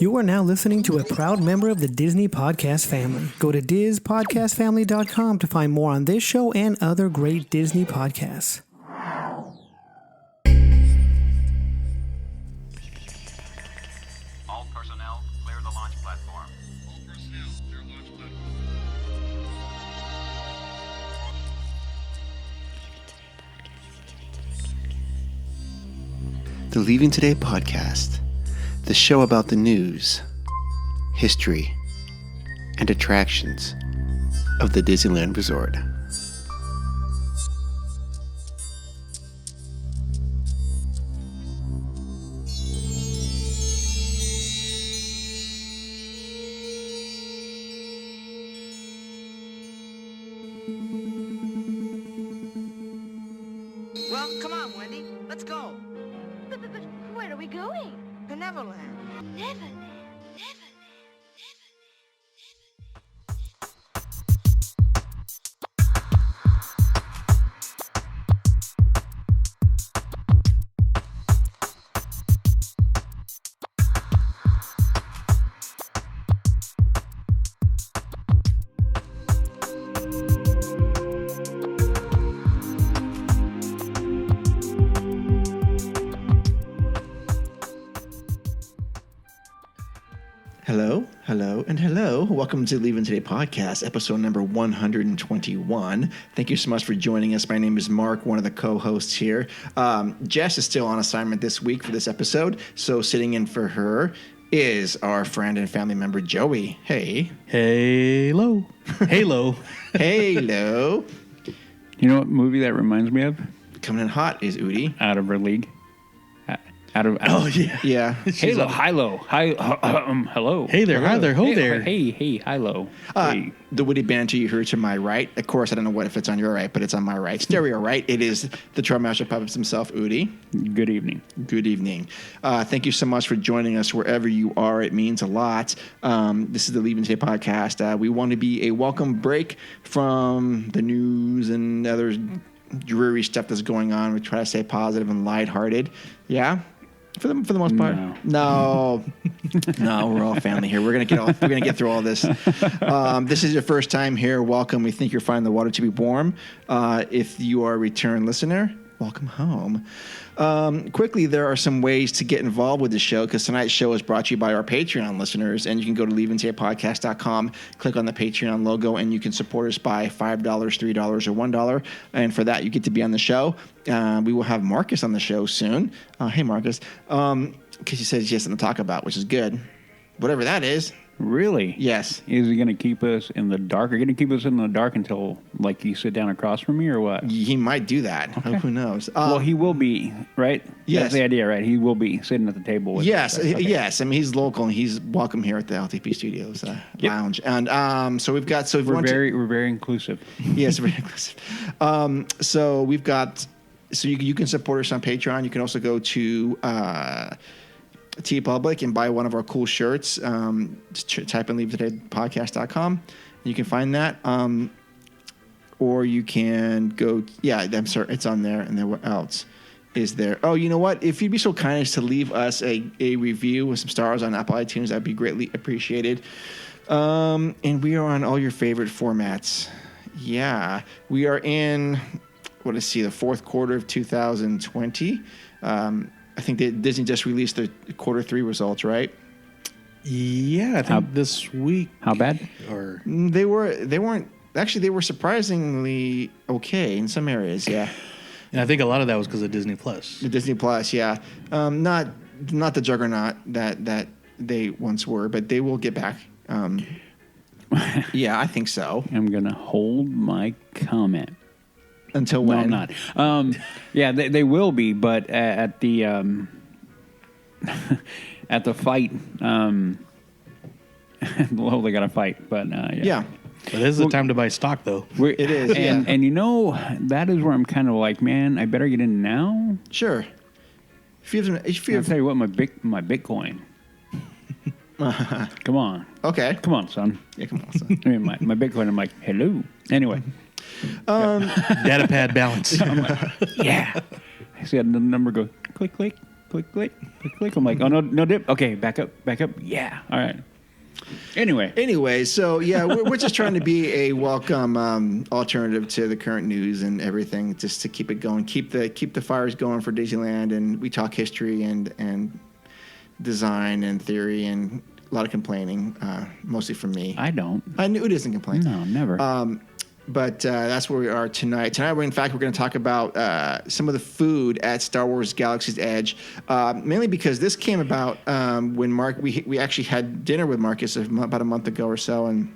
You are now listening to a proud member of the Disney Podcast family. Go to DizPodcastFamily.com to find more on this show and other great Disney podcasts. All personnel, clear the launch platform. All personnel, clear launch platform. The Leaving Today podcast, the show about the news, history, and attractions of the Disneyland Resort. Well, come on, Wendy. Let's go. But where are we going? To Neverland. Neverland. Hello. Welcome to Leaving Today podcast, episode number 121. Thank you so much for joining us. My name is Mark, one of the co-hosts here. Jess is still on assignment this week for this episode, so sitting in for her is our friend and family member, Joey. Hey. Halo. Halo. Halo. You know what movie that reminds me of? Coming in hot is Udi. Out of her league. Oh, yeah. Yeah. Halo. Hello. Hey there. Hi there. Ho there. Hey. Hilo. Hey. The witty banter you heard to my right. Of course, I don't know what if it's on your right, but it's on my right. Stereo right. It is the Trollmaster Puppets himself, Udi. Good evening. Good evening. Thank you so much for joining us wherever you are. It means a lot. This is the Leaving Today podcast. We want to be a welcome break from the news and other dreary stuff that's going on. We try to stay positive and lighthearted. Yeah. For the most part, no, we're all family here. We're gonna get through all this. This is your first time here. Welcome. We think you're finding the water to be warm. If you are a return listener, welcome home. Quickly, there are some ways to get involved with the show because tonight's show is brought to you by our Patreon listeners, and you can go to leavingtodaypodcast.com, click on the Patreon logo, and you can support us by $5, $3, or $1. And for that, you get to be on the show. We will have Marcus on the show soon. Hey, Marcus, because he says he has something to talk about, which is good. Whatever that is. Really? Yes. Is he going to keep us in the dark? Are you going to keep us in the dark until, like, you sit down across from me or what? He might do that. Okay. Who knows? Well, he will be, right? Yes. That's the idea, right? He will be sitting at the table with yes, us. Right? Okay. Yes. I mean, he's local, and he's welcome here at the LTP Studios Lounge. And so we've got... We're very inclusive. Yes, very inclusive. So we've got... So you can support us on Patreon. You can also go to... TeePublic and buy one of our cool shirts. Just type in leavingtodaypodcast.com. You can find that. Or you can go... Yeah, I'm sorry. It's on there. And then what else is there? Oh, you know what? If you'd be so kind as to leave us a review with some stars on Apple iTunes, that'd be greatly appreciated. And we are on all your favorite formats. Yeah. We are in... the fourth quarter of 2020. I think Disney just released their quarter 3 results, right? Yeah, I think this week. How bad? Or they weren't actually. They were surprisingly okay in some areas. Yeah, and I think a lot of that was because of Disney Plus. The Disney Plus, yeah, not the juggernaut that they once were, but they will get back. Yeah, I think so. I'm gonna hold my comment. Until when? No, I'm not. Yeah, they will be, but at the at the fight, well, they got to fight. But yeah. But this is the time to buy stock, though. It is, and you know that is where I'm kind of like, man, I better get in now. Sure. I'll tell you what, my Bitcoin. Come on. Okay. Come on, son. Yeah, come on, son. I mean, my Bitcoin. I'm like, hello. Anyway. Data pad balance. Yeah. I see that number go click, click. click, click, click, click. I'm like, oh, no dip. Okay, back up. Yeah. All right. Anyway, so yeah, we're just trying to be a welcome alternative to the current news and everything, just to keep it going, keep the fires going for Disneyland, and we talk history and design and theory and a lot of complaining, mostly from me. I don't. I knew it isn't complaining. No, never. But that's where we are tonight. Tonight, we're going to talk about some of the food at Star Wars Galaxy's Edge, mainly because this came about when we actually had dinner with Marcus about a month ago or so, and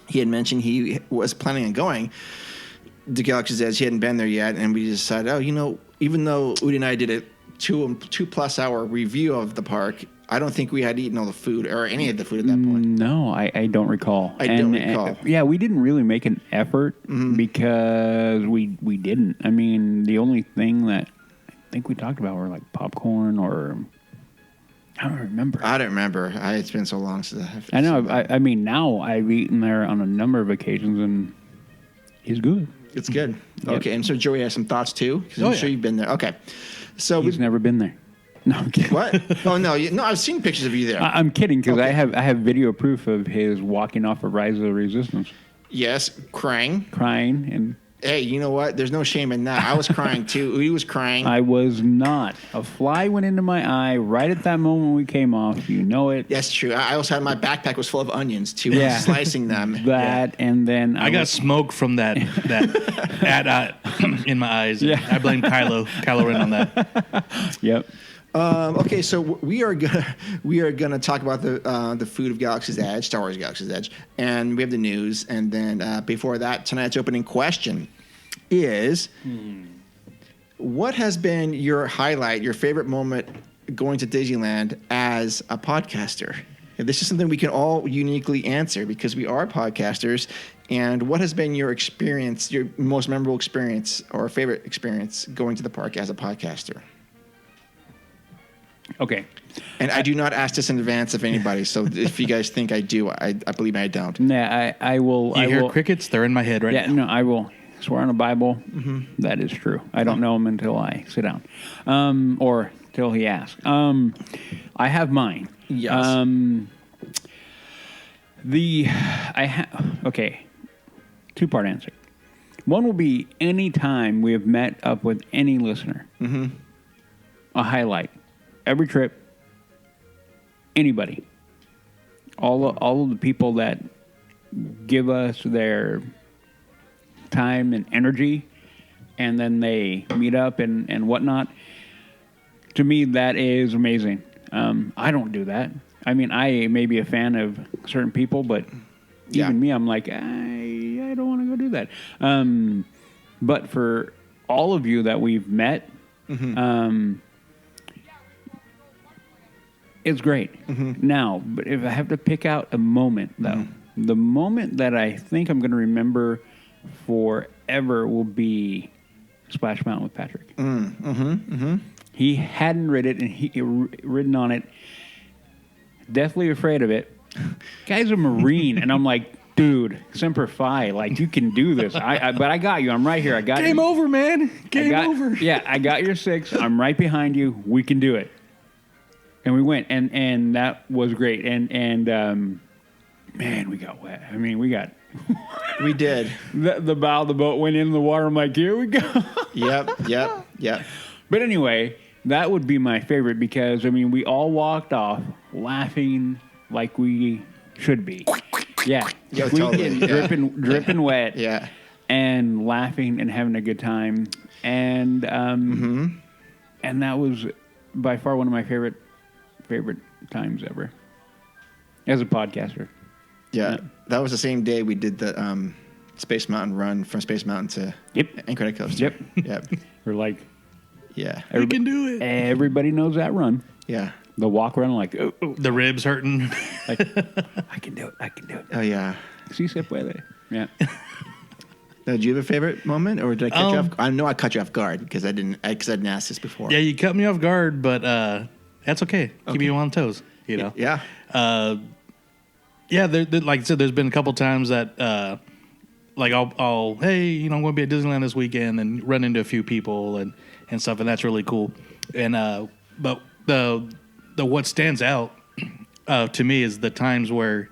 he had mentioned he was planning on going to Galaxy's Edge. He hadn't been there yet, and we decided, even though Udi and I did a 2+ hour review of the park, I don't think we had eaten all the food or any of the food at that point. No, I don't recall. I don't recall. Yeah, we didn't really make an effort because we didn't. I mean, the only thing that I think we talked about were like popcorn or I don't remember. It's been so long since I know. I mean, now I've eaten there on a number of occasions and it's good. It's good. Yep. Okay, and so Joey has some thoughts too? Because I'm sure you've been there. Okay. So he's never been there. No, I'm kidding. What? Oh, no. I've seen pictures of you there. I'm kidding because I have video proof of his walking off of Rise of the Resistance. Yes, crying. And hey, you know what? There's no shame in that. I was crying too. Udi was crying. I was not. A fly went into my eye right at that moment we came off. You know it. That's true. I also had my backpack was full of onions too. Yeah. Slicing them. And then I got smoke from that in my eyes. Yeah. I blame Kylo Ren on that. Yep. Okay, so we are gonna talk about the food of Galaxy's Edge, Star Wars Galaxy's Edge, and we have the news, and then before that, tonight's opening question is, what has been your highlight, your favorite moment going to Disneyland as a podcaster? And this is something we can all uniquely answer because we are podcasters. And what has been your experience, your most memorable experience or favorite experience going to the park as a podcaster? Okay. And I do not ask this in advance of anybody, so if you guys think I do, I believe me, I don't. Nah, I will. You hear will, crickets? They're in my head right now. Yeah, no, I will swear on the Bible. That is true. I don't know him until I sit down, or till he asks. I have mine. Yes. Okay. 2-part answer. One will be any time we have met up with any listener. A highlight. Every trip, anybody, all of the people that give us their time and energy, and then they meet up and whatnot. To me, that is amazing. I don't do that. I mean, I may be a fan of certain people, but even me, I'm like, I don't want to go do that. But for all of you that we've met, it's great. Now, but if I have to pick out a moment, though, the moment that I think I'm going to remember forever will be Splash Mountain with Patrick. He hadn't ridden on it, deathly afraid of it. Guy's a Marine, and I'm like, dude, Semper Fi, like, you can do this. But I got you. I'm right here. I got Game you. over, man. Game over. Yeah, I got your 6. I'm right behind you. We can do it. And we went, and that was great. And man, we got wet. I mean, we did. The bow of the boat went in the water. I'm like, here we go. Yep. But anyway, that would be my favorite because, I mean, we all walked off laughing like we should be. Yeah. Totally. Dripping wet. Yeah. And laughing and having a good time. And and that was by far one of my favorite times ever as a podcaster. Yeah. That was the same day we did the Space Mountain run from Space Mountain to Anchorage Coaster. Yep. We're like, we can do it. Everybody knows that run. Yeah. The walk around like, The ribs hurting. like, I can do it. Oh yeah. Sí se puede. Yeah. Did you have a favorite moment, or did I cut you off? I know I cut you off guard because I didn't ask this before. Yeah, you cut me off guard, but that's okay. Keep you on toes. You know. Yeah. Like I said, there's been a couple times that, like I'll hey, I'm going to be at Disneyland this weekend and run into a few people and stuff, and that's really cool. And but the what stands out to me is the times where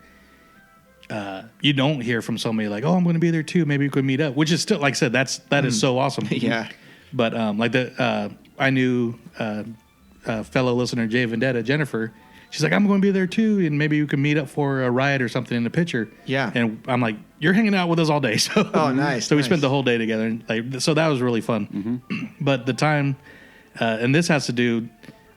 you don't hear from somebody like, oh, I'm going to be there too. Maybe we could meet up, which is still, like I said, that is so awesome. Yeah. But I knew fellow listener Jay Vendetta, Jennifer. She's like, I'm going to be there too, and maybe you can meet up for a ride or something in the picture. Yeah. And I'm like, you're hanging out with us all day. So Oh, nice. So we nice. spent the whole day together, and so that was really fun. But the time, and this has to do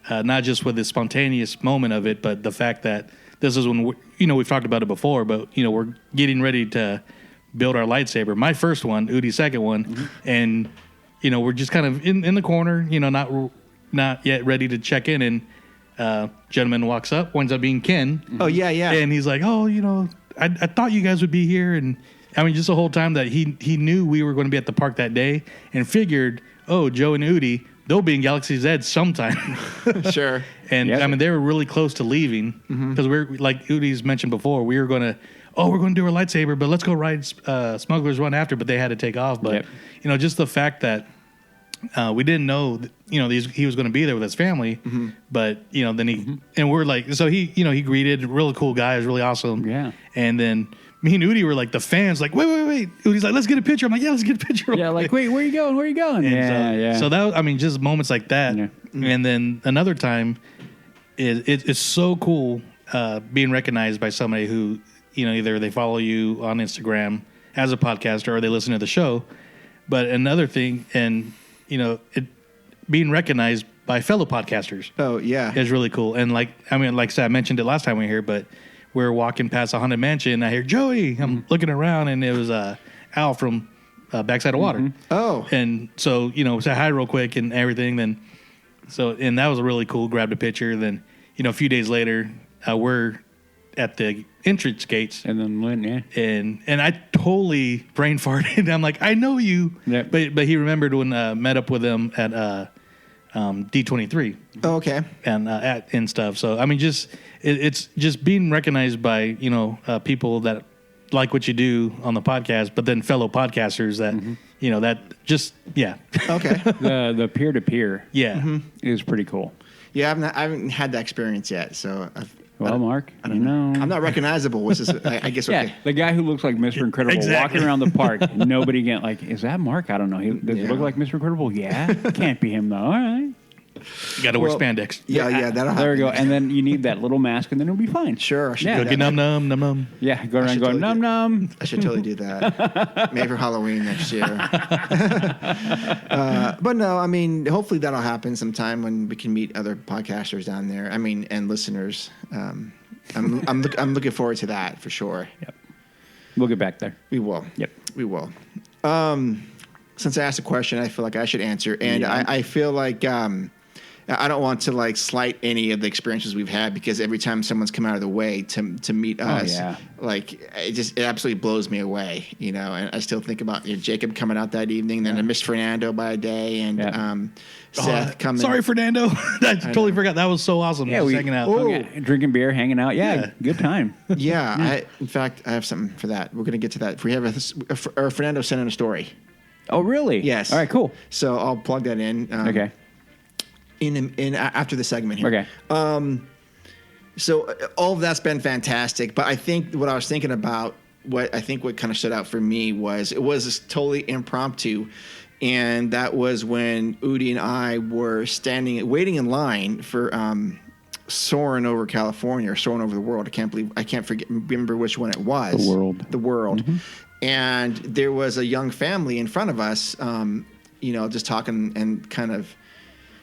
not just with the spontaneous moment of it, but the fact that this is when we've talked about it before, but we're getting ready to build our lightsaber. My first one, Udi's second one, and we're just kind of in the corner, not yet ready to check in, and gentleman walks up, winds up being Ken. Oh, yeah, yeah. And he's like, oh, I thought you guys would be here. And I mean, just the whole time that he knew we were going to be at the park that day and figured, oh, Joe and Udi, they'll be in Galaxy's Edge sometime. Sure. And Yeah. I mean, they were really close to leaving because we're, like Udi's mentioned before, we're going to do our lightsaber, but let's go ride Smuggler's Run after, but they had to take off. But, just the fact that we didn't know, he was going to be there with his family, but then he and we're like, so he greeted, really cool guy, it was really awesome. Yeah. And then me and Udi were like the fans, like, wait. Udi's like, let's get a picture. I'm like, yeah, let's get a picture. Yeah, like, wait, where are you going? Where are you going? And so that, I mean, just moments like that. Yeah. And then another time it's so cool being recognized by somebody who, either they follow you on Instagram as a podcaster or they listen to the show. But another thing, and being recognized by fellow podcasters. Oh, yeah. Is really cool. And like I said, I mentioned it last time we were here, but we're walking past a Haunted Mansion. I hear Joey. I'm looking around, and it was Al from Backside of Water. Oh. And so, say hi real quick and everything. And that was really cool. Grabbed a picture. Then, a few days later, we're at the entrance gates. And then went, And I totally brain farted. I'm like, I know you. Yep. But he remembered when met up with him at D23. Oh, okay. And stuff. So I mean, it's just being recognized by people that like what you do on the podcast, but then fellow podcasters that that just Okay. the peer to peer is pretty cool. Yeah, I haven't had that experience yet, so. Well, Mark, I'm not recognizable, which is, I guess, okay. Yeah, the guy who looks like Mr. Incredible Exactly. walking around the park. Nobody get like, is that Mark? I don't know. Does he look like Mr. Incredible? Yeah, can't be him though. All right. You got to wear spandex. Yeah, that'll happen. There we go. And then you need that little mask, and then it'll be fine. Sure, I should Yeah. do Go that. get num. Yeah, go around should going totally num. I should totally do that. Maybe for Halloween next year. But no, I mean, hopefully that'll happen sometime when we can meet other podcasters down there. I mean, and listeners. I'm looking forward to that for sure. Yep. We'll get back there. We will. Yep. We will. Since I asked a question, I feel like I should answer, and I feel like I don't want to like slight any of the experiences we've had, because every time someone's come out of the way to meet us, like it absolutely blows me away, And I still think about Jacob coming out that evening, then I missed Fernando by a day, and Seth coming. Sorry, Fernando. I totally forgot. That was so awesome. Yeah, Just we hanging out. drinking beer, hanging out. Yeah, good time. Yeah, in fact, I have something for that. We're going to get to that. If we have Fernando sent in a story. Oh, really? Yes. All right, cool. So I'll plug that in. Okay. In after the segment here. Okay. So all of that's been fantastic, but I think what I was thinking about, what kind of stood out for me was it was totally impromptu, and that was when Udi and I were waiting in line for Soaring Over California or Soaring Over the World. I can't remember which one it was. The World. Mm-hmm. And there was a young family in front of us, just talking and kind of.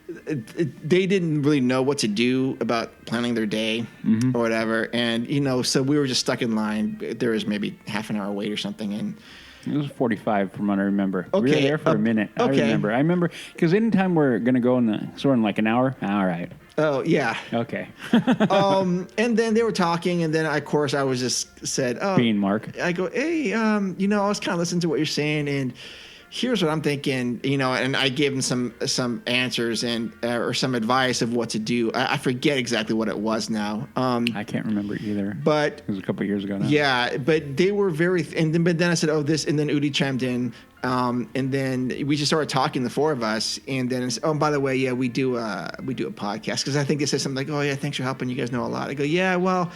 They didn't really know what to do about planning their day or whatever. And, so we were just stuck in line. There was maybe half an hour wait or something. And it was 45 from what I remember. Okay. We were there for a minute. Okay. I remember because anytime we're going to go in the store in like an hour. All right. Oh, yeah. Okay. And then they were talking. And then, of course, I was just said, oh, Being Mark. I go, hey, I was kind of listening to what you're saying. And here's what I'm thinking, and I gave him some answers and or some advice of what to do. I forget exactly what it was now. I can't remember either. But it was a couple of years ago now. Yeah, but they were but then I said, this, and then Udi chimed in, and then we just started talking, the four of us, and then it's, by the way, yeah, we do a podcast, because I think they said something like, oh yeah, thanks for helping, you guys know a lot. I go, yeah, well,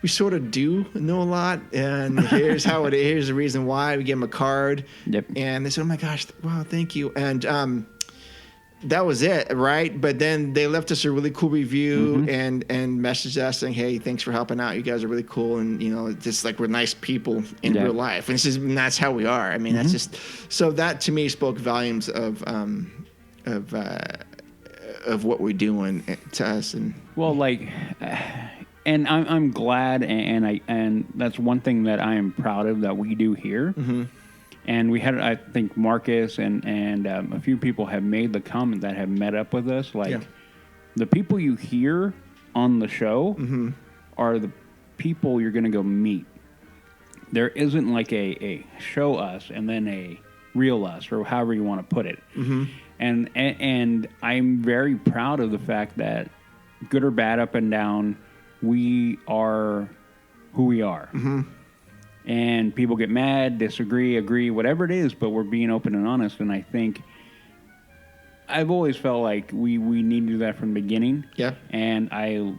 we sort of do know a lot, and here's how it is. Here's the reason why. We gave them a card. Yep. And they said, oh my gosh, wow, thank you. And that was it, right? But then they left us a really cool review and messaged us saying, hey, thanks for helping out. You guys are really cool, and just like we're nice people in real life. And that's how we are. I mean, that's just so that to me spoke volumes of what we're doing to us. And well, like. And I'm glad, and that's one thing that I am proud of that we do here. Mm-hmm. And we had, I think, Marcus and a few people have made the comment that have met up with us. Like, the people you hear on the show are the people you're going to go meet. There isn't like a show us and then a real us, or however you want to put it. Mm-hmm. And I'm very proud of the fact that, good or bad, up and down, we are who we are. Mm-hmm. And people get mad, disagree, agree, whatever it is, but we're being open and honest. And I think I've always felt like we need to do that from the beginning. Yeah. And I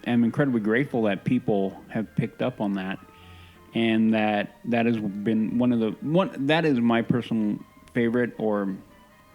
am incredibly grateful that people have picked up on that. And that has been that is my personal favorite, or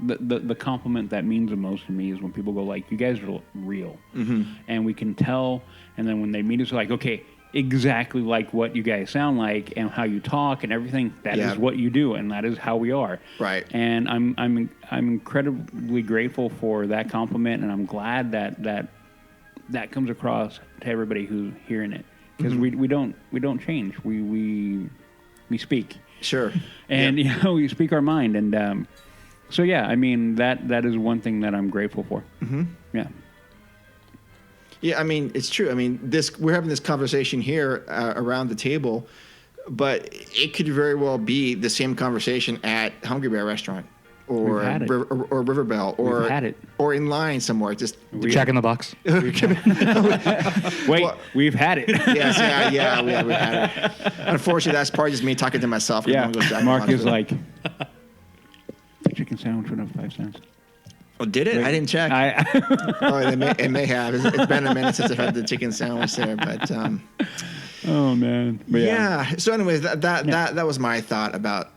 the compliment that means the most to me is when people go like, you guys are real. Mm-hmm. And we can tell. And then when they meet us, like, okay, exactly like what you guys sound like and how you talk and everything, that is what you do, and that is how we are. Right. And I'm incredibly grateful for that compliment, and I'm glad that comes across to everybody who's hearing it, because we don't change. We speak. Sure. And we speak our mind, and so yeah, I mean that is one thing that I'm grateful for. Mm-hmm. Yeah. Yeah, I mean, it's true. I mean, we're having this conversation here around the table, but it could very well be the same conversation at Hungry Bear Restaurant or River Bell or in line somewhere. Just Jack in the Box. Wait, we've had it. Yes, yeah, we've had it. Unfortunately, that's probably just me talking to myself. Yeah, Mark is like, chicken sandwich went up 5 cents. Oh, did it? Wait, I didn't check. It may have. It's been a minute since I've had the chicken sandwich there, but oh man. But yeah. So, anyways, that was my thought about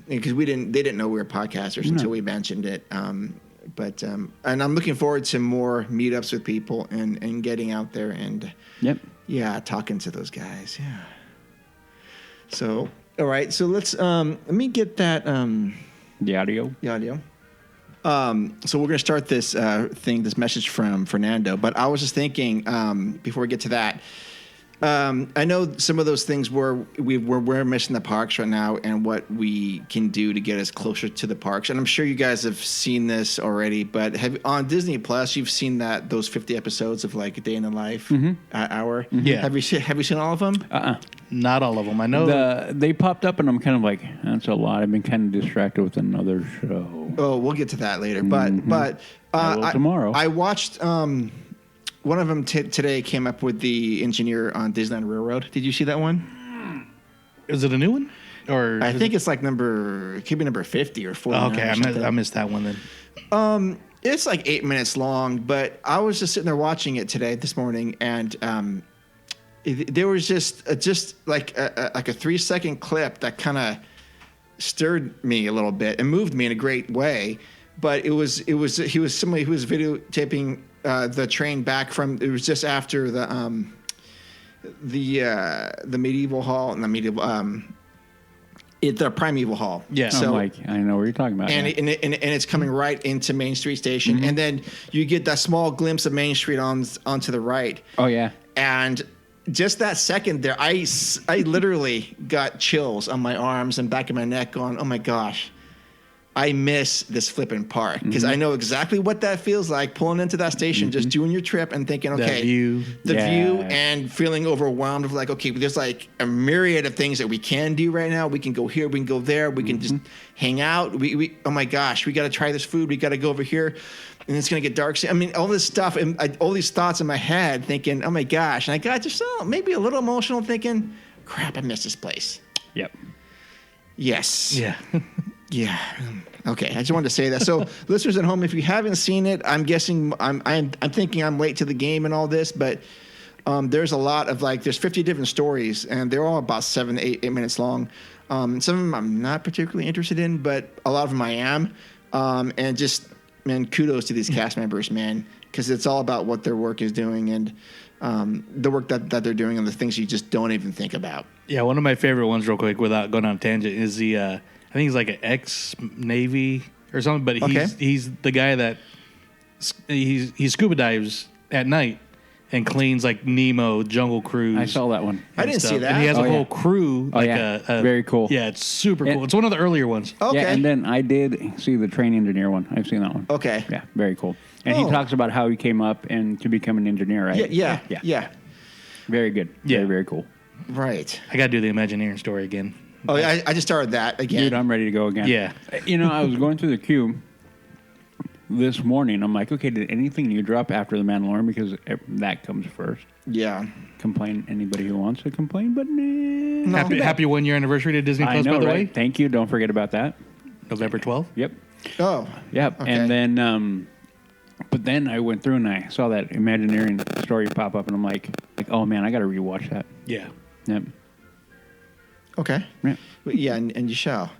because they didn't know we were podcasters until we mentioned it. But and I'm looking forward to more meetups with people and getting out there and talking to those guys. Yeah. So, all right. So let's let me get that the audio. The audio. So we're going to start this this message from Fernando. But I was just thinking, before we get to that, I know some of those things we're missing the parks right now, and what we can do to get us closer to the parks. And I'm sure you guys have seen this already, but on Disney Plus, you've seen those 50 episodes of like A Day in the Life hour. Mm-hmm. Yeah. Have you seen all of them? Not all of them. I know they popped up, and I'm kind of like, that's a lot. I've been kind of distracted with another show. Oh, we'll get to that later. But tomorrow I watched. One of them today came up with the engineer on Disneyland Railroad. Did you see that one? Is it a new one? Or I think it's like it could be number 50 or 40. Okay, I missed that one then. It's like 8 minutes long, but I was just sitting there watching it this morning, and there was just like a 3-second clip that kind of stirred me a little bit and moved me in a great way. But he was somebody who was videotaping the train back from. It was just after the medieval hall and the medieval the primeval hall. Yeah, so I know what you're talking about. And it's coming right into Main Street Station, and then you get that small glimpse of Main Street onto the right. Oh yeah, and just that second there, I literally got chills on my arms and back of my neck, going, "Oh my gosh." I miss this flipping park because I know exactly what that feels like pulling into that station, just doing your trip and thinking, okay, That view. the Yeah. view, and feeling overwhelmed of like, okay, there's like a myriad of things that we can do right now. We can go here, we can go there, we can just hang out. We oh my gosh, we got to try this food. We got to go over here, and it's gonna get dark. I mean, all this stuff and all these thoughts in my head, thinking, oh my gosh, and I got just maybe a little emotional, thinking, crap, I miss this place. Yep. Yes. Yeah. Yeah. Okay. I just wanted to say that. So, listeners at home, if you haven't seen it, I'm guessing I'm thinking I'm late to the game and all this, but there's a lot of there's 50 different stories, and they're all about 7 to 8 minutes long. Some of them I'm not particularly interested in, but a lot of them I am. And just, man, kudos to these cast members, man, because it's all about what their work is doing and the work that they're doing and the things you just don't even think about. Yeah, one of my favorite ones, real quick, without going on a tangent, is the I think he's like an ex-Navy or something, but he's the guy that he scuba dives at night and cleans like Nemo, Jungle Cruise. I saw that one. I didn't see that. And he has a whole crew. Oh, yeah. Very cool. Yeah, it's super cool. It's one of the earlier ones. Okay. Yeah, and then I did see the train engineer one. I've seen that one. Okay. Yeah, very cool. And he talks about how he came up and to become an engineer, right? Yeah. Very good. Yeah. Very, very cool. Right. I got to do the Imagineering story again. Oh, I just started that again. Dude, I'm ready to go again. Yeah. You know, I was going through the queue this morning. I'm like, okay, did anything new drop after The Mandalorian? Because that comes first. Yeah. Complain, anybody who wants to complain, but nah. Happy 1 year anniversary to Disney I Plus, know, by the right? way. Thank you. Don't forget about that. November 12th. Yep. Oh. Yep. Okay. And then, but then I went through and I saw that Imagineering story pop up, and I'm like, oh man, I got to rewatch that. Yeah. Yep. Okay. Yeah. Yeah, and you shall.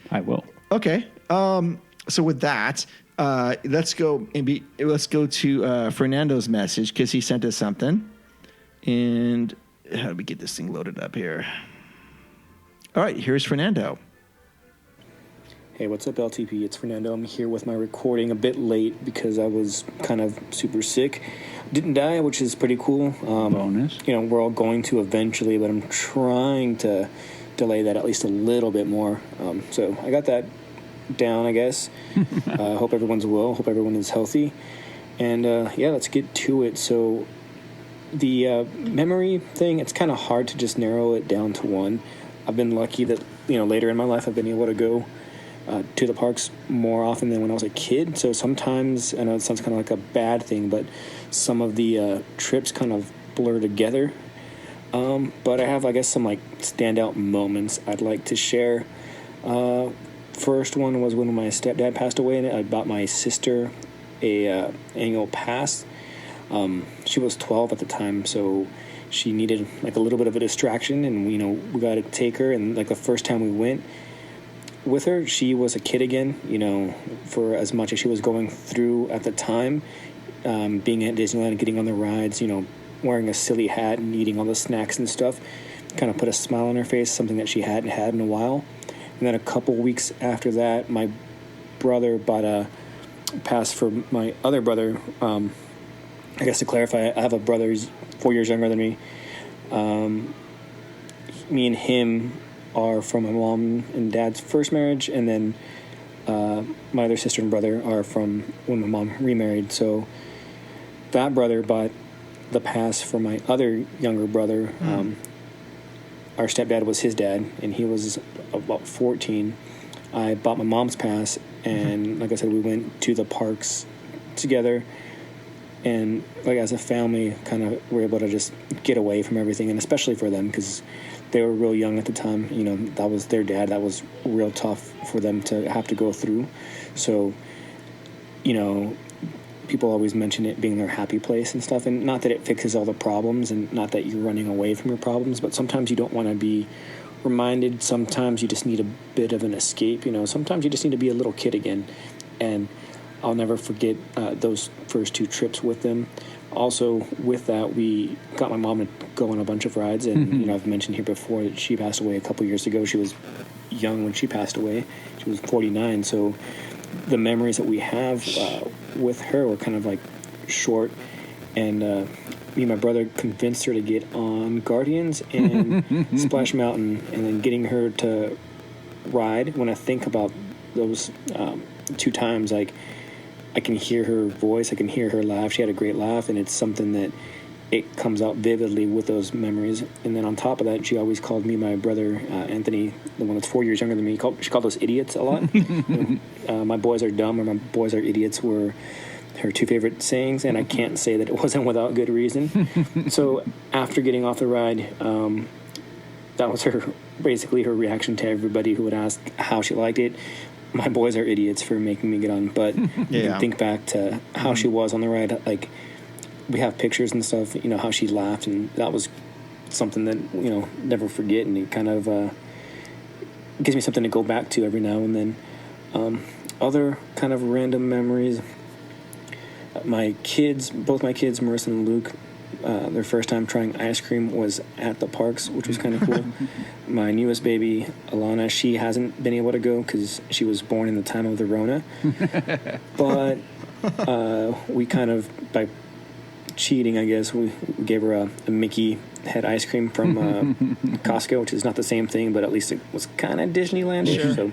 I will. Okay. So with that, let's go to Fernando's message because he sent us something. And how do we get this thing loaded up here? All right, here's Fernando. Hey, what's up, LTP? It's Fernando. I'm here with my recording a bit late because I was kind of super sick. Didn't die, which is pretty cool. Bonus. You know, we're all going to eventually, but I'm trying to delay that at least a little bit more. So I got that down, I guess. Hope everyone's well. Hope everyone is healthy. And yeah, let's get to it. So the memory thing, it's kind of hard to just narrow it down to one. I've been lucky that, you know, later in my life I've been able to go to the parks more often than when I was a kid. So sometimes, I know it sounds kind of like a bad thing, but some of the trips kind of blur together. But I have, I guess, some like standout moments I'd like to share. First one was when my stepdad passed away, and I bought my sister a annual pass. She was 12 at the time, so she needed like a little bit of a distraction, and you know, we got to take her. And like the first time we went with her, she was a kid again, you know, for as much as she was going through at the time, being at Disneyland, getting on the rides, you know, wearing a silly hat and eating all the snacks and stuff, kind of put a smile on her face, something that she hadn't had in a while. And then a couple weeks after that, my brother bought a pass for my other brother. I guess to clarify, I have a brother who's 4 years younger than me. Me and him are from my mom and dad's first marriage, and then my other sister and brother are from when my mom remarried. So that brother bought the pass for my other younger brother. Our stepdad was his dad, and he was about 14. I bought my mom's pass, and like I said, we went to the parks together. And like as a family, kind of were able to just get away from everything, and especially for them because they were real young at the time. You know, that was their dad. That was real tough for them to have to go through. So, you know, people always mention it being their happy place and stuff, and not that it fixes all the problems, and not that you're running away from your problems, but sometimes you don't want to be reminded. Sometimes you just need a bit of an escape. You know, sometimes you just need to be a little kid again, and I'll never forget those first two trips with them. Also, with that, we got my mom to go on a bunch of rides, and you know, I've mentioned here before that she passed away a couple years ago. She was young when she passed away. She was 49, so the memories that we have with her were kind of like short, and me and my brother convinced her to get on Guardians and Splash Mountain, and then getting her to ride. When I think about those 2 times, like, I can hear her voice, I can hear her laugh. She had a great laugh, and it's something that it comes out vividly with those memories. And then on top of that, she always called me my brother Anthony, the one that's 4 years younger than me. She called us idiots a lot. My boys are dumb, or my boys are idiots were her 2 favorite sayings, and I can't say that it wasn't without good reason. So after getting off the ride, that was basically her reaction to everybody who would ask how she liked it. My boys are idiots for making me get on, but you can think back to how she was on the ride. Like, we have pictures and stuff, how she laughed, and that was something that, never forget, and it kind of gives me something to go back to every now and then. Other kind of random memories, both my kids, Marissa and Luke, their first time trying ice cream was at the parks, which was kind of cool. My newest baby, Alana, she hasn't been able to go because she was born in the time of the Rona. But we kind of, by cheating, I guess, we gave her a Mickey head ice cream from Costco, which is not the same thing, but at least it was kind of Disneyland-ish. Sure. So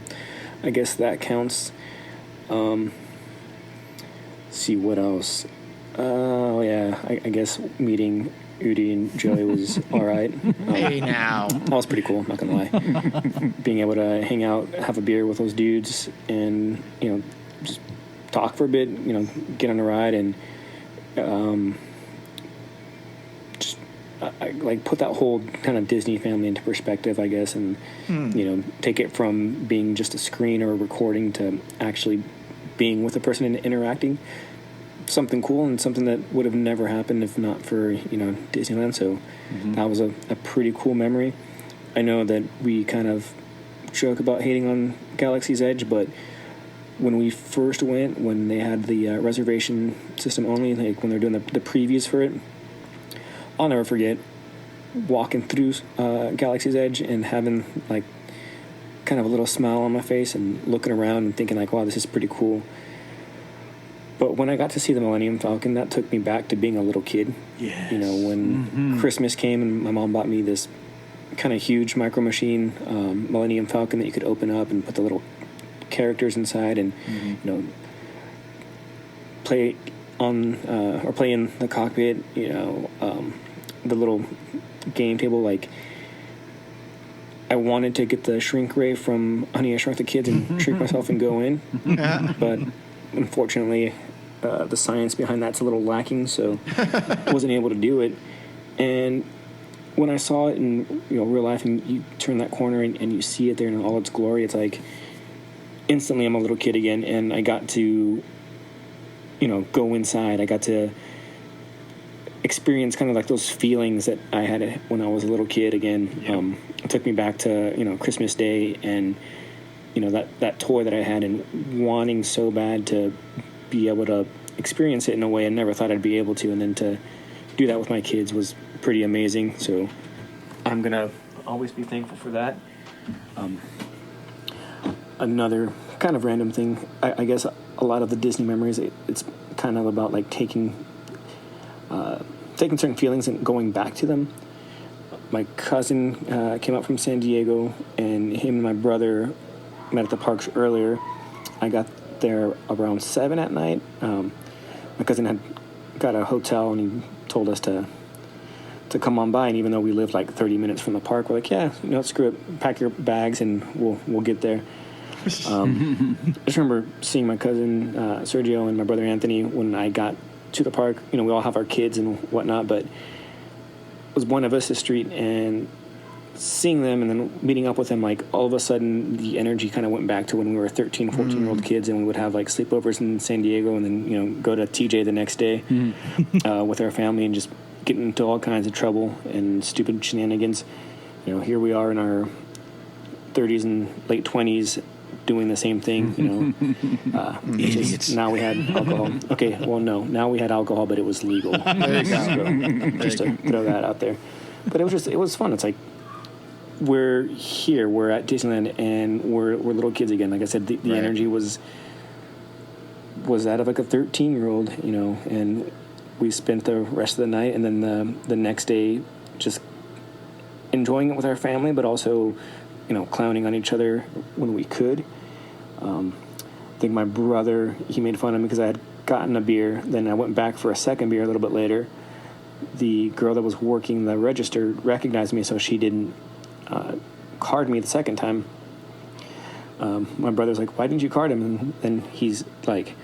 I guess that counts. See what else. Oh, yeah, I guess meeting Udi and Joey was all right. Hey, now. That was pretty cool, I'm not going to lie. Being able to hang out, have a beer with those dudes, and, just talk for a bit, get on a ride, and I put that whole kind of Disney family into perspective, I guess, and, take it from being just a screen or a recording to actually being with a person and interacting. Something cool and something that would have never happened if not for Disneyland. So that was a pretty cool memory. I know that we kind of joke about hating on Galaxy's Edge, but when we first went, when they had the reservation system only, like when they're doing the previews for it, I'll never forget walking through Galaxy's Edge and having like kind of a little smile on my face and looking around and thinking like, wow, this is pretty cool. But when I got to see the Millennium Falcon, that took me back to being a little kid. Yes. When Christmas came and my mom bought me this kind of huge Micro Machine Millennium Falcon that you could open up and put the little characters inside and, play on or play in the cockpit, the little game table. Like, I wanted to get the shrink ray from Honey, I Shrunk the Kids and shrink myself and go in. But unfortunately, the science behind that's a little lacking, so I wasn't able to do it. And when I saw it in real life, and you turn that corner and you see it there in all its glory, it's like instantly I'm a little kid again, and I got to go inside. I got to experience kind of like those feelings that I had when I was a little kid again. Yep. It took me back to Christmas Day and that toy that I had, and wanting so bad to be able to experience it in a way I never thought I'd be able to, and then to do that with my kids was pretty amazing. So I'm gonna always be thankful for that. Another kind of random thing, I guess a lot of the Disney memories, it's kind of about like taking certain feelings and going back to them. My cousin came up from San Diego, and him and my brother met at the parks earlier. I got there around 7 at night. My cousin had got a hotel, and he told us to come on by. And even though we lived like 30 minutes from the park, we're like, yeah, screw it, pack your bags, and we'll get there. I just remember seeing my cousin Sergio and my brother Anthony when I got to the park. We all have our kids and whatnot, but it was Buena Vista Street, and seeing them and then meeting up with them, like all of a sudden the energy kind of went back to when we were 13, 14-year-old kids, and we would have like sleepovers in San Diego, and then go to TJ the next day with our family and just get into all kinds of trouble and stupid shenanigans. Here we are in our 30s and late 20s doing the same thing. Idiots. Now we had alcohol. Okay, well, no, now we had alcohol, but it was legal. There you go. Just to throw that out there. But it was fun. It's like, we're here, we're at Disneyland, and we're little kids again. Like I said, the energy was that of like a 13-year-old, and we spent the rest of the night and then the next day just enjoying it with our family, but also, clowning on each other when we could. I think my brother, he made fun of me because I had gotten a beer. Then I went back for a second beer a little bit later. The girl that was working the register recognized me, so she didn't card me the second time. My brother's like, why didn't you card him? And then he's like,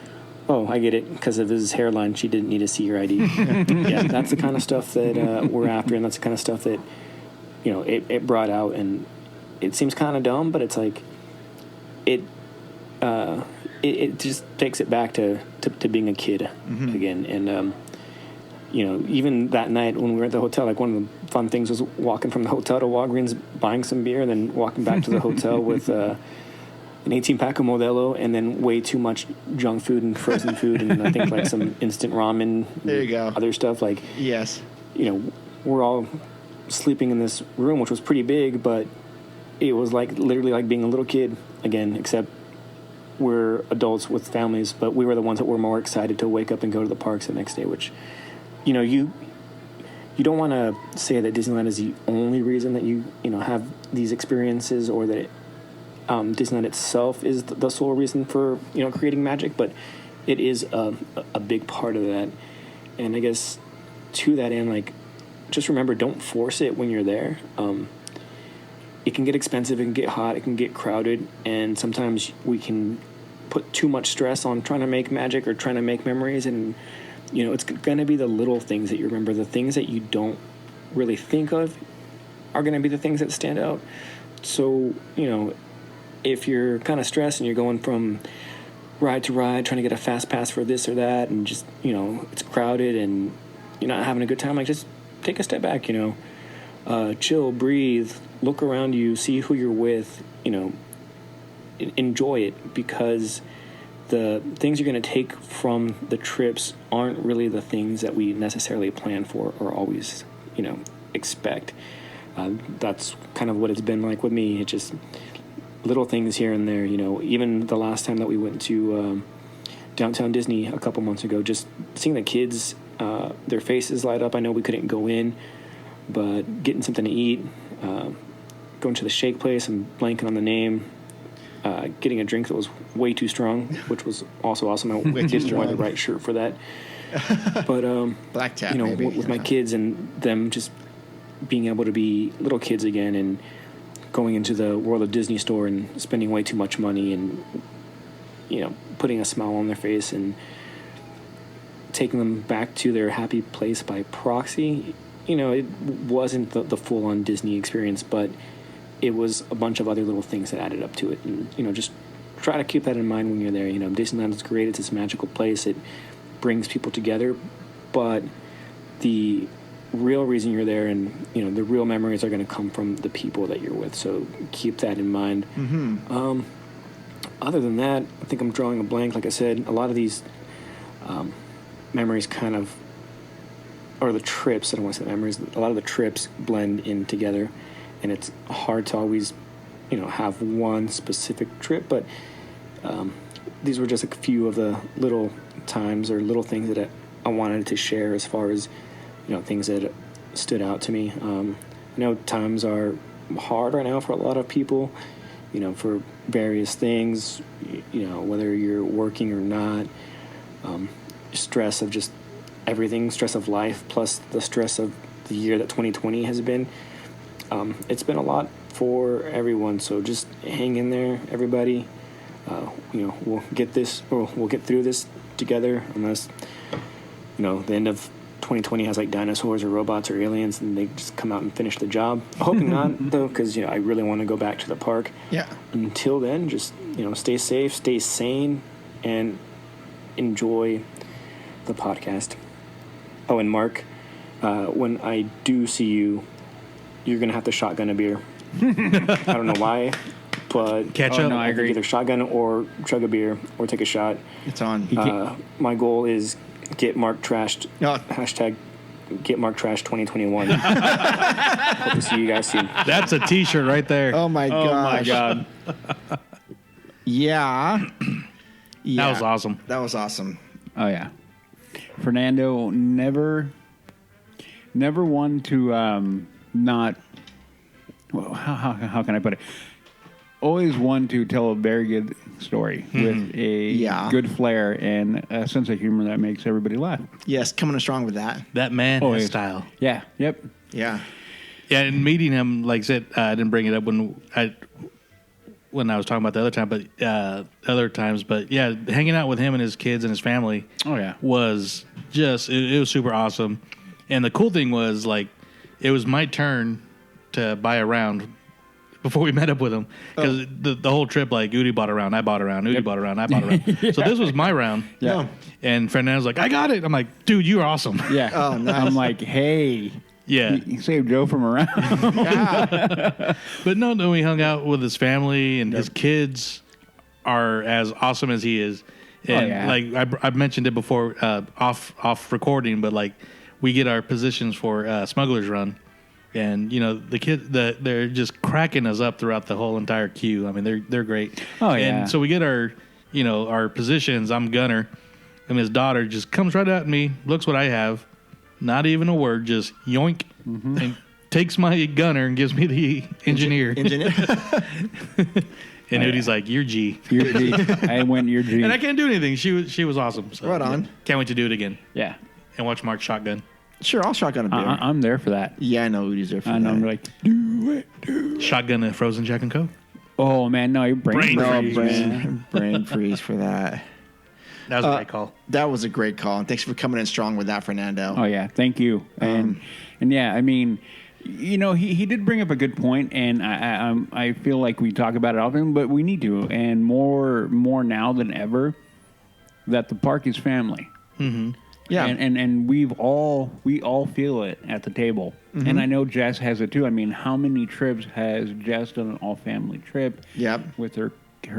oh, I get it. Because of his hairline, she didn't need to see your ID. Yeah, that's the kind of stuff that we're after, and that's the kind of stuff that, it brought out. And it seems kind of dumb, but it's like, it just takes it back to being a kid again. And, even that night when we were at the hotel, like one of the fun things was walking from the hotel to Walgreens, buying some beer, and then walking back to the hotel with an 18-pack of Modelo, and then way too much junk food and frozen food, and I think like some instant ramen. There you go. Other stuff like, Yes. We're all sleeping in this room, which was pretty big, but it was like literally like being a little kid again, except we're adults with families, but we were the ones that were more excited to wake up and go to the parks the next day, which, you don't want to say that Disneyland is the only reason that you have these experiences, or that Disneyland itself is the sole reason for, creating magic, but it is a big part of that. And I guess to that end, like, just remember, don't force it when you're there. It can get expensive, it can get hot, it can get crowded, and sometimes we can put too much stress on trying to make magic or trying to make memories, and it's going to be the little things that you remember. The things that you don't really think of are going to be the things that stand out. So, if you're kind of stressed and you're going from ride to ride, trying to get a fast pass for this or that, and just, it's crowded and you're not having a good time, like, just take a step back, chill, breathe, look around you, see who you're with, enjoy it, because the things you're going to take from the trips aren't really the things that we necessarily plan for or always, expect. That's kind of what it's been like with me. It's just little things here and there, even the last time that we went to downtown Disney a couple months ago, just seeing the kids, their faces light up. I know we couldn't go in, but getting something to eat, going to the shake place, I'm blanking on the name, getting a drink that was way too strong, which was also awesome. I didn't wear the right shirt for that. But, Black tap, maybe. with my kids and them just being able to be little kids again, and going into the World of Disney store and spending way too much money, and, putting a smile on their face and taking them back to their happy place by proxy. It wasn't the full-on Disney experience, but it was a bunch of other little things that added up to it. And, just try to keep that in mind when you're there. Disneyland is great. It's this magical place. It brings people together. But the real reason you're there, and, the real memories are going to come from the people that you're with. So keep that in mind. Mm-hmm. Other than that, I think I'm drawing a blank. Like I said, a lot of these memories kind of, or the trips, I don't want to say memories, a lot of the trips blend in together, and it's hard to always, have one specific trip, but these were just a few of the little times or little things that I wanted to share as far as, things that stood out to me. I know times are hard right now for a lot of people, for various things, whether you're working or not, stress of just everything, stress of life, plus the stress of the year that 2020 has been. It's been a lot for everyone, so just hang in there, everybody. We'll get through this together, unless, the end of 2020 has like dinosaurs or robots or aliens, and they just come out and finish the job. I'm hoping not, though, because, I really want to go back to the park. Yeah. Until then, just, stay safe, stay sane, and enjoy the podcast. Oh, and Mark, when I do see you, you're going to have to shotgun a beer. I don't know why, but catch up. No, I agree. Either shotgun or chug a beer or take a shot. It's on. My goal is get Mark trashed. Hashtag get Mark trashed 2021. Hope to see you guys soon. That's a T-shirt right there. Oh my gosh. God. Yeah. That was awesome. That was awesome. Oh, yeah. Fernando never one to not. Well, how can I put it? always one to tell a very good story with a good flair and a sense of humor that makes everybody laugh. Yes, coming in strong with that. That man Always. has style. Yeah. Yep. Yeah. Yeah, and meeting him, like I said, I didn't bring it up when I was talking about the other time, but other times. But yeah, hanging out with him and his kids and his family. Oh yeah. Was just it was super awesome. And the cool thing was like it was my turn to buy a round before we met up with him because the whole trip, like Udi bought a round, I bought a round, Udi bought a round, I bought a round. So this was my round. Yeah. And Fernando's like, I got it. I'm like, dude, you're awesome. Yeah. Oh, nice. I'm like, hey. Yeah. You saved Joe from around. Yeah. But no, we hung out with his family and his kids are as awesome as he is. And like I've mentioned it before off recording, but like we get our positions for Smuggler's Run. And you know the kids, they're just cracking us up throughout the whole entire queue. I mean, they're great. Oh yeah. And so we get our positions. I'm gunner, and his daughter just comes right at me, looks what I have, not even a word, just yoink, and takes my gunner and gives me the engineer. Engineer. And Udi's like, "You're G." You're G. I went your G. And I can't do anything. She was awesome. So, Right on. Can't wait to do it again Yeah. and watch Mark shotgun. Sure, I'll shotgun a beer. I'm there for that. Yeah, I know Udi's there for I know. that. I'm like, do it. Shotgun a frozen Jack and Coke. Oh man, no, your brain No, freeze. brain freeze for that. That was a great call. That was a great call, and thanks for coming in strong with that, Fernando. Oh yeah, thank you. And yeah, I mean, you know, he did bring up a good point, and I feel like we talk about it often, but we need to, and more now than ever, that the park is family. Mm-hmm. Yeah, and we all feel it at the table, and I know Jess has it too. I mean, how many trips has Jess done an all family trip? Yep. With her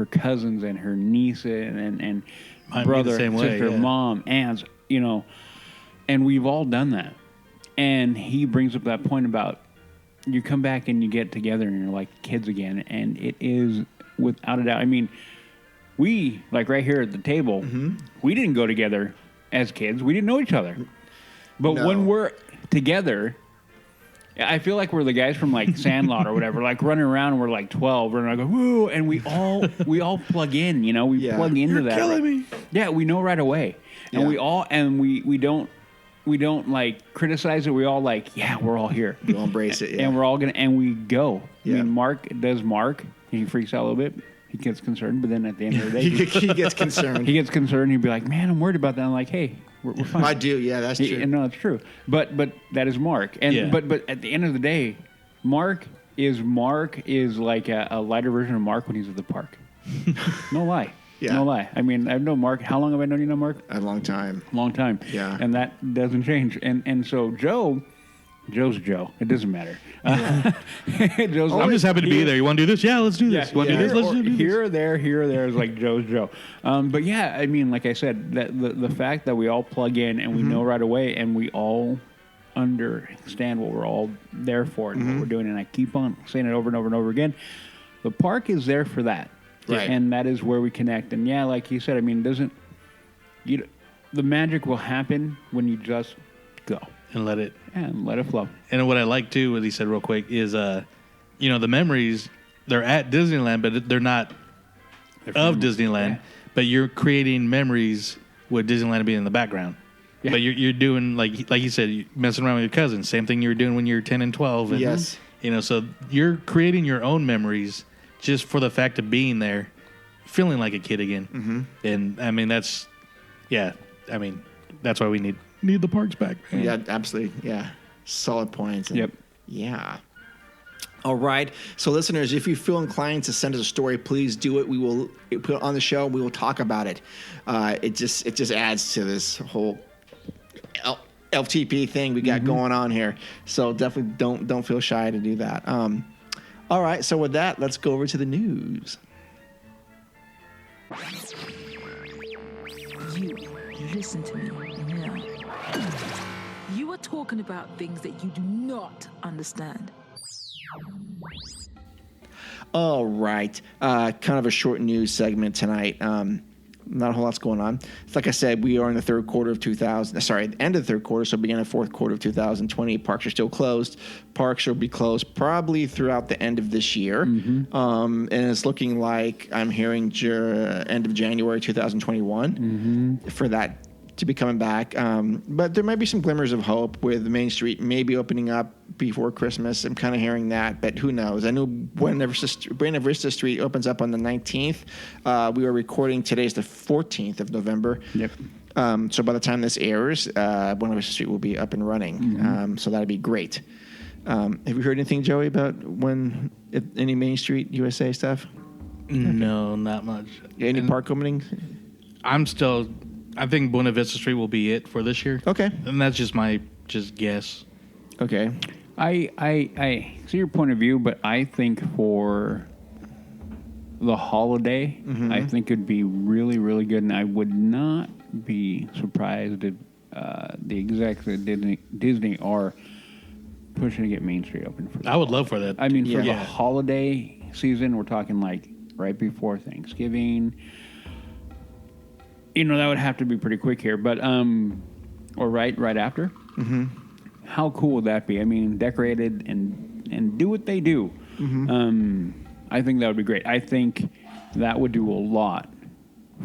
cousins and her niece and Might be brother, the same way, sister, yeah. mom, aunts, you know, and we've all done that. And he brings up that point about you come back and you get together and you're like kids again, and it is without a doubt. I mean, we like right here at the table, we didn't go together as kids. We didn't know each other, but No. when we're together, I feel like we're the guys from like Sandlot or whatever, like running around and we're like 12 and I go woo, and we all plug in, you know, we plug into that. Killing me. Yeah, we know right away, and we don't like criticize it. We all like, yeah, we're all here. We'll embrace it, yeah. And we're all gonna, and we go. Yeah. I mean, Mark, he freaks out a little bit. He gets concerned, but then at the end of the day, he gets concerned. he gets concerned. He'd be like, man, I'm worried about that. I'm like, hey, we're fine. I do, yeah, that's true. No, that's true. But that is Mark. And Yeah. but at the end of the day, Mark is like a lighter version of Mark when he's at the park. No lie. Yeah. No lie. I mean, I've known Mark. How long have I known you, Mark? A long time. Long time. Yeah. And that doesn't change. And so Joe's Joe. It doesn't matter. Joe's I'm just happy to be there. You want to do this? Yeah, let's do this. You want to do this? Let's do this. Here or there is like Joe's Joe. But yeah, I mean, like I said, that the fact that we all plug in and we know right away and we all understand what we're all there for and what we're doing, and I keep on saying it over and over and over again, the park is there for that. Right. And that is where we connect. And yeah, like you said, I mean, the magic will happen when you just go. And let it flow. And what I like too, what he said real quick, is the memories, they're at Disneyland, but they're not of Disneyland. Yeah. But you're creating memories with Disneyland being in the background. Yeah. But you're doing like you said, you messing around with your cousins. Same thing you were doing when you were 10 and 12. And, Yes. So you're creating your own memories just for the fact of being there, feeling like a kid again. Mm-hmm. And I mean that's why we need the parks back, man. Yeah, absolutely. Yeah. Solid points. Yep. Yeah. All right. So, listeners, if you feel inclined to send us a story, please do it. We will put it on the show. We will talk about it. It just adds to this whole LTP thing we got going on here. So definitely don't feel shy to do that. All right. So with that, let's go over to the news. You listen to me now. You are talking about things that you do not understand. All right. Kind of a short news segment tonight. not a whole lot's going on. It's like I said, we are in the third quarter of the end of the third quarter, so beginning of the fourth quarter of 2020. Parks are still closed. Parks will be closed probably throughout the end of this year. And it's looking like I'm hearing end of January 2021 for that to be coming back. But there might be some glimmers of hope with Main Street maybe opening up before Christmas. I'm kind of hearing that, but who knows? I know Buena Vista Street opens up on the 19th. We are recording, today's the 14th of November. Yep. So by the time this airs, Buena Vista Street will be up and running. So that'd be great. Have you heard anything, Joey, about any Main Street USA stuff? No, not much. Any park openings? I think Buena Vista Street will be it for this year. Okay. And that's just my guess. Okay. I see your point of view, but I think for the holiday, I think it'd be really, really good, and I would not be surprised if the execs at Disney are pushing to get Main Street open for. I would love for that. I mean, for the holiday season, we're talking like right before Thanksgiving. You know, that would have to be pretty quick here, but or right after. How cool would that be? I mean, decorated and do what they do. I think that would be great. I think that would do a lot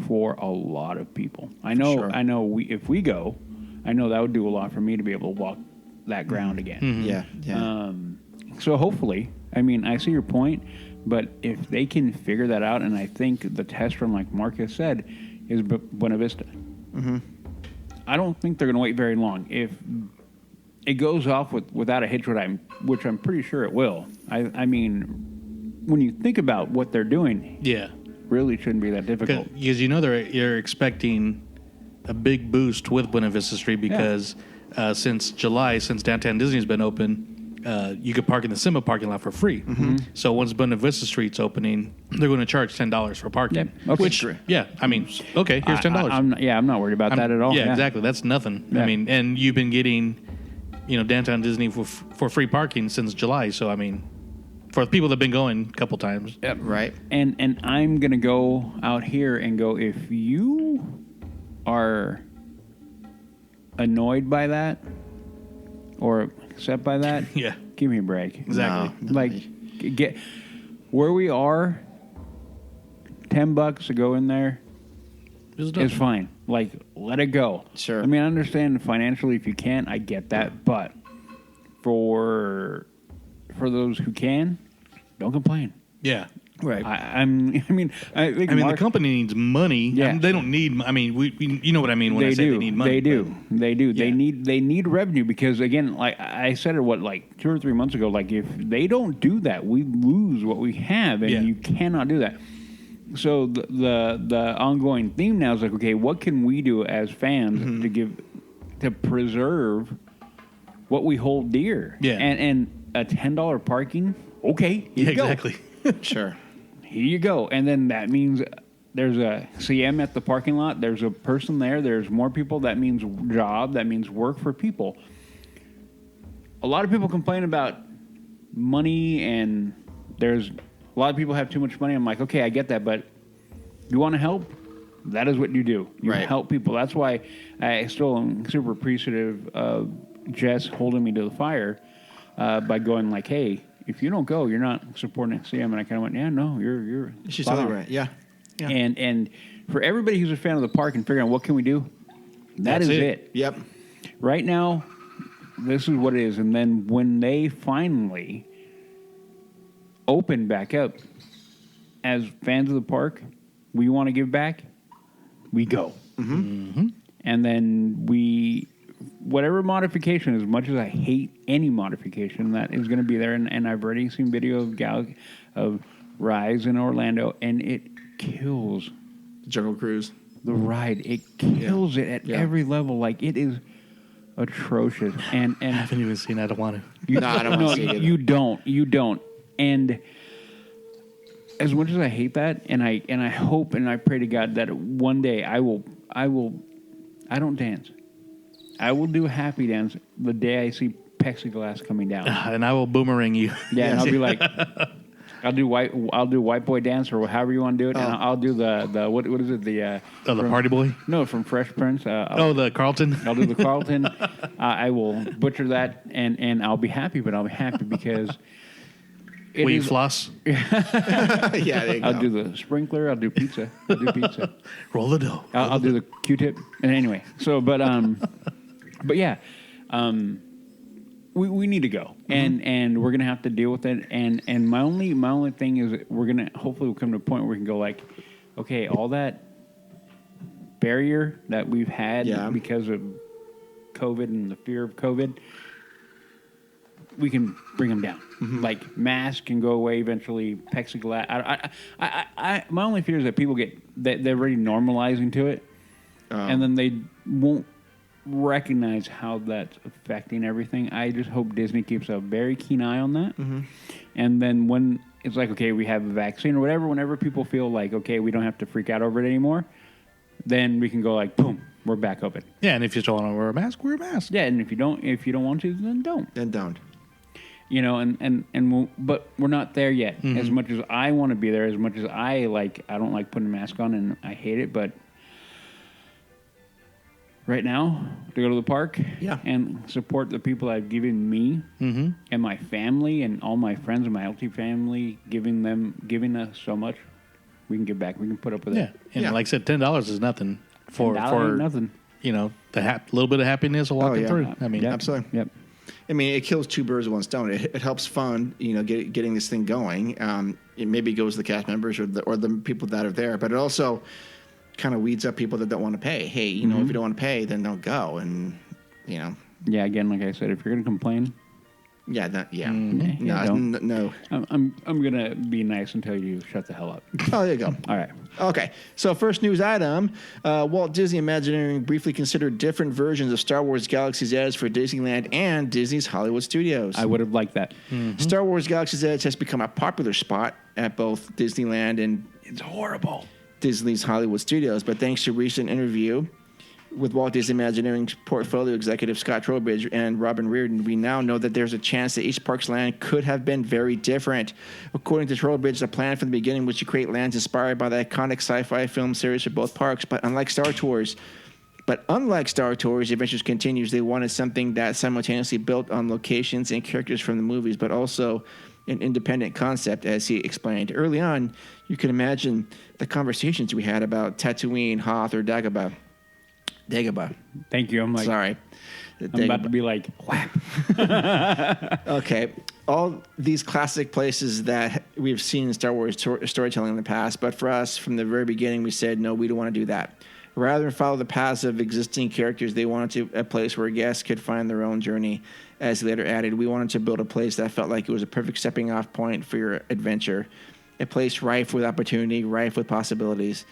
for a lot of people. I know. Sure. I know. If we go, I know that would do a lot for me to be able to walk that ground again. Yeah. So hopefully, I mean, I see your point, but if they can figure that out, and I think the test run, like Marcus said, is Buena Vista. I don't think they're going to wait very long. If it goes off without a hitch, which I'm pretty sure it will. I mean, when you think about what they're doing, really shouldn't be that difficult. Because you're expecting a big boost with Buena Vista Street because since July, since Downtown Disney's been open, you could park in the Simba parking lot for free. So once Buena Vista Street's opening, they're going to charge $10 for parking. Okay. Which, I mean, okay, here's $10. I'm not worried about that at all. Yeah, exactly. That's nothing. Yeah. I mean, and you've been getting, Downtown Disney for free parking since July. So I mean, for people that've been going a couple times, Right. And I'm gonna go out here and go. If you are annoyed by that or upset by that, give me a break. Exactly. No, Like, get where we are. $10 to go in there is fine. Like, let it go. Sure. I mean, I understand financially if you can't, I get that, but for those who can, don't complain. Yeah. Right. I think the company needs money. Yeah. I mean, they don't need. I mean, you know what I mean when I say they need money. They do. They do. Yeah. They need revenue because again, like I said, like 2 or 3 months ago, like if they don't do that, we lose what we have, and you cannot do that. So the ongoing theme now is like, okay, what can we do as fans to preserve what we hold dear? Yeah. And a $10 parking, okay, here you go. Exactly. Sure. Here you go. And then that means there's a CM at the parking lot. There's a person there. There's more people. That means job. That means work for people. A lot of people complain about money, and there's a lot of people have too much money. I'm like, okay, I get that, but you want to help? That is what you do. You help people. That's why I still am super appreciative of Jess holding me to the fire by going like, hey, if you don't go, you're not supporting CM. And I kind of went, yeah, no, you're She's spot totally on. right. Yeah. And for everybody who's a fan of the park and figuring out what can we do, That's is it. Yep. Right now, this is what it is. And then when they finally open back up, as fans of the park, we want to give back, we go. And then whatever modification, as much as I hate any modification that is going to be there, and I've already seen video of Rise in Orlando, and it kills Jungle Cruise. the ride. It kills it at every level. Like, it is atrocious. And I haven't even seen it. I don't want to. No, I don't want to see it either. You don't. And as much as I hate that, and I hope and I pray to God that one day I don't dance. I will do a happy dance the day I see plexiglass coming down. And I will boomerang you. Yeah, and I'll be like, I'll do white boy dance or however you want to do it, and I'll do the what is it the the party boy? No, from Fresh Prince. The Carlton. I'll do the Carlton. I will butcher that, and I'll be happy. But I'll be happy because Weed floss. Yeah, there you go. I'll do the sprinkler. I'll do pizza. Roll the dough. I'll do the Q-tip. And anyway, so but yeah, we need to go, and we're gonna have to deal with it. And my only thing is that we're gonna hopefully we'll come to a point where we can go like, okay, all that barrier that we've had because of COVID and the fear of COVID, we can bring them down. Like masks can go away eventually. Plexiglass. I my only fear is that people they're already normalizing to it, and then they won't recognize how that's affecting everything. I just hope Disney keeps a very keen eye on that. And then when it's like, okay, we have a vaccine or whatever, whenever people feel like, okay, we don't have to freak out over it anymore, then we can go like, boom, we're back open. Yeah, and if you still want to wear a mask, wear a mask. Yeah, and if you don't want to, then don't. Then don't. You know, but we're not there yet. As much as I want to be there, as much as I don't like putting a mask on and I hate it, but right now, to go to the park and support the people that have given me and my family and all my friends and my healthy family, giving us so much, we can give back. We can put up with it. And like I said, $10 is nothing for nothing. You know, the little bit of happiness of walking through. I mean, absolutely. Yep. I mean, it kills two birds with one stone. It helps fund, getting this thing going. It maybe goes to the cast members or the people that are there, but it also kind of weeds up people that don't want to pay. Hey, if you don't want to pay, then don't go. And Yeah, again, like I said, if you're going to complain, no. I'm gonna be nice and tell you shut the hell up. Oh, there you go. All right. Okay. So first news item: Walt Disney Imagineering briefly considered different versions of Star Wars Galaxy's Edge for Disneyland and Disney's Hollywood Studios. I would have liked that. Star Wars Galaxy's Edge has become a popular spot at both Disneyland and It's horrible. Disney's Hollywood Studios, but thanks to a recent interview with Walt Disney Imagineering's portfolio executive Scott Trowbridge and Robin Reardon, we now know that there's a chance that each park's land could have been very different. According to Trowbridge, the plan from the beginning was to create lands inspired by the iconic sci-fi film series for both parks, but unlike Star Tours, Adventures continues, they wanted something that simultaneously built on locations and characters from the movies, but also an independent concept, as he explained. Early on, you can imagine the conversations we had about Tatooine, Hoth, or Dagobah. Thank you. I'm sorry. I'm about to be like, whap. Okay. All these classic places that we've seen in Star Wars storytelling in the past, but for us, from the very beginning, we said, no, we don't want to do that. Rather than follow the paths of existing characters, they wanted a place where guests could find their own journey. As he later added, we wanted to build a place that felt like it was a perfect stepping off point for your adventure, a place rife with opportunity, rife with possibilities.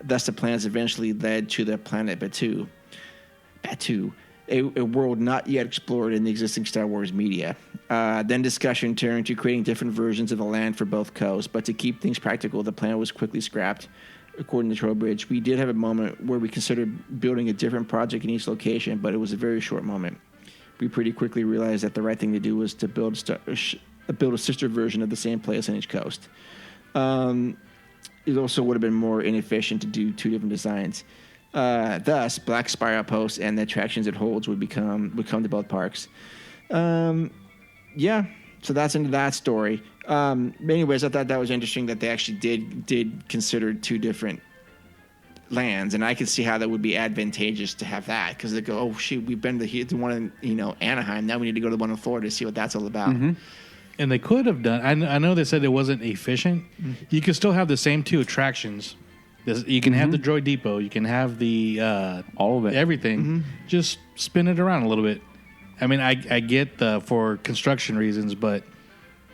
Thus, the plans eventually led to the planet Batuu, a world not yet explored in the existing Star Wars media. Then discussion turned to creating different versions of the land for both coasts, but to keep things practical, the plan was quickly scrapped. According to Trowbridge, we did have a moment where we considered building a different project in each location, but it was a very short moment. We pretty quickly realized that the right thing to do was to build a sister version of the same place on each coast. It also would have been more inefficient to do two different designs. Thus, Black Spire Outpost and the attractions it holds would come to both parks. So that's into that story. Anyways, I thought that was interesting that they actually did consider two different lands, and I could see how that would be advantageous to have that, because they go, oh shoot, we've been to the one in Anaheim, now we need to go to the one in Florida to see what that's all about. And they could have done. I know they said it wasn't efficient. You could still have the same two attractions. You can have the Droid Depot. You can have the all of it, everything. Just spin it around a little bit. I mean, I get for construction reasons, but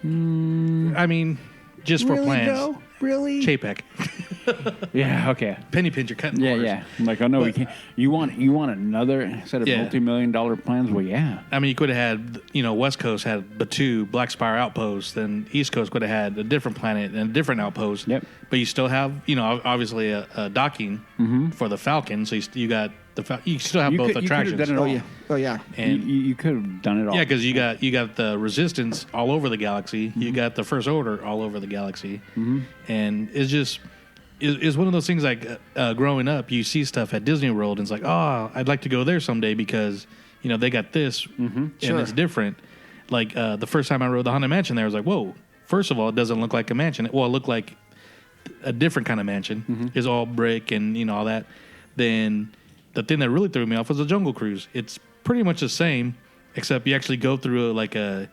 I mean, just for plans. Joe? Really? Chapek. Yeah. Okay. Penny pincher cutting corners. Yeah. I'm like, oh no, we can't. You want another set of multi-million-dollar plans? Well, yeah. I mean, you could have had, West Coast had Batuu, Black Spire Outpost, then East Coast could have had a different planet and a different outpost. Yep. But you still have, obviously a docking for the Falcon, so you got You still have You both could- you could've attractions. done it all. Yeah. Oh yeah. You, you could have done it all. Yeah, because you got the Resistance all over the galaxy. You got the First Order all over the galaxy, and it's just it's one of those things like growing up, you see stuff at Disney World, and it's like, oh, I'd like to go there someday because they got this, and it's different. Like the first time I rode the Haunted Mansion, there I was like, whoa. First of all, it doesn't look like a mansion. Well, it looked like a different kind of mansion. It's all brick and all that. Then the thing that really threw me off was the Jungle Cruise. It's pretty much the same, except you actually go through the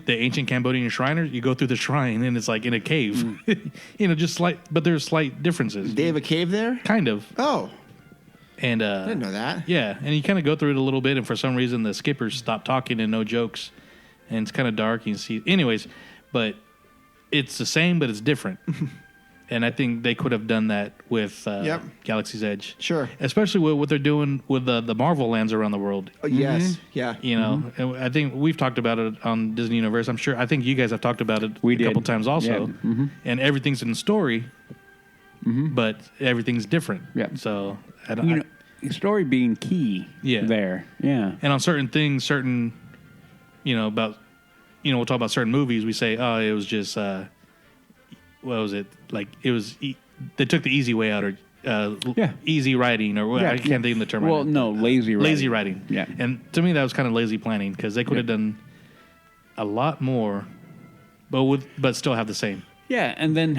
ancient Cambodian Shriners. You go through the shrine and it's like in a cave. Just slight, but there's slight differences. They have a cave there? Kind of. Oh. And I didn't know that. Yeah, and you kind of go through it a little bit, and for some reason the skippers stop talking and no jokes, and it's kind of dark. You can see, anyways, but it's the same, but it's different. And I think they could have done that with Galaxy's Edge. Sure. Especially with what they're doing with the Marvel lands around the world. Oh, yes. Yeah. And I think we've talked about it on Disney Universe. I think you guys have talked about it a couple times also. Yeah. And everything's in the story, but everything's different. Yeah. So I don't. Story being key. There. Yeah. And on certain things, about, we'll talk about certain movies. We say, oh, it was just, what was it? Like, it was, they took the easy way out, or easy writing, or I can't think of the term. Well, no, lazy writing. Lazy writing. Yeah. And to me, that was kind of lazy planning, because they could have done a lot more, but still have the same. Yeah. And then,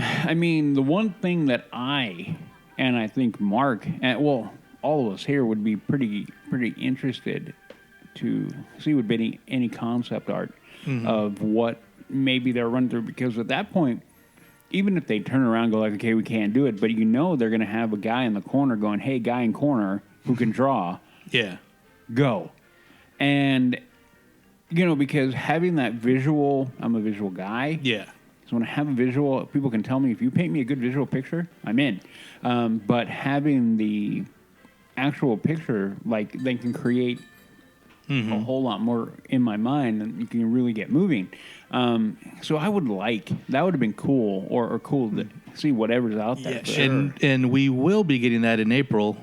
the one thing that I think Mark, all of us here would be pretty interested to see would be any concept art of what maybe they're running through, because at that point, even if they turn around and go like, okay, we can't do it, but they're going to have a guy in the corner going, hey, guy in corner who can draw, go. And, because having that visual, I'm a visual guy. Yeah. So when I have a visual, people can tell me, if you paint me a good visual picture, I'm in. But having the actual picture, like, they can create a whole lot more in my mind, and you can really get moving. So I would that would have been cool, or cool to see whatever's out there. Yeah, sure. And we will be getting that in April.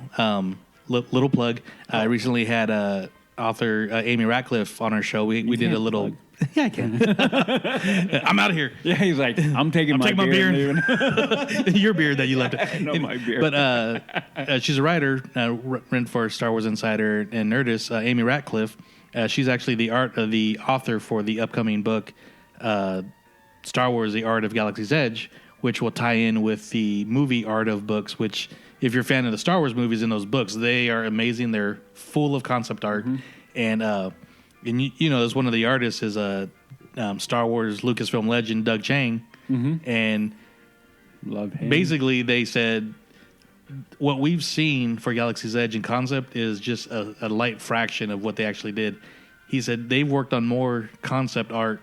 Little plug. I recently had author Amy Ratcliffe on our show. We did a little. Plug. Yeah, I can. I'm out of here. Yeah, he's like, I'm taking my beer. Your beer that you left. No, my beer. But she's a writer, written for Star Wars Insider and Nerdist. Amy Ratcliffe. She's actually the author for the upcoming book, Star Wars: The Art of Galaxy's Edge, which will tie in with the movie Art of books. Which, if you're a fan of the Star Wars movies and those books, they are amazing. They're full of concept art, and as one of the artists is Star Wars Lucasfilm legend Doug Chiang, and love him. Basically, they said what we've seen for Galaxy's Edge in concept is just a light fraction of what they actually did. He said they've worked on more concept art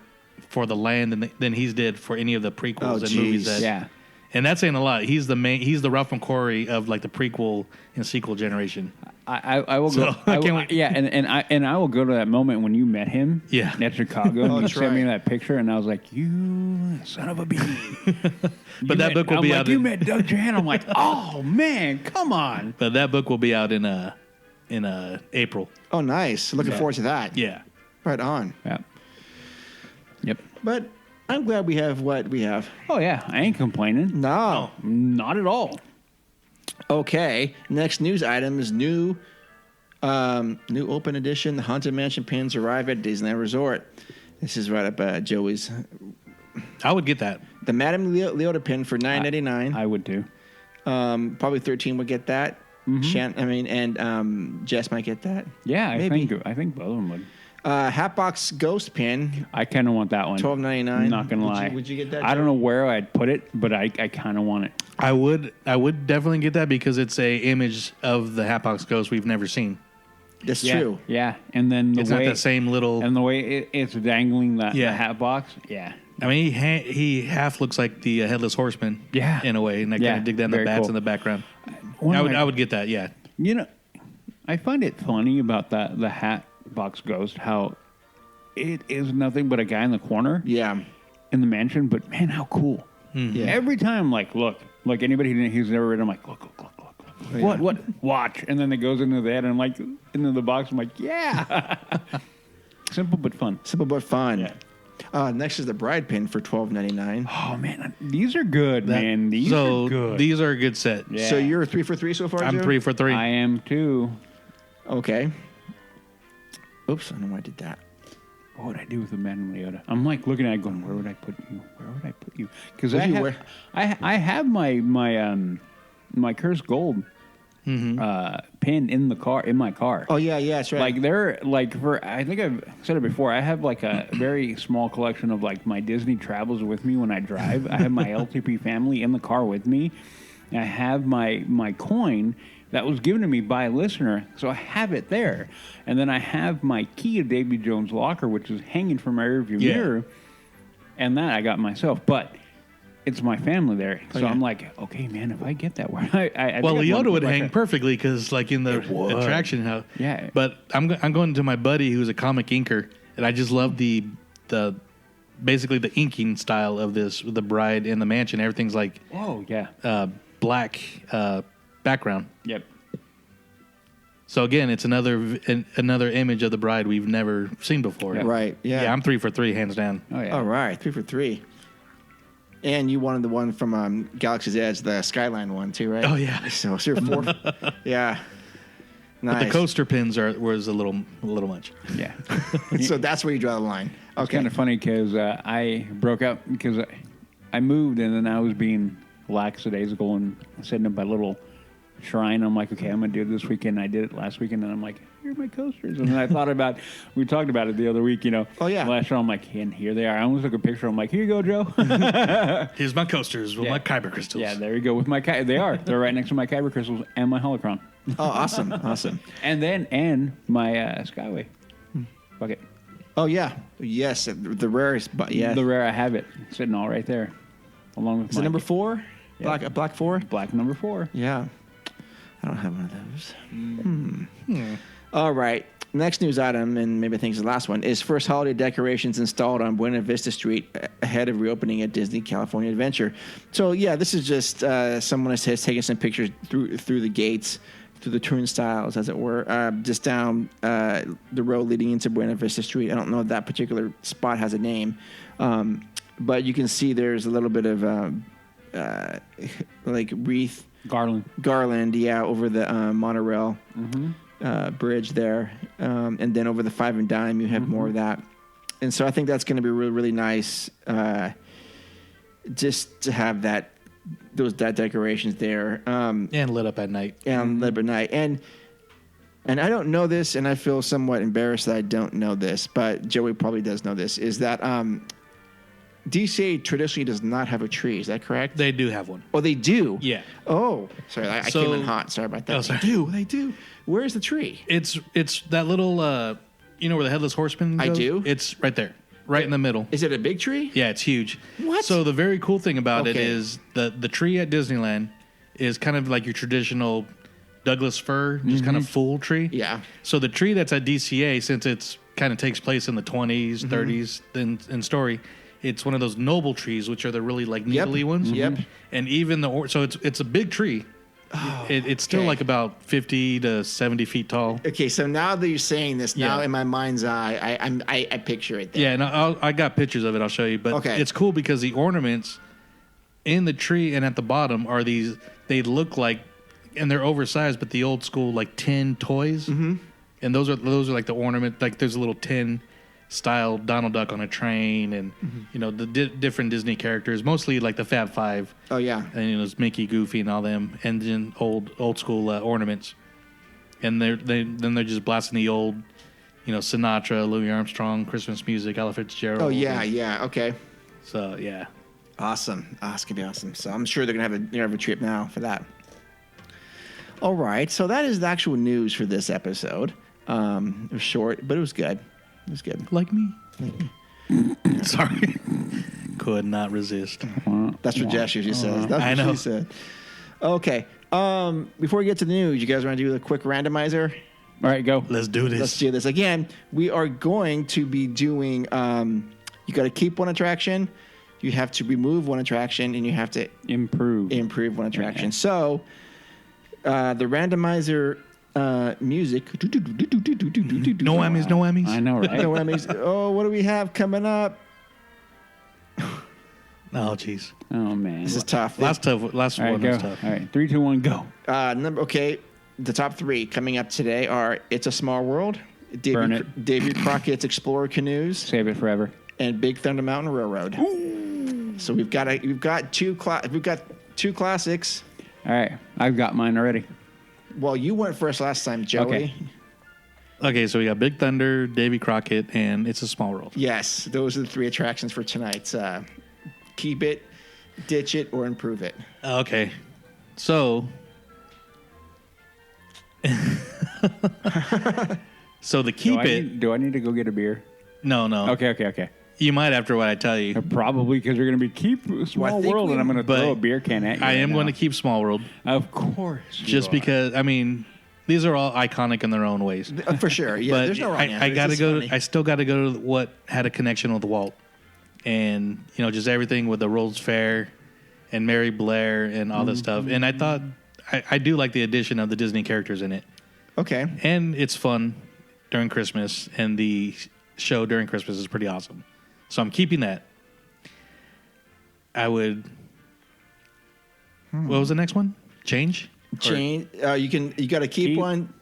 for the land than he's did for any of the prequels and movies. And that's saying a lot. He's the Ralph McQuarrie of like the prequel and sequel generation. I will go. I can't wait. Yeah, and I will go to that moment when you met him. Yeah. At Chicago, and you sent me that picture, and I was like, "You son of a bee!" But that book will be out. You met Doug Jan. I'm like, "Oh man, come on!" But that book will be out in April. Oh, nice! Looking forward to that. Yeah. Right on. Yeah. Yep. But I'm glad we have what we have. Oh yeah, I ain't complaining. No, not at all. Okay, next news item is new open edition Haunted Mansion pins arrive at Disneyland Resort. This is right up Joey's. I would get that. The Madame Leota pin for $9.99. I would too. Probably 13 would get that. And Jess might get that. Yeah, maybe. I think both of them would. Hatbox Ghost pin. I kind of want that one. $12.99. I'm not gonna lie. Would you get that? I don't know where I'd put it, but I kind of want it. I would definitely get that because it's a image of the Hatbox Ghost we've never seen. That's true. Yeah, and then it's not the same little. And the way it's dangling the Hatbox. Yeah. I mean, he half looks like the Headless Horseman. Yeah. In a way, and I kind of dig that in the bats in the background. I would get that. Yeah. I find it funny about the Hatbox Ghost how it is nothing but a guy in the corner. Yeah. In the mansion, but man, how cool! Yeah. Every time, like, look, anybody who's never read, I'm like, look. What? Watch. And then it goes into that, and I'm like, into the box. I'm like, yeah. Simple but fun. Simple but fun. Yeah. Next is the bride pin for $12.99. Oh, man. These are good, man. These are good. These are a good set. Yeah. So you're 3 for 3 so far, I'm Joe? 3 for 3. I am, too. Okay. Oops, I don't know why I did that. What would I do with a Madame Leota? I'm like looking at it going, where would I put you? Where would I put you? Because I have my Cursed Gold pin in my car. Oh, yeah, that's right. Like they're like I think I've said it before. I have like a very small collection of like my Disney travels with me when I drive. I have my LTP family in the car with me. I have my coin that was given to me by a listener, so I have it there. And then I have my key to Davy Jones' locker, which is hanging from my rearview mirror, and that I got myself. But it's my family there, so I'm like, okay, man, if I get that one, I Well, think Leota would hang perfectly because, like, in the attraction house. Yeah. But I'm going to my buddy who's a comic inker, and I just love the basically the inking style of this, the bride and the mansion. Everything's like, black background. Yep. So again, it's another image of the bride we've never seen before. Yeah. Right, yeah. Yeah, I'm 3 for 3, hands down. Oh yeah. All right, 3 for 3. And you wanted the one from Galaxy's Edge, the Skyline one too, right? Oh, yeah. So you're 4. Yeah. Nice. But the coaster pins was a little much. Yeah. So that's where you draw the line. It's kind of funny because I broke up because I moved and then I was being lackadaisical and setting up my little shrine. I'm like, okay, I'm going to do it this weekend. I did it last weekend, and I'm like, here are my coasters. And then I thought about, we talked about it the other week, you know. Oh, yeah. Last show, I'm like, and here they are. I almost took a picture. I'm like, here you go, Joe. Here's my coasters with my kyber crystals. Yeah, there you go with my they are. They're right next to my kyber crystals and my holocron. Oh, awesome. Awesome. And my Skyway bucket. Oh, yeah. Yes, the rarest, but yeah. The rare, I have it sitting all right there. Along with Is it number 4? Yeah. Black 4? Black number 4. Yeah. I don't have one of those. All right. Next news item, and maybe I think it's the last one, is first holiday decorations installed on Buena Vista Street ahead of reopening at Disney California Adventure. So, yeah, this is just someone has taken some pictures through the gates, through the turnstiles, as it were, just down the road leading into Buena Vista Street. I don't know if that particular spot has a name, but you can see there's a little bit of like wreath. Garland, yeah, over the monorail bridge there. And then over the 5 and Dime, you have more of that. And so I think that's going to be really, really nice just to have that decorations there. And lit up at night. And lit up at night. And I don't know this, and I feel somewhat embarrassed that I don't know this, but Joey probably does know this, is that DCA traditionally does not have a tree. Is that correct? They do have one. Oh, they do? Yeah. Oh, sorry. I came in hot. Sorry about that. Oh, sorry. They do. Where's the tree? It's that little, you know where the Headless Horseman goes? I do. It's right there, right in the middle. Is it a big tree? Yeah, it's huge. What? So the very cool thing about it is the tree at Disneyland is kind of like your traditional Douglas fir, just kind of full tree. Yeah. So the tree that's at DCA, since it's kind of takes place in the 20s, 30s in story, it's one of those noble trees, which are the really like needly ones. Yep. And even so it's a big tree. Oh, it's still like about 50 to 70 feet tall. Okay, so now that you're saying this, now Yeah. in my mind's eye, I picture it there. Yeah, and I got pictures of it. I'll show you. But it's cool because the ornaments in the tree and at the bottom are these. They look like, and they're oversized, but the old school like tin toys. Mm-hmm. And those are like the ornament. Like there's a little tin style Donald Duck on a train, and you know the different Disney characters, mostly like the Fab Five. Oh yeah, and you know it's Mickey, Goofy, and all them, and then old school ornaments. And they're just blasting the old, you know, Sinatra, Louis Armstrong, Christmas music, Ella Fitzgerald. Oh yeah, okay. So yeah, awesome. It's gonna be awesome. So I'm sure they're gonna have a trip now for that. All right, so that is the actual news for this episode. It was short, but it was good. It was good. Like me. Sorry. Could not resist. That's what Jess usually says. That's I what know. she said. Okay. Before we get to the news, you guys want to do a quick randomizer? All right, go. Let's do this. Let's do this. Again, we are going to be doing, you got to keep one attraction, you have to remove one attraction, and you have to improve one attraction. So The randomizer music. No whammies, no whammies. I know, right? No whammies. Oh, what do we have coming up? Oh, jeez. Oh man, This is tough. Last All one right, go. was tough. All right, 3, 2, 1, go. The top 3 coming up today are "It's a Small World," Burn it. Davy Crockett's Explorer Canoes, Save it forever. and Big Thunder Mountain Railroad. So we've got two classics. All right, I've got mine already. Well, you went first last time, Joey. Okay. Okay, so we got Big Thunder, Davy Crockett, and It's a Small World. Yes, those are the 3 attractions for tonight. Keep it, ditch it, or improve it. Okay, so so the keep Do I need to go get a beer? No. Okay. You might after what I tell you. Probably because you're going to be keep Small think World, we- and I'm going to but throw a beer can at you. I am right going now. to keep Small World Of course. just because. I mean, these are all iconic in their own ways. For sure. Yeah, But there's no wrong answer. I It's got to just go. funny. I still got to go to what had a connection with Walt, and just everything with the World's Fair, and Mary Blair and all this stuff. And I thought I do like the addition of the Disney characters in it, Okay. and it's fun during Christmas, and the show during Christmas is pretty awesome. So I'm keeping that. I would. What was the next one? Change. Change. You got to keep one.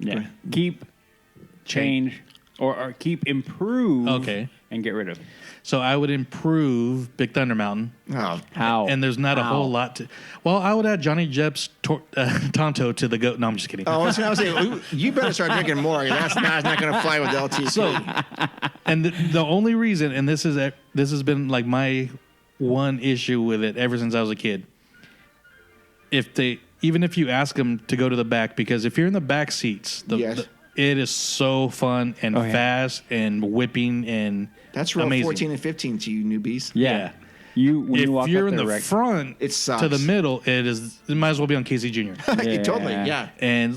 Yeah. Keep, change, or keep, improve. Okay. And get rid of. So I would improve Big Thunder Mountain. Oh, How? And there's not a How? whole lot to. Well, I would add Johnny Depp's Tonto to the goat. No, I'm just kidding. I was going to say, you better start drinking more. That's not going to fly with LTC. So, and the only reason, and this has been like my one issue with it ever since I was a kid. Even if you ask them to go to the back, because if you're in the back seats, Yes. it is so fun and Oh, yeah. fast and whipping and That's row amazing. 14 and 15 to you newbies. Yeah. When you walk If you're up in there, the Rex, front It sucks. to the middle, it might as well be on Casey Jr. Totally, yeah. And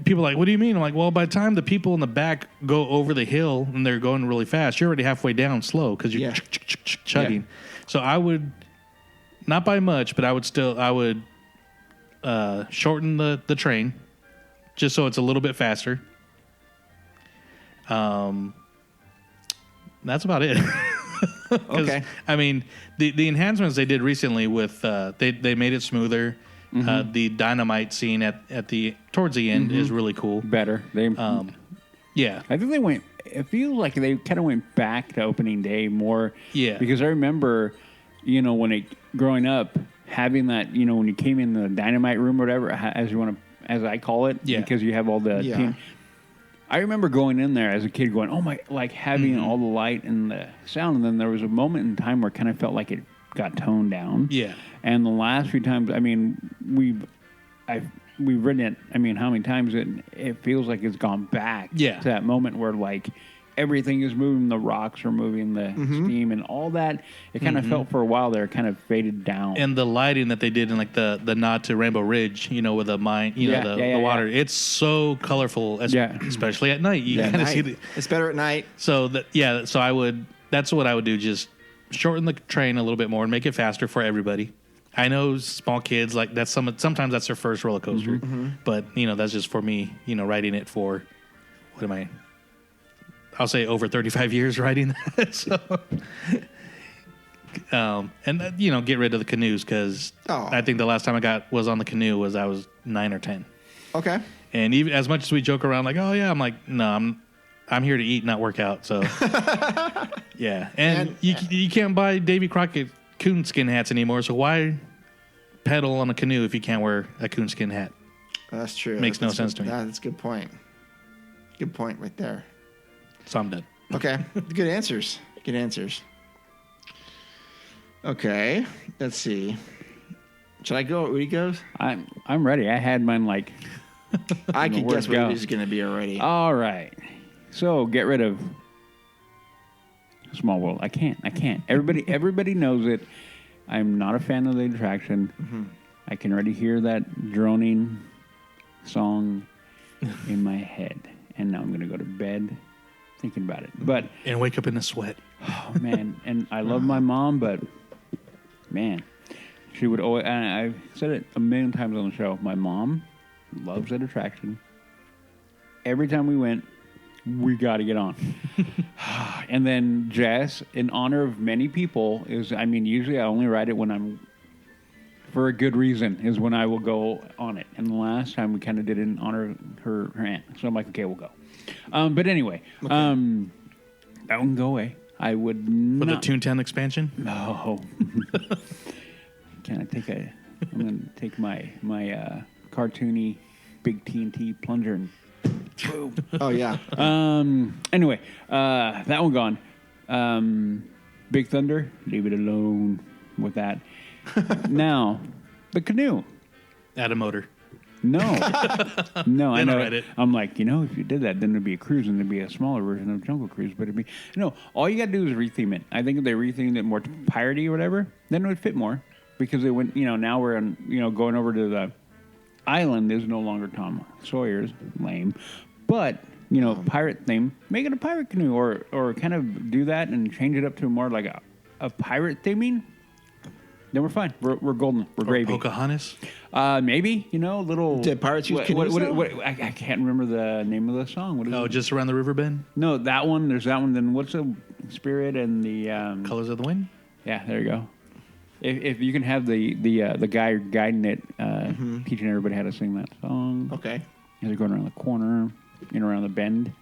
people are like, what do you mean? I'm like, well, by the time the people in the back go over the hill and they're going really fast, you're already halfway down slow because you're Yeah. chugging. Yeah. So I would, not by much, but I would shorten the train just so it's a little bit faster. That's about it. Okay. I mean, the enhancements they did recently with they made it smoother. The dynamite scene towards the end is really cool. better. They, Yeah, I think they went. It feels like they kind of went back to opening day more. Yeah. Because I remember, growing up, having that, when you came in the dynamite room or whatever, as I call it, Yeah. because you have all the. Yeah. I remember going in there as a kid, going, "Oh my!" Like having all the light and the sound, and then there was a moment in time where it kind of felt like it got toned down. Yeah. And the last few times, I mean, we've written it. I mean, how many times it feels like it's gone back Yeah. to that moment where like everything is moving, the rocks are moving, the steam and all that. It kind of felt for a while there, kind of faded down. and the lighting that they did in like the nod to Rainbow Ridge, with the mine, the water. yeah. It's so colorful, especially at night. You kind of see the. It's better at night. So that's what I would do. Just shorten the train a little bit more and make it faster for everybody. I know small kids like that's sometimes that's their first roller coaster, but that's just for me. Riding it for what am I? I'll say over 35 years riding that. So, get rid of the canoes because I think the last time I was on the canoe I was 9 or 10. Okay. And even as much as we joke around like, oh yeah, I'm like, no, I'm here to eat, not work out. So yeah, and you can't buy Davy Crockett coonskin hats anymore. So why pedal on a canoe if you can't wear a coonskin hat? That's true. Makes no sense to me. That's a good point. Good point right there. So I'm done. Okay. Good answers. Good answers. Okay. Let's see. Should I go? Rudy goes? I'm ready. I had mine like. I can word guess what go. it is going to be already. All right. So get rid of Small World. I can't. Everybody knows it. I'm not a fan of the attraction. I can already hear that droning song in my head, and now I'm going to go to bed thinking about it. But And wake up in a sweat. oh man, and I love my mom, but man, She would always, and I've said it a million times on the show, my mom loves that attraction. Every time we went, we got to get on. And then Jess, in honor of many people, usually I only ride it when I'm, for a good reason, is when I will go on it. And the last time we kind of did it in honor of her aunt. So I'm like, okay, we'll go. But anyway, that wouldn't go away. I would not. For the Toontown expansion? No. I'm going to take my cartoony big TNT plunger and boom. Oh, yeah. Anyway, that one gone. Big Thunder, leave it alone with that. Now, the canoe. Add a motor. No. No, I know. It. I'm like, if you did that, then there'd be a cruise and there'd be a smaller version of Jungle Cruise. But it'd be, all you got to do is retheme it. I think if they rethemed it more to piratey or whatever, then it would fit more. Because they went, now we're on, going over to the island is no longer Tom Sawyer's, lame. But, pirate theme, make it a pirate canoe or kind of do that and change it up to more like a pirate theming. Then we're fine. We're golden. We're gravy. Pocahontas? Maybe, little. Did pirates use canoes? I can't remember the name of the song. What is it? Just around the river bend? No, that one. There's that one. Then what's the Spirit and the Colors of the Wind? Yeah, there you go. If you can have the guy guiding it, teaching everybody how to sing that song. Okay. As they're going around the corner, around the bend.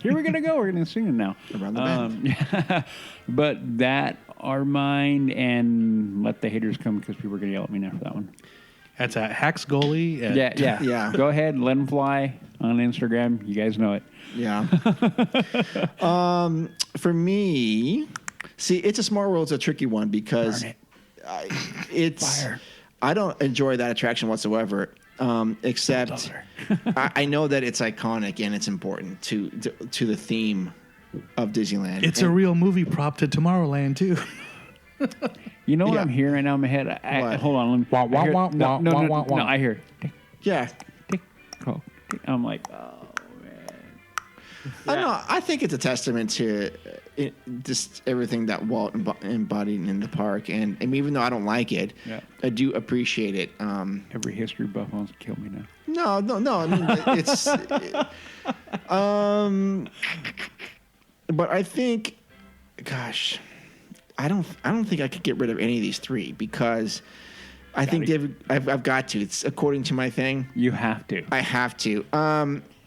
Here we're gonna go. We're gonna sing it now. Around the bend. Yeah. But that are mine, and let the haters come because people are gonna yell at me now for that one. That's at Hacks Goalie. Yeah. Go ahead, let them fly on Instagram. You guys know it. Yeah. For me, see, It's a Small World is a tricky one because it's Fire. I don't enjoy that attraction whatsoever. Except I know that it's iconic and it's important to the theme of Disneyland. It's a real movie prop to Tomorrowland, too. You know what Yeah. I'm hearing right now in my head? What? Hold on. No, I hear. Yeah. I'm like, oh, man. I don't know. I think it's a testament to just everything that Walt embodied in the park. And even though I don't like it, I do appreciate it. Every history buff wants to kill me now. No. I mean, it's... but I think, gosh, I don't think I could get rid of any of these three because I think I've got to. It's according to my thing. You have to. I have to.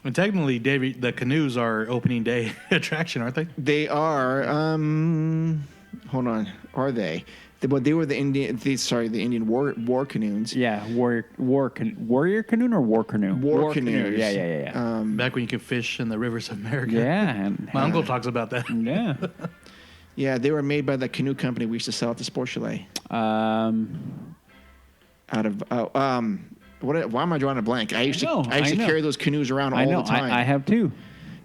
And technically, Davey, the canoes are opening day attraction, aren't they? They are. Hold on. Are they? They were the Indian. The Indian war canoes. Yeah, warrior canoe or war canoe? War canoes. Yeah. Back when you could fish in the rivers of America. Yeah. My uncle talks about that. Yeah. Yeah, they were made by the canoe company we used to sell at the Sports Chalet. Out of why am I drawing a blank? I used to carry those canoes around all the time. I have too.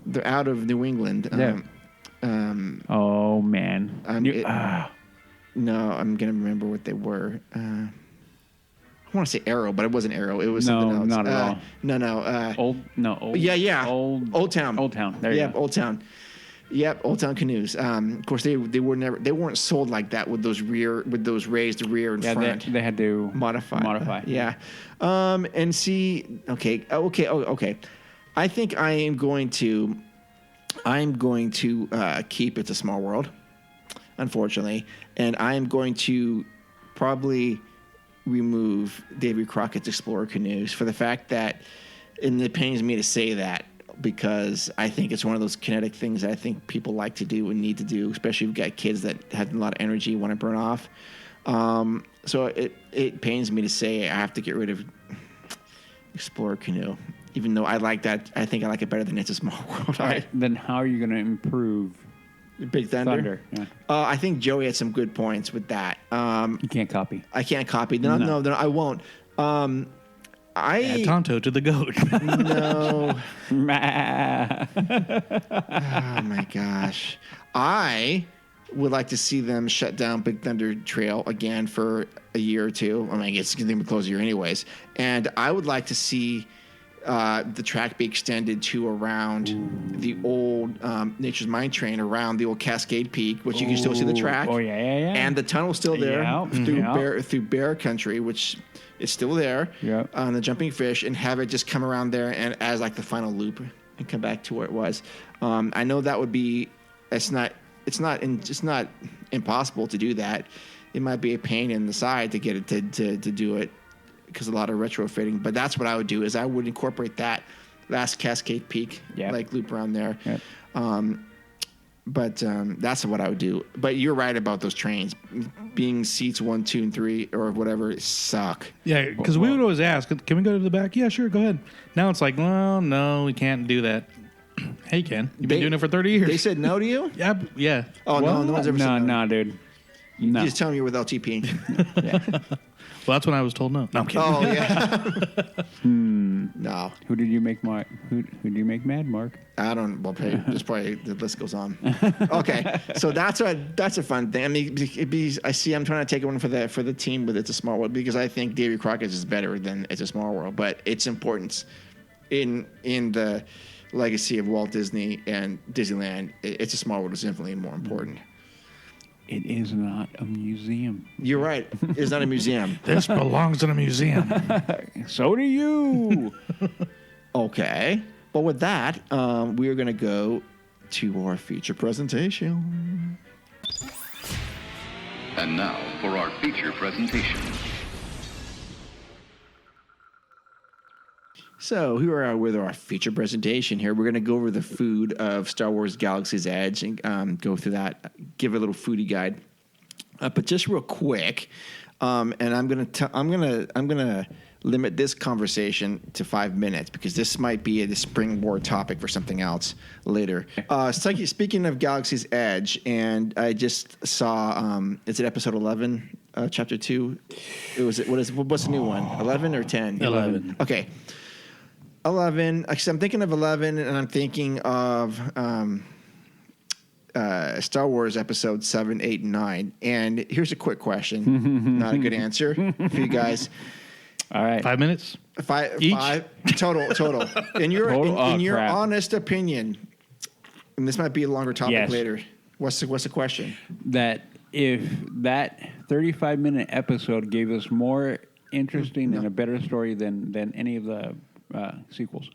They're out of New England. Yeah. Oh man. No, I'm gonna remember what they were. I want to say Arrow, but it wasn't Arrow. It was something else. Not at all. No. Old. Yeah. Old Town. Old Town. There you go. Old Town. Yep, Old Town canoes. Of course, they weren't sold like that with those raised rear and front. They had to modify. Yeah. And see. Okay. I think I am going to keep It's a Small World, unfortunately, and I am going to probably remove Davy Crockett's Explorer canoes for the fact that, and it pains me to say that, because I think it's one of those kinetic things that I think people like to do and need to do, especially if you've got kids that have a lot of energy, want to burn off. So it pains me to say I have to get rid of Explorer canoe, even though I like that. I think I like it better than It's a Small World. All right. Then how are you going to improve Big Thunder? Yeah. I think Joey had some good points with that. You can't copy. I can't copy. No, I won't. Add Tonto to the goat. No. Oh, my gosh. I would like to see them shut down Big Thunder Trail again for a year or two. I mean, it's going to be closed a year anyways. And I would like to see the track be extended to around the old Nature's Mine train around the old Cascade Peak, which you can still see the track. Oh, yeah. And the tunnel's still there Yeah. through Bear Country, which is still there on the Jumping Fish, and have it just come around there and as like the final loop and come back to where it was. I know that would be. It's not impossible to do that. It might be a pain in the side to get it to do it because a lot of retrofitting. But that's what I would do is I would incorporate that last Cascade Peak like loop around there. Yep. But that's what I would do. But you're right about those trains being seats 1, 2, and 3 or whatever suck. Yeah, because we would always ask, can we go to the back? Yeah, sure, go ahead. Now it's like, well, no, we can't do that. Hey, Ken, you've been doing it for 30 years. They said no to you? Yeah. Oh, no one's ever said no. No, dude. No. You just tell me you're with LTP. Well, that's when I was told no. No, I'm kidding. Oh, yeah. No. Who did you make Mark? Who did you make mad, Mark? I don't. Well, there's probably the list goes on. Okay, so that's a fun thing. I mean, I'm trying to take one for the team with It's a Small World because I think Davy Crockett's is better than It's a Small World, but its importance in the legacy of Walt Disney and Disneyland, It's a Small World is infinitely more important. It is not a museum. You're right. It's not a museum. This belongs in a museum. So do you. Okay. Well, with that, we are going to go to our feature presentation. And now for our feature presentation. So here we are with our feature presentation here. We're going to go over the food of Star Wars Galaxy's Edge and go through that, give a little foodie guide. But just real quick, and I'm going to limit this conversation to 5 minutes because this might be the springboard topic for something else later. Speaking of Galaxy's Edge, and I just saw, is it episode 11, chapter 2? What's the new one? 11 or 10? 11. Okay. 11. Actually, I'm thinking of 11, and I'm thinking of Star Wars episode 7, 8, and 9. And here's a quick question. Not a good answer for you guys. All right. 5 minutes? Five total. In your honest opinion, and this might be a longer topic later. What's the question? That if that 35-minute episode gave us more interesting and a better story than any of the sequels.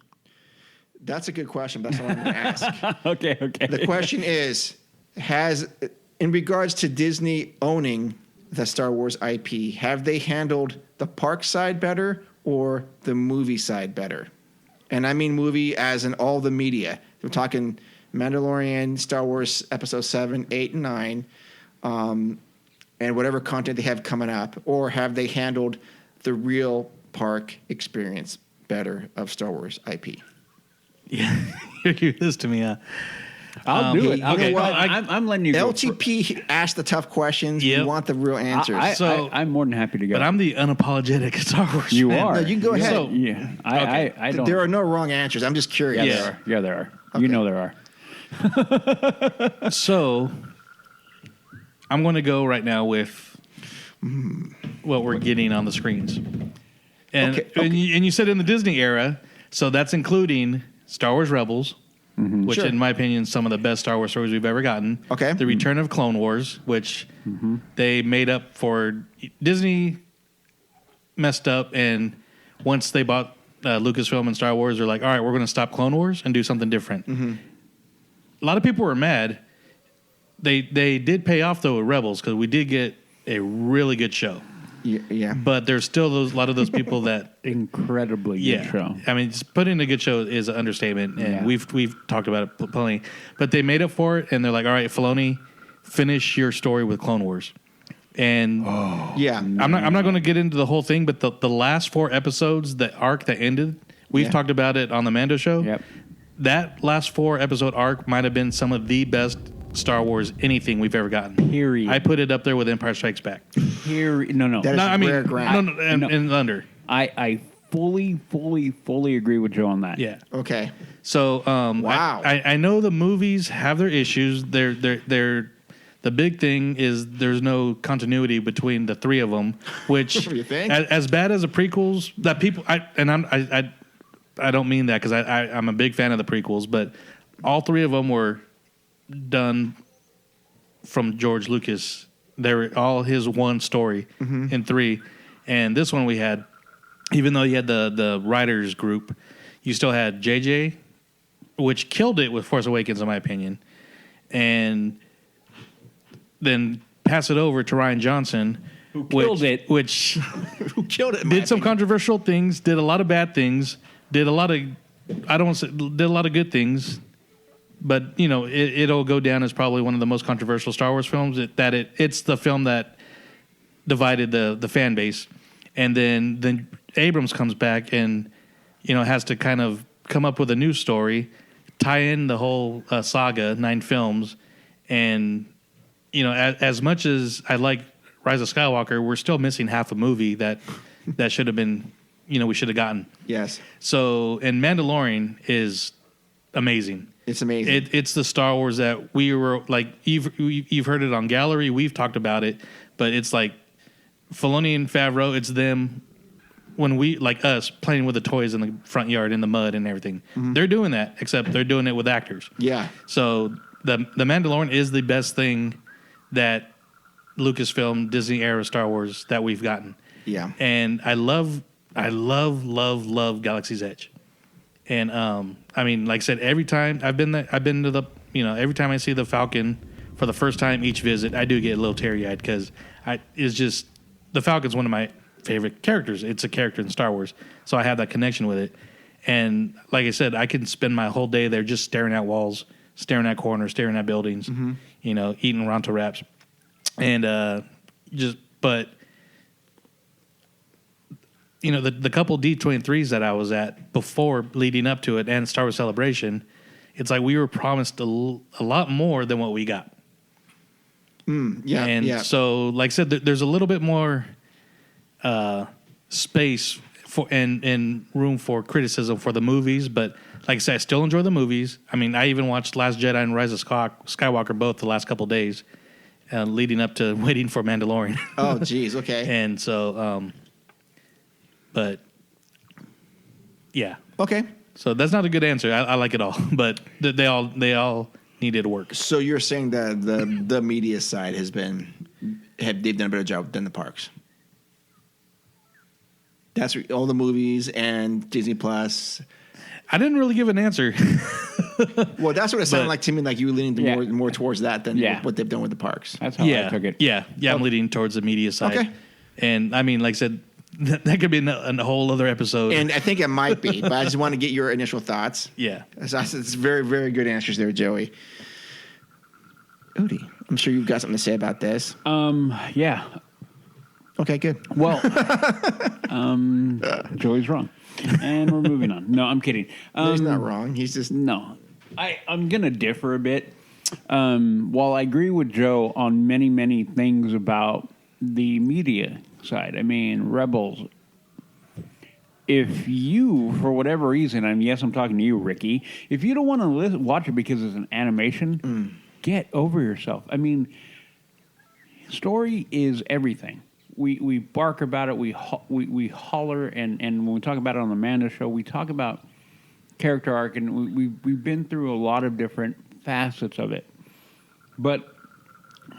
That's a good question, but that's not what I'm going to ask. Okay. The question is, in regards to Disney owning the Star Wars IP, have they handled the park side better or the movie side better? And I mean movie as in all the media. We're talking Mandalorian, Star Wars episode 7, 8, and 9, and whatever content they have coming up. Or have they handled the real park experience better of Star Wars IP? Yeah, you give this to me. I'll do it. You know what? I'm letting you go. LTP asked the tough questions. Yep. You want the real answers. I'm more than happy to go. But I'm the unapologetic Star Wars You fan. are. No, you can go ahead. So, yeah. I don't. There are no wrong answers. I'm just curious. Yeah, there are. Okay. You know there are. So, I'm going to go right now with what we're getting on the screens. And, Okay. and you said in the Disney era, so that's including Star Wars Rebels, which Sure. in my opinion is some of the best Star Wars stories we've ever gotten. Okay. The Return of Clone Wars, which they made up for. Disney messed up, and once they bought Lucasfilm and Star Wars, they're like, all right, we're going to stop Clone Wars and do something different. A lot of people were mad. They did pay off, though, with Rebels, because we did get a really good show. Yeah. But there's still a lot of those people that Incredibly good show. I mean, just putting a good show is an understatement, and we've talked about it plenty. But they made up for it, and they're like, "All right, Filoni, finish your story with Clone Wars." And Yeah. I'm not going to get into the whole thing, but the last 4 episodes, the arc that ended, we've talked about it on the Mando show. Yep. That last 4 episode arc might have been some of the best Star Wars anything we've ever gotten. Period. I put it up there with Empire Strikes Back. No. That is rare ground. And under. I fully agree with Joe on that. Yeah. Okay. So Wow. I know the movies have their issues. They're the big thing is there's no continuity between the 3 of them, which You think? as bad as the prequels that people I don't mean that because I'm a big fan of the prequels, but all three of them were done from George Lucas. They were all his one story in three. And this one we had, even though you had the writers group, you still had JJ, which killed it with Force Awakens, in my opinion. And then pass it over to Rian Johnson, who killed it. Which Who killed it? did some controversial things, did a lot of bad things, did a lot of good things. But you know, it'll go down as probably one of the most controversial Star Wars films. It's the film that divided the fan base, and then Abrams comes back and has to kind of come up with a new story, tie in the whole saga, 9 films, and as much as I like Rise of Skywalker, we're still missing half a movie that should have been, we should have gotten. Yes. So, and Mandalorian is amazing. It's amazing. It's the Star Wars that we were like, you've heard it on Gallery, we've talked about it, but it's like Filoni and Favreau, it's them when we, like us, playing with the toys in the front yard in the mud and everything. They're doing that, except they're doing it with actors. Yeah. So the Mandalorian is the best thing that Lucasfilm, Disney era Star Wars that we've gotten. Yeah. And I love Galaxy's Edge. And I mean, like I said, every time I've been to the, every time I see the Falcon for the first time each visit, I do get a little teary-eyed because it's just, the Falcon's one of my favorite characters. It's a character in Star Wars, so I have that connection with it. And like I said, I can spend my whole day there just staring at walls, staring at corners, staring at buildings, eating Ronto wraps. And the couple D23s that I was at before leading up to it and Star Wars Celebration, it's like we were promised a lot more than what we got. So, like I said, there's a little bit more space for and room for criticism for the movies, but like I said, I still enjoy the movies. I mean, I even watched Last Jedi and Rise of Skywalker both the last couple of days, leading up to waiting for Mandalorian. Oh, geez, okay. And so, but yeah, okay. So that's not a good answer. I like it all, but they all needed work. So you're saying that the media side they've done a better job than the parks. That's all the movies and Disney Plus. I didn't really give an answer. Well, that's what it sounded like to me. Like you were leaning more towards that than what they've done with the parks. That's how I took it. Yeah. I'm leaning towards the media side. Okay. And I mean, like I said, that could be a whole other episode. And I think it might be, but I just want to get your initial thoughts. Yeah. It's very, very good answers there, Joey. Udi, I'm sure you've got something to say about this. Yeah. Okay, good. Well, Joey's wrong. And we're moving on. No, I'm kidding. He's not wrong. He's just... No. I'm going to differ a bit. While I agree with Joe on many, many things about the media side, I mean, Rebels, if you, for whatever reason, and yes, I'm talking to you, Ricky, if you don't want to watch it because it's an animation, get over yourself. I mean, story is everything. We bark about it, we holler, and when we talk about it on the Amanda show, we talk about character arc, and we've been through a lot of different facets of it. But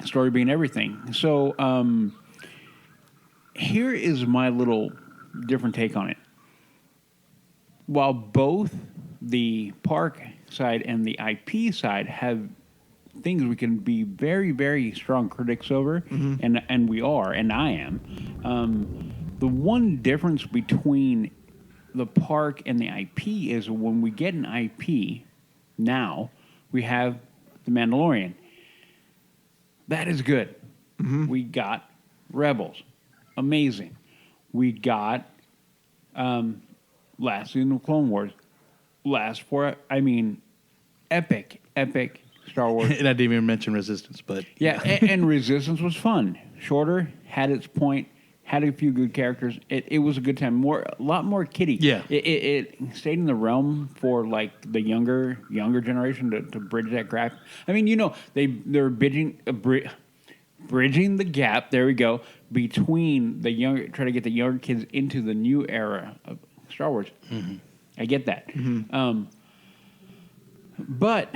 story being everything. So here is my little different take on it. While both the park side and the IP side have things we can be very, very strong critics over, and we are, and I am. The one difference between the park and the IP is when we get an IP now, we have The Mandalorian. That is good. We got Rebels. Amazing. We got last season of Clone Wars. Epic Star Wars. And I didn't even mention Resistance, but... Yeah, and Resistance was fun. Shorter, had its point, had a few good characters. It was a good time. A lot more kiddie. Yeah. It stayed in the realm for like the younger generation to bridge that gap. I mean, they're bridging the gap. There we go, between try to get the younger kids into the new era of Star Wars. I get that. But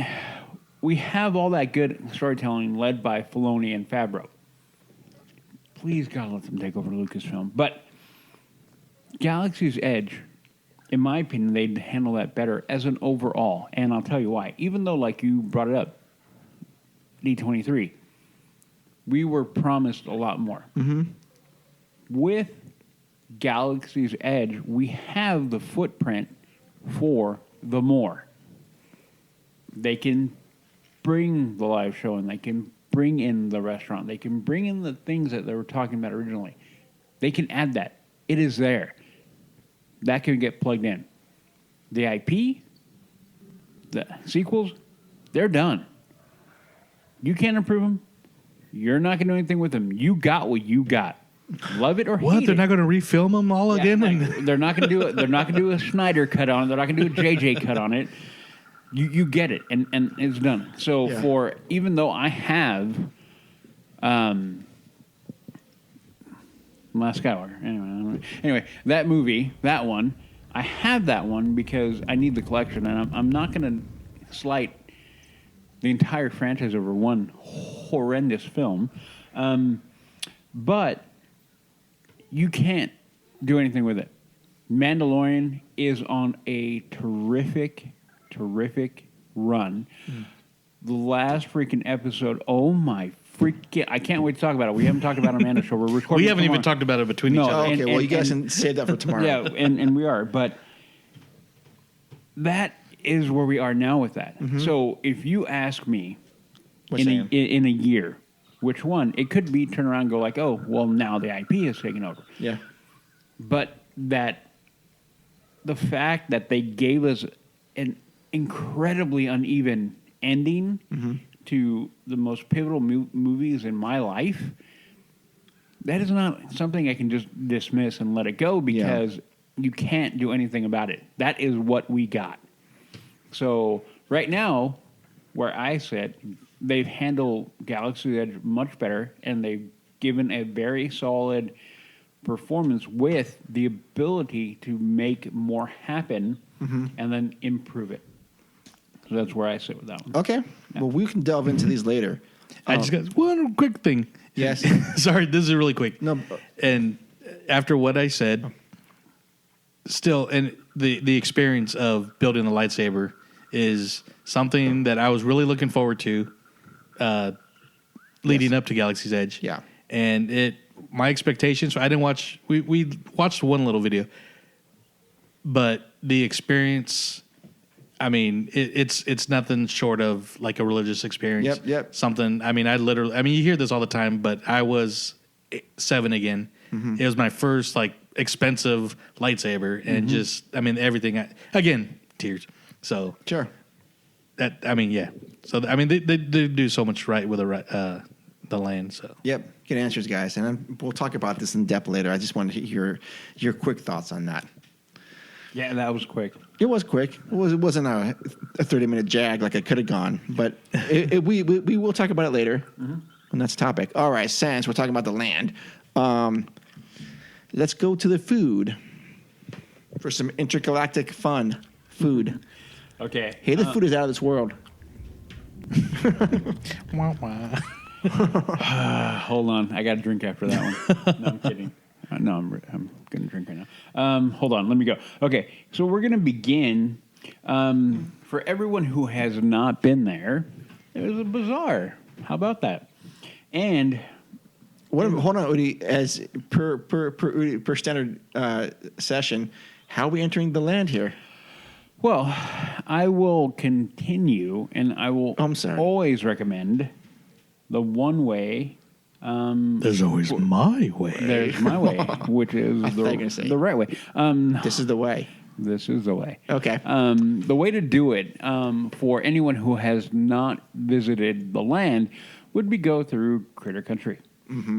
we have all that good storytelling led by Filoni and Favreau. Please, God, let them take over Lucasfilm. But Galaxy's Edge, in my opinion, they'd handle that better as an overall. And I'll tell you why. Even though, like you brought it up, D23, we were promised a lot more. With Galaxy's Edge, we have the footprint for the more. They can bring the live show and they can bring in the restaurant. They can bring in the things that they were talking about originally. They can add that. It is there. That can get plugged in. The IP, the sequels, they're done. You can't improve them. You're not going to do anything with them. You got what you got. Love it or hate What? They're it. not going to refilm them all again? Like, they're not going to do it. They're not going to do a Snyder cut on it. They're not going to do a JJ cut on it. You get it, and it's done. So for even though I have Last Skywalker, anyway, that movie, that one, I have that one because I need the collection, and I'm not going to slight the entire franchise over one horrendous film, but you can't do anything with it. Mandalorian is on a terrific run. The last freaking episode, oh my freaking, I can't wait to talk about it. We haven't talked about it on Amanda Show. We're recording. We haven't even talked about it between each other. Okay, well, you guys can save that for tomorrow. Yeah, and we are. But that is where we are now with that. So if you ask me in a year, which one, it could be turn around and go like, oh, well, now the IP is taking over. Yeah. But that the fact that they gave us an incredibly uneven ending to the most pivotal movies in my life, that is not something I can just dismiss and let it go because you can't do anything about it. That is what we got. So right now, where I sit, they've handled Galaxy's Edge much better, and they've given a very solid performance with the ability to make more happen and then improve it. So that's where I sit with that one. Okay. Yeah. Well, we can delve into these later. I just got one quick thing. Yes. Sorry, this is really quick. No. And after what I said, still, and the experience of building a lightsaber is something that I was really looking forward to leading up to Galaxy's Edge. Yeah. And my expectations, I didn't watch, we watched one little video, but the experience, I mean, it's nothing short of like a religious experience. Yep. Something, I mean, you hear this all the time, but I was 7 again. It was my first like expensive lightsaber and just, I mean, everything, again, tears. So sure. That, I mean, yeah. So, I mean, they do so much right with the land. So Yep. Good answers, guys. And we'll talk about this in depth later. I just wanted to hear your quick thoughts on that. Yeah, that was quick. It was quick. It wasn't a 30-minute jag like I could have gone, but we will talk about it later on that topic. All right, since we're talking about the land, let's go to the food for some intergalactic fun food. Okay. Hey, the food is out of this world. Hold on, I got a drink after that one. No, I'm kidding. No, I'm going to drink right now. Hold on, let me go. Okay, so we're going to begin. For everyone who has not been there, it was a bazaar. How about that? And hold on, Udi. As per standard session, how are we entering the land here? Well, I will continue, and I will always recommend the one way. There's always my way. There's my way, which is the right way. This is the way. This is the way. Okay. The way to do it for anyone who has not visited the land would be go through Critter Country.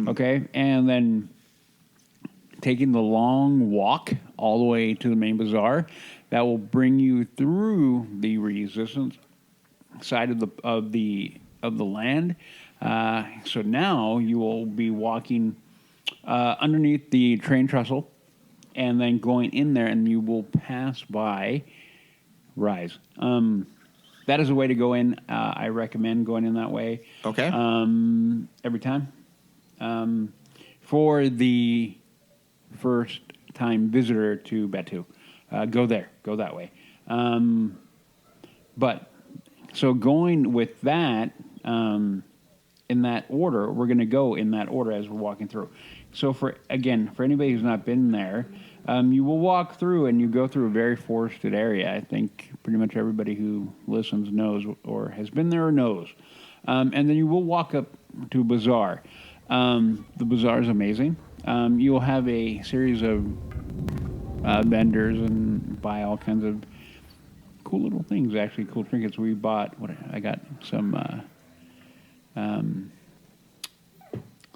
Okay? And then taking the long walk all the way to the main bazaar, that will bring you through the resistance side of the land. So now you will be walking underneath the train trestle, and then going in there, and you will pass by Rise. That is a way to go in. I recommend going in that way. Okay. Every time. For the first time visitor to Batu, go there. Go that way. But so going with that, in that order, we're going to go in that order as we're walking through. So for anybody who's not been there, you will walk through and you go through a very forested area. I think pretty much everybody who listens knows or has been there or knows. And then you will walk up to a bazaar. The bazaar is amazing. You will have a series of vendors and buy all kinds of cool little things, actually, cool trinkets. We bought, I got some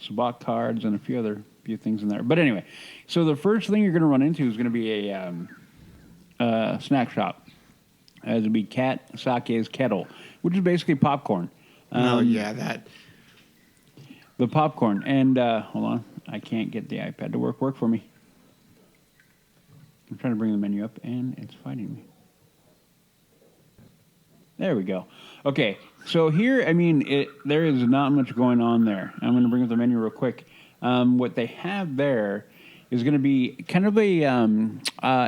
Sabak cards and a few things in there. But anyway, so the first thing you're going to run into is going to be a snack shop. It'll be Cat Sake's Kettle, which is basically popcorn. That. The popcorn. And hold on, I can't get the iPad to work. Work for me. I'm trying to bring the menu up, and it's fighting me. There we go. Okay, so here, there is not much going on there. I'm going to bring up the menu real quick. What they have there is going to be kind of a,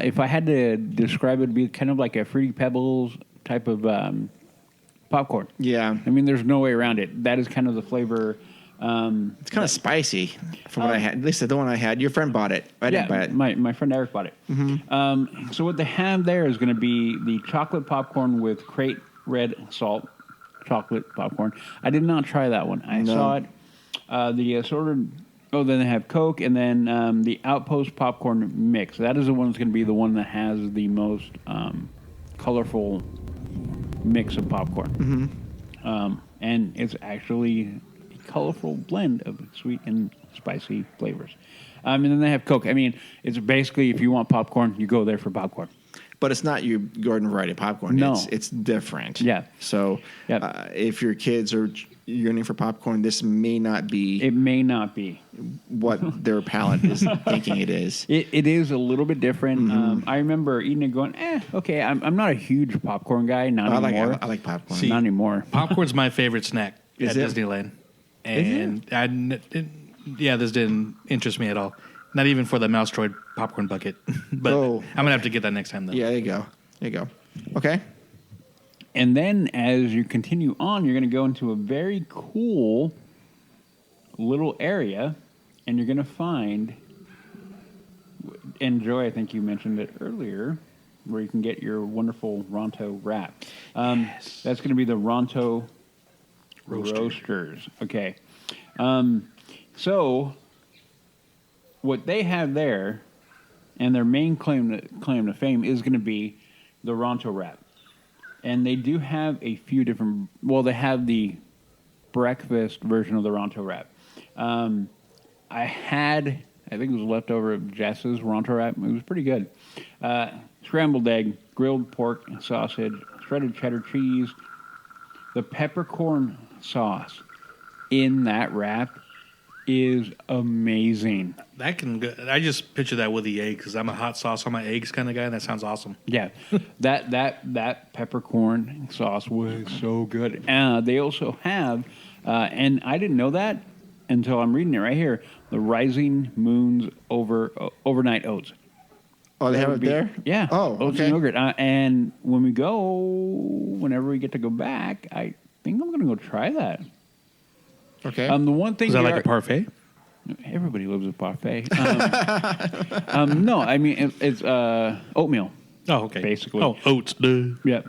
if I had to describe it, it'd be kind of like a Fruity Pebbles type of popcorn. Yeah. There's no way around it. That is kind of the flavor. It's kind of spicy from what I had. At least the one I had. Your friend bought it. I didn't buy it. My friend Eric bought it. Mm-hmm. So what they have there is going to be the chocolate popcorn with crate red salt chocolate popcorn. I did not try that one. I saw it. The assorted. Then they have Coke, and then the Outpost popcorn mix. That is the one that's going to be the one that has the most colorful mix of popcorn. Mm-hmm. And it's actually a colorful blend of sweet and spicy flavors. And then they have Coke. It's basically, if you want popcorn, you go there for popcorn. But it's not your garden variety popcorn. No. It's different. Yeah. So if your kids are yearning for popcorn, this may not be. It may not be what their palate is thinking it is. It is a little bit different. Mm-hmm. I remember eating it going, okay, I'm not a huge popcorn guy. Not anymore. I like popcorn. Not anymore. Popcorn's my favorite snack at it? Disneyland. And this didn't interest me at all. Not even for the Mouse Droid popcorn bucket. But I'm going to have to get that next time, though. Yeah, there you go. Okay. And then as you continue on, you're going to go into a very cool little area, and you're going to find, and Joy, I think you mentioned it earlier, where you can get your wonderful Ronto wrap. That's going to be the Ronto Roasters. Okay. So what they have there, and their main claim to fame is going to be the Ronto wrap. And they do have a few different. Well, they have the breakfast version of the Ronto wrap. I think it was leftover of Jess's Ronto wrap. It was pretty good. Scrambled egg, grilled pork and sausage, shredded cheddar cheese, the peppercorn sauce in that wrap is amazing. That can go, I just picture that with the egg because I'm a hot sauce on my eggs kind of guy, and that sounds awesome. Yeah, that peppercorn sauce was so good. They also have, and I didn't know that until I'm reading it right here, the Rising Moon's overnight oats. Oh, they have it there? Yeah. Oh, oats and yogurt. And whenever we get to go back, I think I'm going to go try that. Okay. The one thing is that like a parfait? Everybody loves a parfait. No, it's oatmeal. Oh, okay. Basically. Oh, oats. Duh. Yep.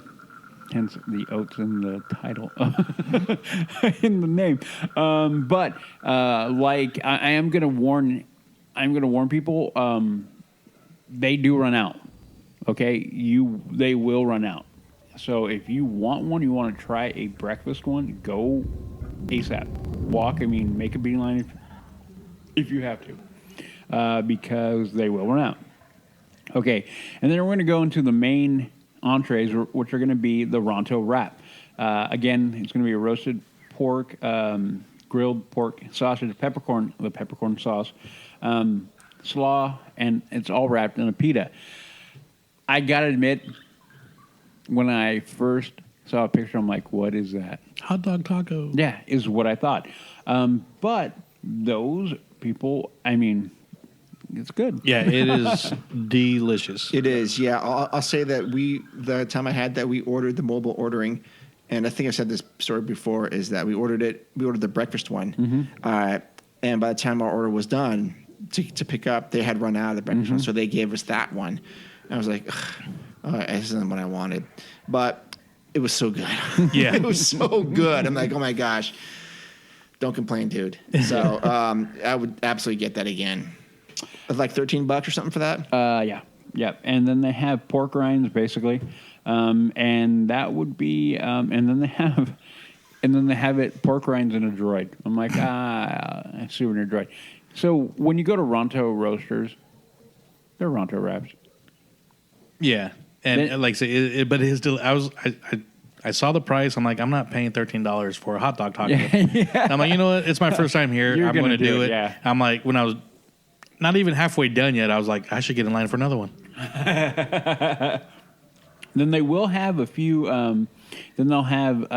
Hence the oats in the title, in the name. But I am going to warn. I'm going to warn people. They do run out. Okay, they will run out. So if you want one, you want to try a breakfast one, go ASAP. Make a beeline if you have to, because they will run out. Okay, and then we're going to go into the main entrees, which are going to be the Ronto wrap. Again, it's going to be a roasted pork, grilled pork, sausage, the peppercorn sauce, slaw, and it's all wrapped in a pita. I gotta admit, when I first saw a picture, I'm like, what is that? Hot dog taco. Yeah, is what I thought. But those people, I mean, it's good. Yeah, it is delicious. It is, yeah. I'll say that the time I had that, we ordered the mobile ordering, and I think I said this story before, is that we ordered the breakfast one, and by the time our order was done to pick up, they had run out of the breakfast one, so they gave us that one. And I was like, this isn't what I wanted, but it was so good. Yeah, it was so good. I'm like, oh my gosh, don't complain, dude. So I would absolutely get that again. Like $13 or something for that? Yeah. And then they have pork rinds, basically, and that would be, and then they have it pork rinds in a droid. I'm like, a souvenir droid. So when you go to Ronto Roasters, they're Ronto wraps. Yeah, and like I say, but his I saw the price. I'm like, I'm not paying $13 for a hot dog taco. Yeah. I'm like, you know what? It's my first time here. I'm going to do it. Yeah. I'm like, when I was not even halfway done yet, I was like, I should get in line for another one. Then they will have a few. Then they'll have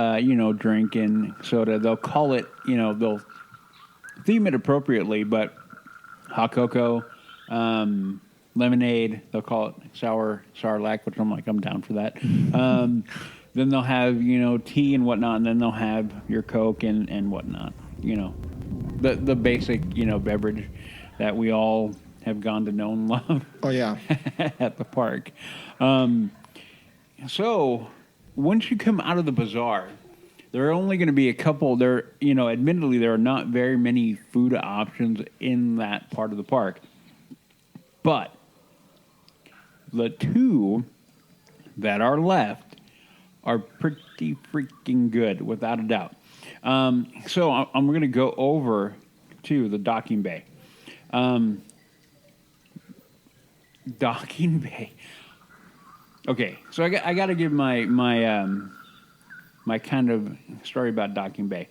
drink and soda. They'll call it, they'll theme it appropriately, but hot cocoa. Lemonade, they'll call it sour sarlacc, which I'm like, I'm down for that. Then they'll have, tea and whatnot, and then they'll have your Coke and whatnot. The basic, beverage that we all have gone to know and love. Oh, yeah. At the park. So once you come out of the bazaar, there are only going to be a couple. Admittedly, there are not very many food options in that part of the park. But the two that are left are pretty freaking good, without a doubt. So I'm going to go over to the docking bay. Docking bay. Okay, so I got to give my kind of story about docking bay.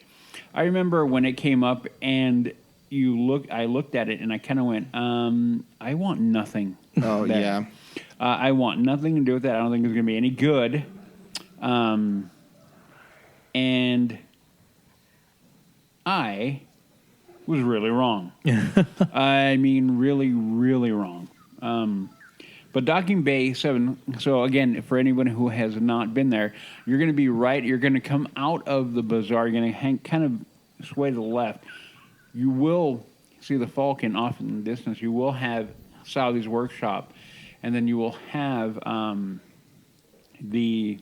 I remember when it came up and I looked at it and I kind of went, I want nothing. Oh, there. yeah. I want nothing to do with that. I don't think it's going to be any good. And I was really wrong. I mean, really, really wrong. But Docking Bay 7, so again, for anyone who has not been there, you're going to be right. You're going to come out of the bazaar. You're going to kind of sway to the left. You will see the Falcon off in the distance. You will have Sally's Workshop. And then you will have the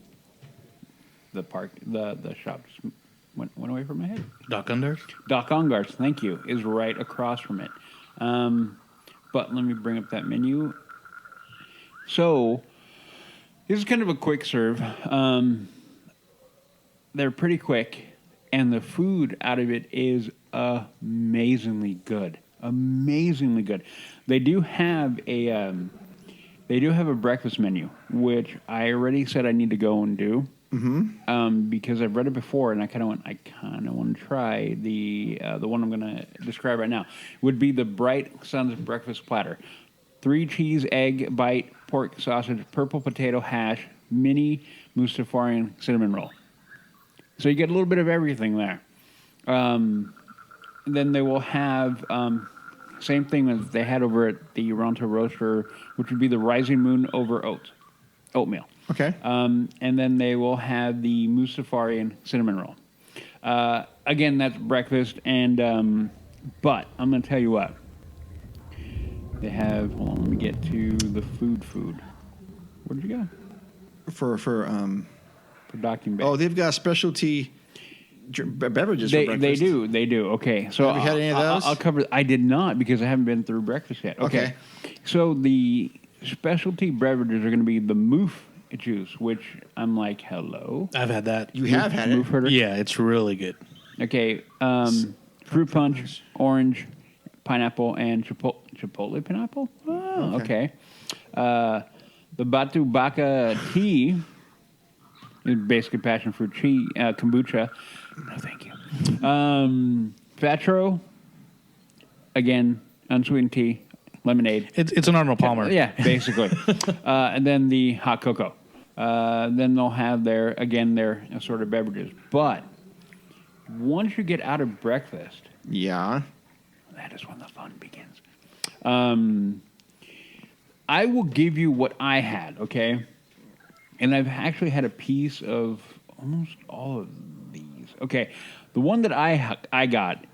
park, the shop just went away from my head. Doc Ungars? Doc Ungars, thank you, is right across from it. But let me bring up that menu. So, this is kind of a quick serve. They're pretty quick, and the food out of it is amazingly good. Amazingly good. They do have a breakfast menu, which I already said I need to go and do. Mm-hmm. Because I've read it before, and I kind of want to try the one I'm going to describe right now. Would be the Bright Suns breakfast platter: 3 cheese egg bite, pork sausage, purple potato hash, mini Mustafarian cinnamon roll. So you get a little bit of everything there. Then they will have same thing as they had over at the Ronto Roaster, which would be the Rising Moon over oatmeal. Okay. And then they will have the Mustafarian cinnamon roll. Again, that's breakfast, and but I'm going to tell you what. They have. Hold on, let me get to the food. Where'd you go? For Docking Bay. Oh, they've got specialty beverages for breakfast. They do. Okay, so have you had any of those? I'll cover. I did not because I haven't been through breakfast yet. Okay. So the specialty beverages are going to be the Moof juice, which I'm like, hello. I've had that. You have had it? Moof herder? Yeah, it's really good. Okay, fruit punch, orange, pineapple, and chipotle pineapple. Oh, okay. The Batu Baka tea is basically passion fruit tea, kombucha. No, thank you. Fatro, again, unsweetened tea. lemonade. It's an Arnold Palmer. Yeah, basically. And then the hot cocoa. Then they'll have their assorted beverages. But once you get out of breakfast, Yeah. that is when the fun begins. I will give you what I had, okay? And I've actually had a piece of almost all of these. Okay, the one that I got,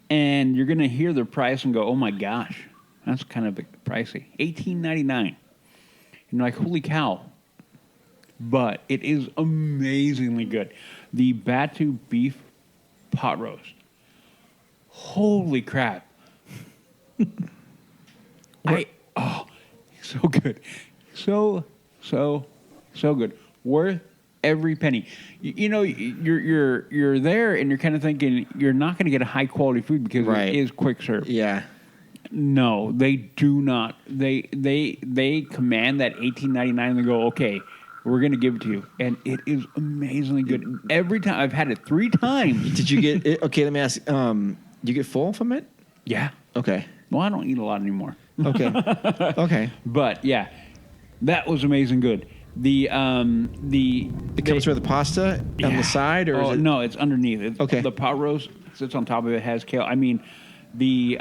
and you're going to hear the price and go, oh my gosh, that's kind of pricey. $18.99. And you're like, holy cow. But it is amazingly good. The Batu beef pot roast. Holy crap. So good. So good. Worth every penny. You know, you're there and you're kind of thinking you're not going to get a high quality food because Right. it is quick serve. Yeah. No, they do not. They command that $18.99 and they go, okay, we're going to give it to you. And it is amazingly good. Every time. I've had it 3 times. Did you get it? Okay, let me ask. You get full from it? Yeah. Okay. Well, I don't eat a lot anymore. Okay. Okay. But yeah, that was amazing good. It comes with the pasta on the side, or is it? No, it's underneath. Okay. The pot roast sits on top of it. Has kale. I mean, the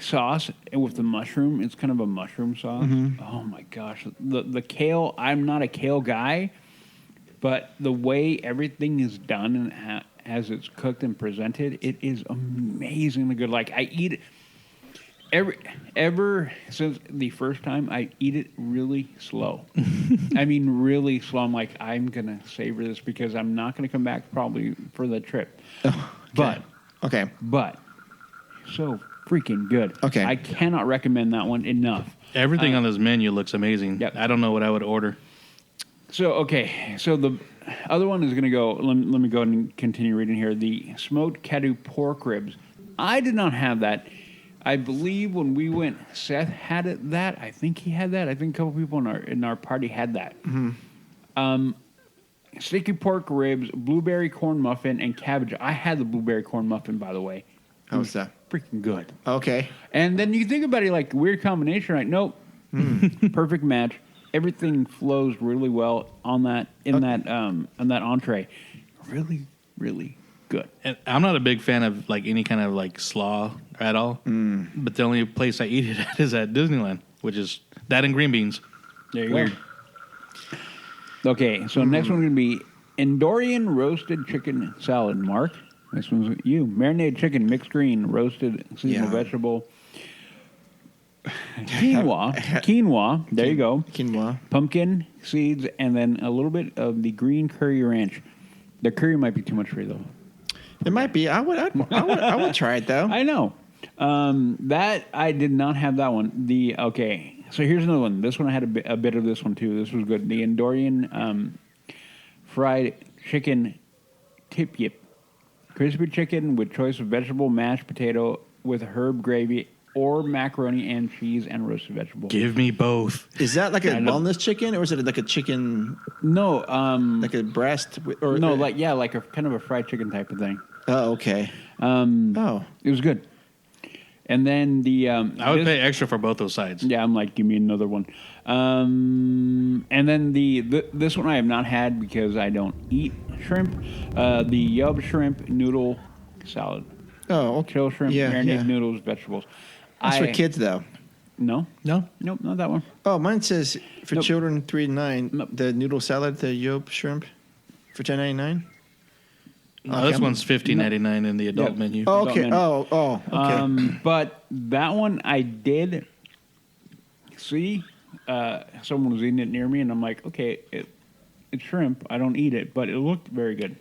sauce with the mushroom. It's kind of a mushroom sauce. Mm-hmm. Oh my gosh, the kale. I'm not a kale guy, but the way everything is done and as it's cooked and presented, it is amazingly good. Like I eat it. Ever since the first time, I eat it really slow. I mean, really slow. I'm like, I'm going to savor this because I'm not going to come back probably for the trip. Okay. But, so freaking good. Okay. I cannot recommend that one enough. Everything on this menu looks amazing. Yep. I don't know what I would order. So the other one is going to go, let me go ahead and continue reading here. The smoked Cadu pork ribs. I did not have that. I believe when we went, Seth had that. I think he had that. I think a couple people in our party had that. Mm-hmm. Sticky pork ribs, blueberry corn muffin, and cabbage. I had the blueberry corn muffin, by the way. How was that? Freaking good. Okay. And then you think about it like weird combination, right? Nope. Perfect match. Everything flows really well on that on that entree. Really, really good. And I'm not a big fan of like any kind of like slaw at all. But the only place I eat it at is at Disneyland, which is that and green beans. There you go. Okay, so next one's going to be Endorian roasted chicken salad, Mark. This one's you. Marinated chicken, mixed green, roasted seasonal vegetable. Quinoa. There you go. Quinoa. Pumpkin seeds, and then a little bit of the green curry ranch. The curry might be too much for you, though. It might be. I would try it though. I know. That I did not have that one. So here's another one. This one I had a bit of this one too. This was good. The Endorian fried chicken tip yip, crispy chicken with choice of vegetable mashed potato with herb gravy or macaroni and cheese and roasted vegetable. Give me both. Is that like a wellness chicken, or is it like a chicken? No, like a breast, or no, like a kind of a fried chicken type of thing. Oh, okay. It was good. And then I would pay extra for both those sides. Yeah, I'm like, give me another one. And then this one I have not had because I don't eat shrimp. The Yub shrimp noodle salad. Oh, okay. Chill shrimp, marinated noodles, vegetables. That's for kids though. No, nope, not that one. Oh, mine says for children 3 to 9. The noodle salad, the Yub shrimp, for $10.99. This one's $15.99 in the adult menu. Oh, okay. Okay. But that one I did see. Someone was eating it near me, and I'm like, okay, it's shrimp. I don't eat it, but it looked very good.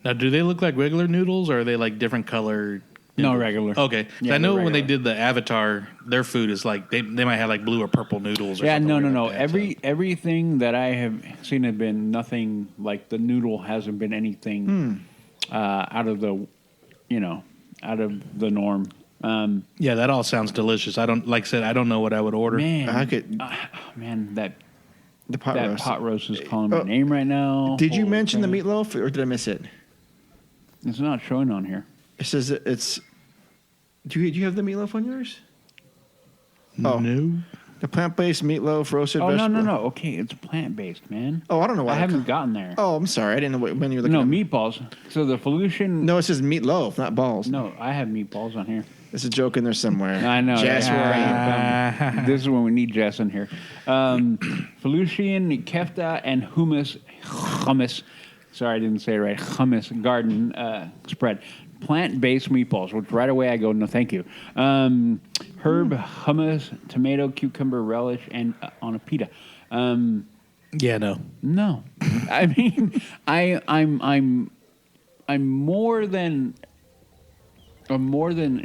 Now, do they look like regular noodles, or are they like different color? No, regular. Okay. Yeah, I know when they did the Avatar, their food is like they might have like blue or purple noodles. Or No. Like that, Everything that I have seen have been nothing like the noodle hasn't been anything out of the norm. Yeah, that all sounds delicious. I don't like I said I don't know what I would order. Man, I could. The pot roast is calling my name right now. Did you mention the meatloaf, or did I miss it? It's not showing on here. It says it's Do you have the meatloaf on yours? No. The plant-based meatloaf, roasted Oh, vegetable. no. Okay, it's plant-based, man. Oh, I don't know why. I haven't gotten there. Oh, I'm sorry. I didn't know when you were looking No, at meatballs. So the Felucian... No, it says meatloaf, not balls. No, I have meatballs on here. There's a joke in there somewhere. I know. Jess, where are you? This is when we need Jess in here. Felucian, kefta, and hummus. Sorry, I didn't say it right. Hummus garden spread. Plant-based meatballs, which right away I go, no, thank you. Herb, hummus, tomato, cucumber, relish, and on a pita. Yeah, no. No, I mean, I'm more than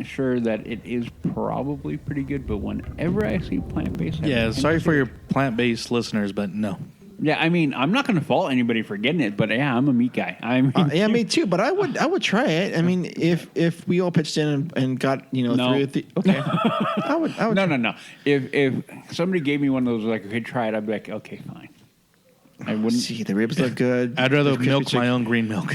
sure that it is probably pretty good. But whenever I see plant-based, Yeah, sorry for your plant-based listeners, but no. Yeah, I mean, I'm not going to fault anybody for getting it, but yeah, I'm a meat guy. I mean, Yeah, me too. But I would try it. I mean, if we all pitched in and got No. 3 of the okay, I would. No. If somebody gave me one of those, like, okay, try it, I'd be like, okay, fine. I wouldn't. See, the ribs look good. I'd rather Crispy milk chicken. my own green milk.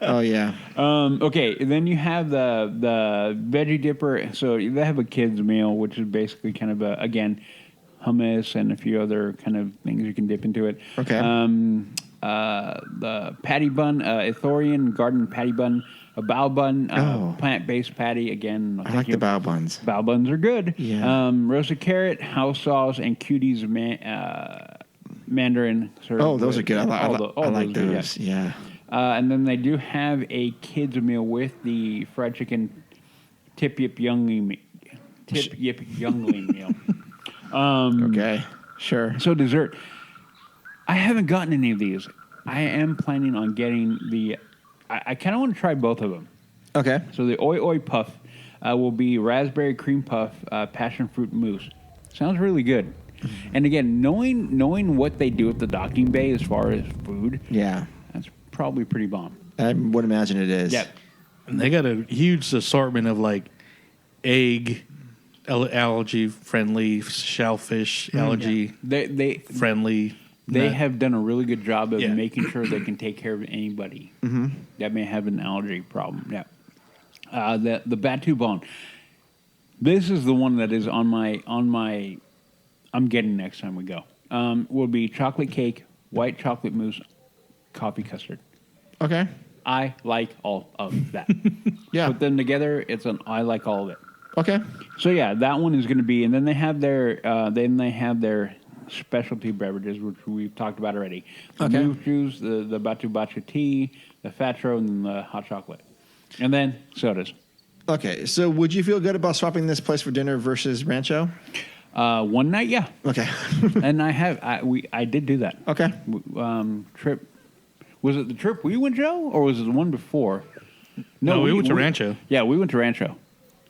Oh yeah. Okay, then you have the veggie dipper. So they have a kids meal, which is basically kind of again hummus and a few other kind of things you can dip into it. Okay. The patty bun, Ithorian garden patty bun, a bao bun, plant-based patty. Again, I like the bao buns. Bao buns are good. Yeah. Roasted carrot, house sauce, and cuties mandarin. Oh, those are good. I like are good, those. Yeah. And then they do have a kids meal with the fried chicken tip yip youngly meal. Okay. Sure. So dessert. I haven't gotten any of these. I am planning on getting the. I kind of want to try both of them. Okay. So the Oi Oi Puff will be raspberry cream puff, passion fruit mousse. Sounds really good. And again, knowing what they do at the docking bay as far as food, Yeah. that's probably pretty bomb. I would imagine it is. Yep. And they got a huge assortment of like egg, allergy friendly, shellfish, allergy They friendly. They have done a really good job of Yeah. making sure they can take care of anybody that may have an allergy problem. Yeah. The Batu Bon. This is the one that is on my. I'm getting next time we go. Will be chocolate cake, white chocolate mousse, coffee custard. Okay. I like all of that. Yeah. Put them together. I like all of it. Okay. So yeah, that one is going to be, and then they have their specialty beverages, which we've talked about already. The Okay. Moof juice, the Batu Bacha tea, the Fatro, and the hot chocolate, and then sodas. Okay. So, would you feel good about swapping this place for dinner versus Rancho? One night, yeah, Okay. and I did do that. Okay. Trip. Was it the trip we went, Joe, or was it the one before? No, we went to Rancho. Yeah, we went to Rancho.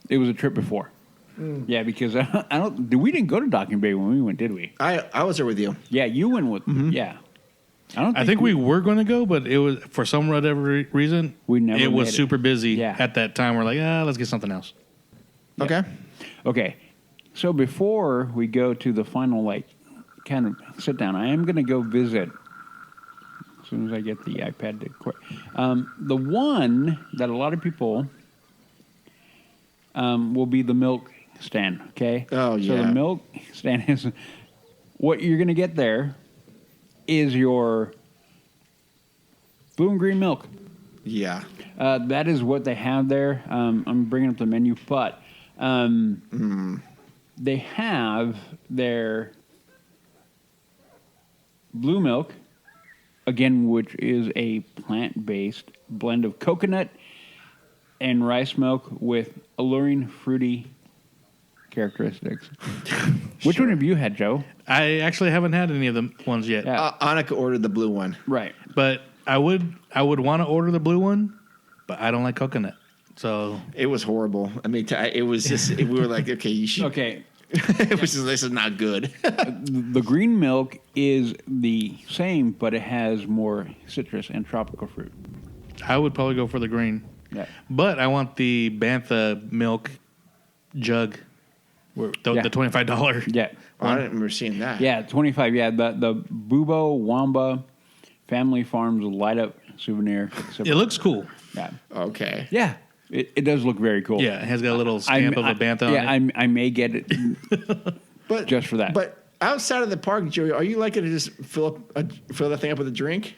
It was a trip before. Yeah, because we didn't go to Docking Bay when we went, did we? I was there with you. Yeah, you went with. Yeah, I think we were going to go, but it was for some whatever reason. We never It was made it. super busy Yeah. at that time. We're like, let's get something else. Okay. Okay, so before we go to the final, kind of sit down, I am going to go visit as soon as I get the iPad to quit. The one that a lot of people will be the milk stand, okay? Oh, So yeah. the milk stand is what you're going to get there is your blue and green milk. Yeah. That is what they have there. I'm bringing up the menu, but they have their blue milk, again, which is a plant-based blend of coconut and rice milk with alluring fruity characteristics. Which one have you had, Joe? I actually haven't had any of the ones yet. Yeah. Annika ordered the blue one. Right. But I would want to order the blue one, but I don't like coconut. So It was horrible. I mean, it was just, we were like, okay, you should. Okay. It was just, this is not good. The green milk is the same, but it has more citrus and tropical fruit. I would probably go for the green. Yeah. But I want the Bantha milk jug, the $25. Yeah. I didn't remember seeing that. Yeah, 25. Yeah, the Bubo Wamba Family Farms light up souvenir. It looks cool. Yeah. Okay. Yeah. It does look very cool. Yeah, it has got a little stamp of a bantha on it. Yeah, I may get it But just for that. But outside of the park, Joey, are you likely to just fill that thing up with a drink?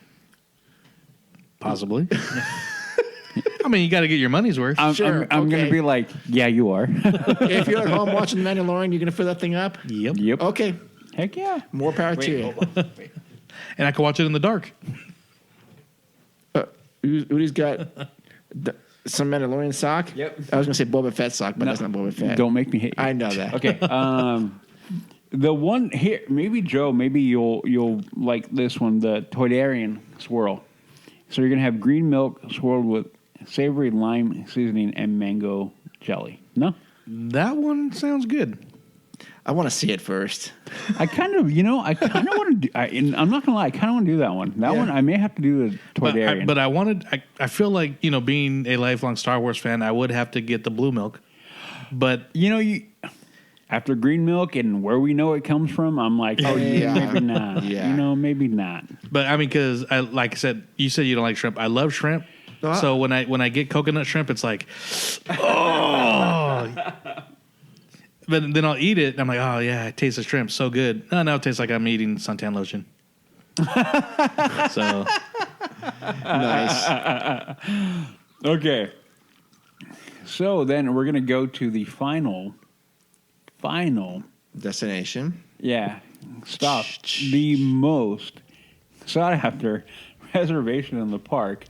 Possibly. I mean, you got to get your money's worth. I'm Sure, going to okay. be like, yeah, you are. If you're at home watching The Mandalorian, you're going to fill that thing up? Yep. Yep. Okay. Heck yeah. More power to you. And I can watch it in the dark. Udi's got some Mandalorian sock. Yep. I was going to say Boba Fett sock, but that's not Boba Fett. Don't make me hate you. I know that. Okay. The one here, maybe Joe, maybe you'll like this one, the Toydarian swirl. So you're gonna have green milk swirled with savory lime seasoning and mango jelly. No, That one sounds good. I want to see it first. I kind of want to do. I'm not gonna lie, I kind of want to do that one. That Yeah. one I may have to do the Toydarian. But I feel like, being a lifelong Star Wars fan, I would have to get the blue milk. But after green milk and where we know it comes from, I'm like, oh Yeah. maybe not. Yeah. Maybe not. But I mean, because like I said, you said you don't like shrimp. I love shrimp. Uh-huh. So when I get coconut shrimp, it's like, oh. But then I'll eat it. And I'm like, oh yeah, it tastes of shrimp, so good. No, now it tastes like I'm eating suntan lotion. So Nice. Okay. So then we're gonna go to the final. Destination. Yeah, stop. The most sought after reservation in the park.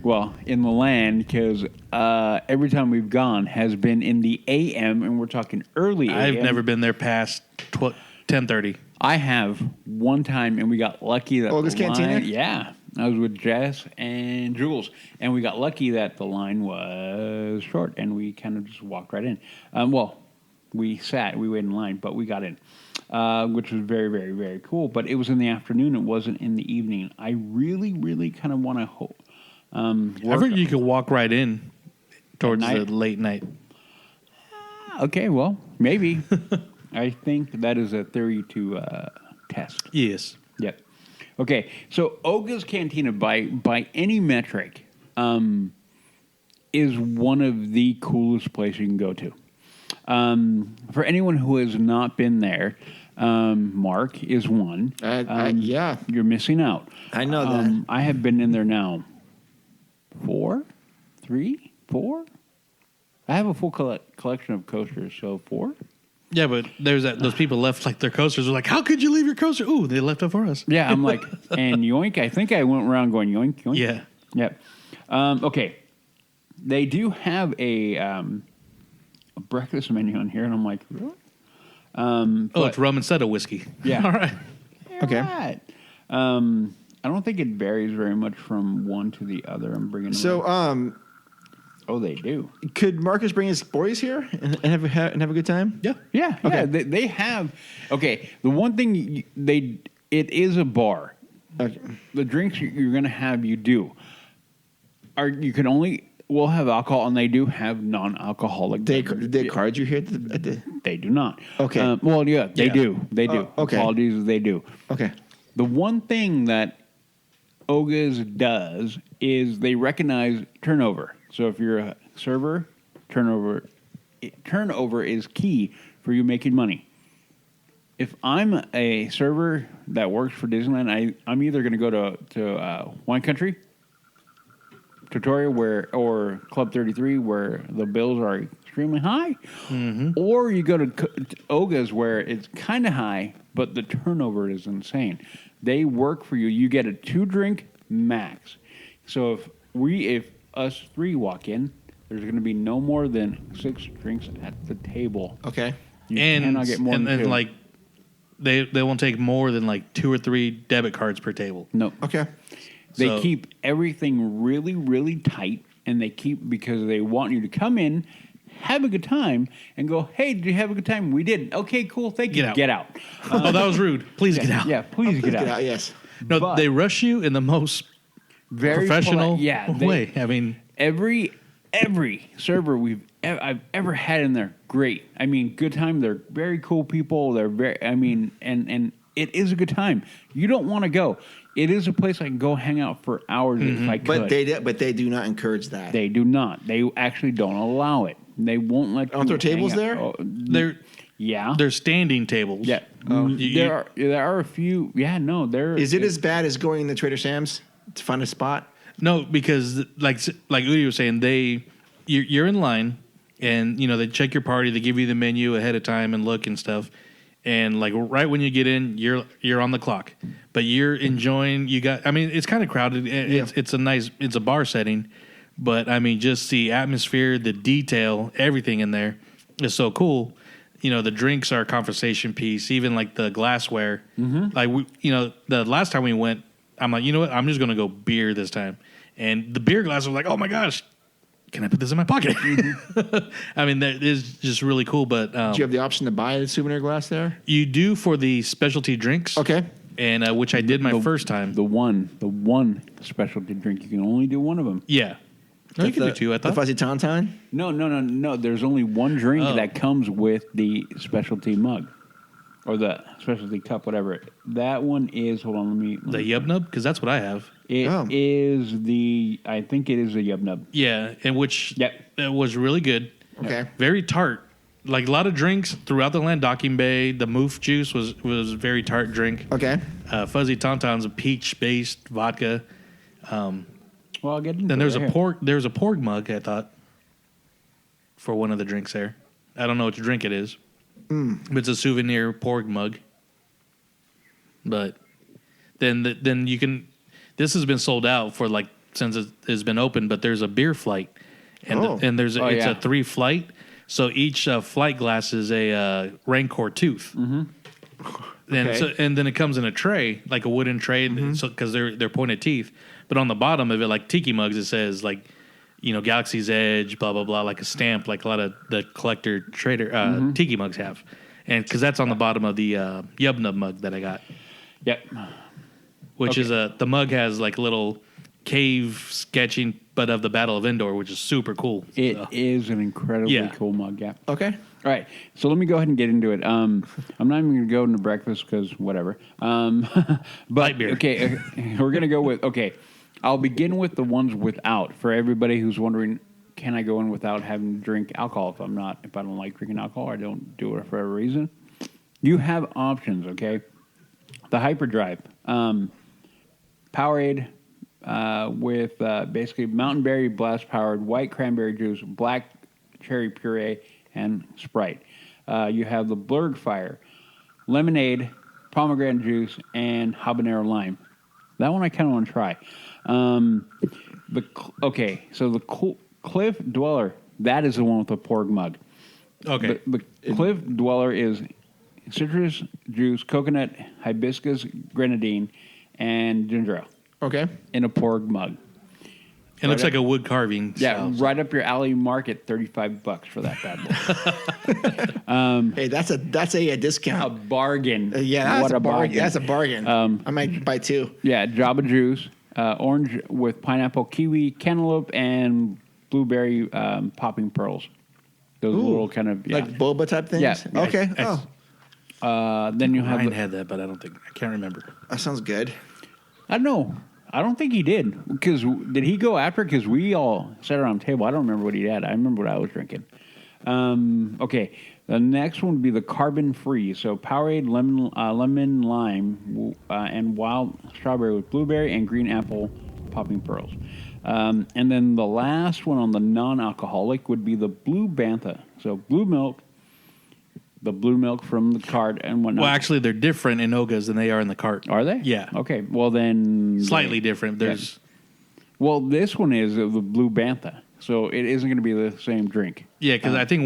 Well, in the land, because every time we've gone has been in the AM, and we're talking early AM. I've never been there past 10:30. I have one time, and we got lucky that Olga's the Cantina? line, yeah, I was with Jess and Jules, and we got lucky that the line was short, and we kind of just walked right in. We waited in line, but we got in, which was very, very, very cool. But it was in the afternoon; it wasn't in the evening. I really, really kind of want to. I think you could walk right in towards At night? the late night. Okay, well, maybe. I think that is a theory to test. Yes. Yep. Okay, so Olga's Cantina, by any metric, is one of the coolest places you can go to. For anyone who has not been there, Mark is one. Yeah. You're missing out. I know that. I have been in there now 4. I have a full collection of coasters, so 4. Yeah, but there's those people left like their coasters. They're like, how could you leave your coaster? Ooh, they left it for us. Yeah, I'm like, and yoink. I think I went around going yoink, yoink. Yeah. Yep. Okay. They do have a breakfast menu on here, and I'm like, really? It's rum instead of whiskey. Yeah. All right. Okay. Right. I don't think it varies very much from one to the other. I'm bringing them So, up. Oh, they do. could Marcus bring his boys here and have a good time? Yeah. Yeah. Okay. Yeah. They have. Okay. The one thing it is a bar. Okay. The drinks you're going to have, you do. We'll have alcohol, and they do have non-alcoholic. They beverages. card you here at the They do not. Okay. They Yeah. do. They do. okay. Apologies, they do. Okay. The one thing that Olga's does is they recognize turnover. So if you're a server, turnover is key for you making money. If I'm a server that works for Disneyland, I'm either going to go to Wine Country, Tutorial, or Club 33, where the bills are extremely high, or you go to Olga's, where it's kind of high, but the turnover is insane. They work for you. You get a 2-drink max. So if us 3 walk in, there's going to be no more than 6 drinks at the table. Okay. You cannot get more than 2. like they won't take more than like 2 or 3 debit cards per table. No. Okay. They So- keep everything really, really tight, and because they want you to come in, have a good time, and go, hey, did you have a good time? We did. Okay, cool, thank you. Get out. Get out. Oh, that was rude. Please get out. Yeah, please get out. Get out. Yes. No, But- they rush you in the most Very professional polite. way. I mean, Every server I've ever had in there, great. I mean, good time. They're very cool people. They're very. I mean, and it is a good time. You don't want to go. It is a place I can go hang out for hours if I could. But they do not encourage that. They do not. They actually don't allow it. They won't let. Aren't there hang tables out. there? Oh, They're standing tables. Yeah. There are a few. Yeah, no. Is it as bad as going to Trader Sam's to find a spot? No, because like Udi was saying, you're in line, and they check your party. They give you the menu ahead of time and look and stuff. And like right when you get in, you're on the clock, but you're enjoying. It's kind of crowded. It's a bar setting, but I mean, just the atmosphere, the detail, everything in there is so cool. The drinks are a conversation piece, even like the glassware. Mm-hmm. Like the last time we went, I'm like, you know what? I'm just gonna go beer this time, and the beer glass was like, oh my gosh. Can I put this in my pocket? Mm-hmm. I mean, that is just really cool. But do you have the option to buy the souvenir glass there? You do for the specialty drinks. Okay. And which I did my first time. The one specialty drink. You can only do one of them. Yeah. No, you can do two, I thought. The Fuzzy Tauntaun? No. There's only one drink that comes with the specialty mug. Or the specialty cup, whatever. That one is, hold on, The Yub Nub? Because that's what I have. It is I think it is the Yub Nub. Yeah, and which it was really good. Okay. Very tart. Like a lot of drinks throughout the land. Docking Bay, the moof juice was a very tart drink. Okay. Fuzzy Tauntaun's a peach-based vodka. Well, I'll get into Then there's it a pork. There's a pork mug, I thought, for one of the drinks there. I don't know which drink it is. But it's a souvenir pork mug. But then you can. This has been sold out for since it has been open. But there's a beer flight, and there's it's a 3 flight. So each flight glass is a Rancor tooth. Mm-hmm. And then it comes in a tray, like a wooden tray, because they're pointed teeth. But on the bottom of it, like tiki mugs, it says Galaxy's Edge, blah blah blah, like a stamp, like a lot of the collector trader tiki mugs have, and because that's on the bottom of the Yub Nub mug that I got. Yep. Which is the mug has like a little cave sketching, but of the Battle of Endor, which is super cool. It is an incredibly cool mug. Yeah. Okay. All right, so let me go ahead and get into it. I'm not even going to go into breakfast because whatever. But light beer. Okay, we're going to go with I'll begin with the ones without. For everybody who's wondering, can I go in without having to drink alcohol if I don't like drinking alcohol, or I don't do it for a reason? You have options, okay? The Hyperdrive, Powerade with basically Mountain Berry Blast powered white cranberry juice, black cherry puree, and Sprite. You have the Blurg Fire, lemonade, pomegranate juice, and habanero lime. That one I kind of want to try. So the Cliff Dweller, that is the one with the pork mug. Okay. The Cliff Dweller is citrus juice, coconut, hibiscus, grenadine, and ginger ale. Okay. In a pork mug. It looks like a wood carving. Yeah, right up your alley. Market $35 for that bad boy. Hey, that's a discount. A bargain. That's a bargain. That's a bargain. I might buy 2. Yeah, Java Juice, orange with pineapple, kiwi, cantaloupe, and blueberry popping pearls. Those little kind of like boba type things. Yeah. Okay. Then you have Ryan had that, but I can't remember. That sounds good. I don't know. I don't think he did. Because did he go after? Because we all sat around the table. I don't remember what he had. I remember what I was drinking. Okay. The next one would be the carbon free. So Powerade, lemon lime, and wild strawberry with blueberry and green apple popping pearls. And then the last one on the non-alcoholic would be the Blue Bantha. So blue milk, the blue milk from the cart and whatnot. Well, actually, they're different in Ogas than they are in the cart. Are they? Yeah. Okay. Well, then slightly different. There's. Well, this one is the Blue Bantha, so it isn't going to be the same drink. Yeah, because I think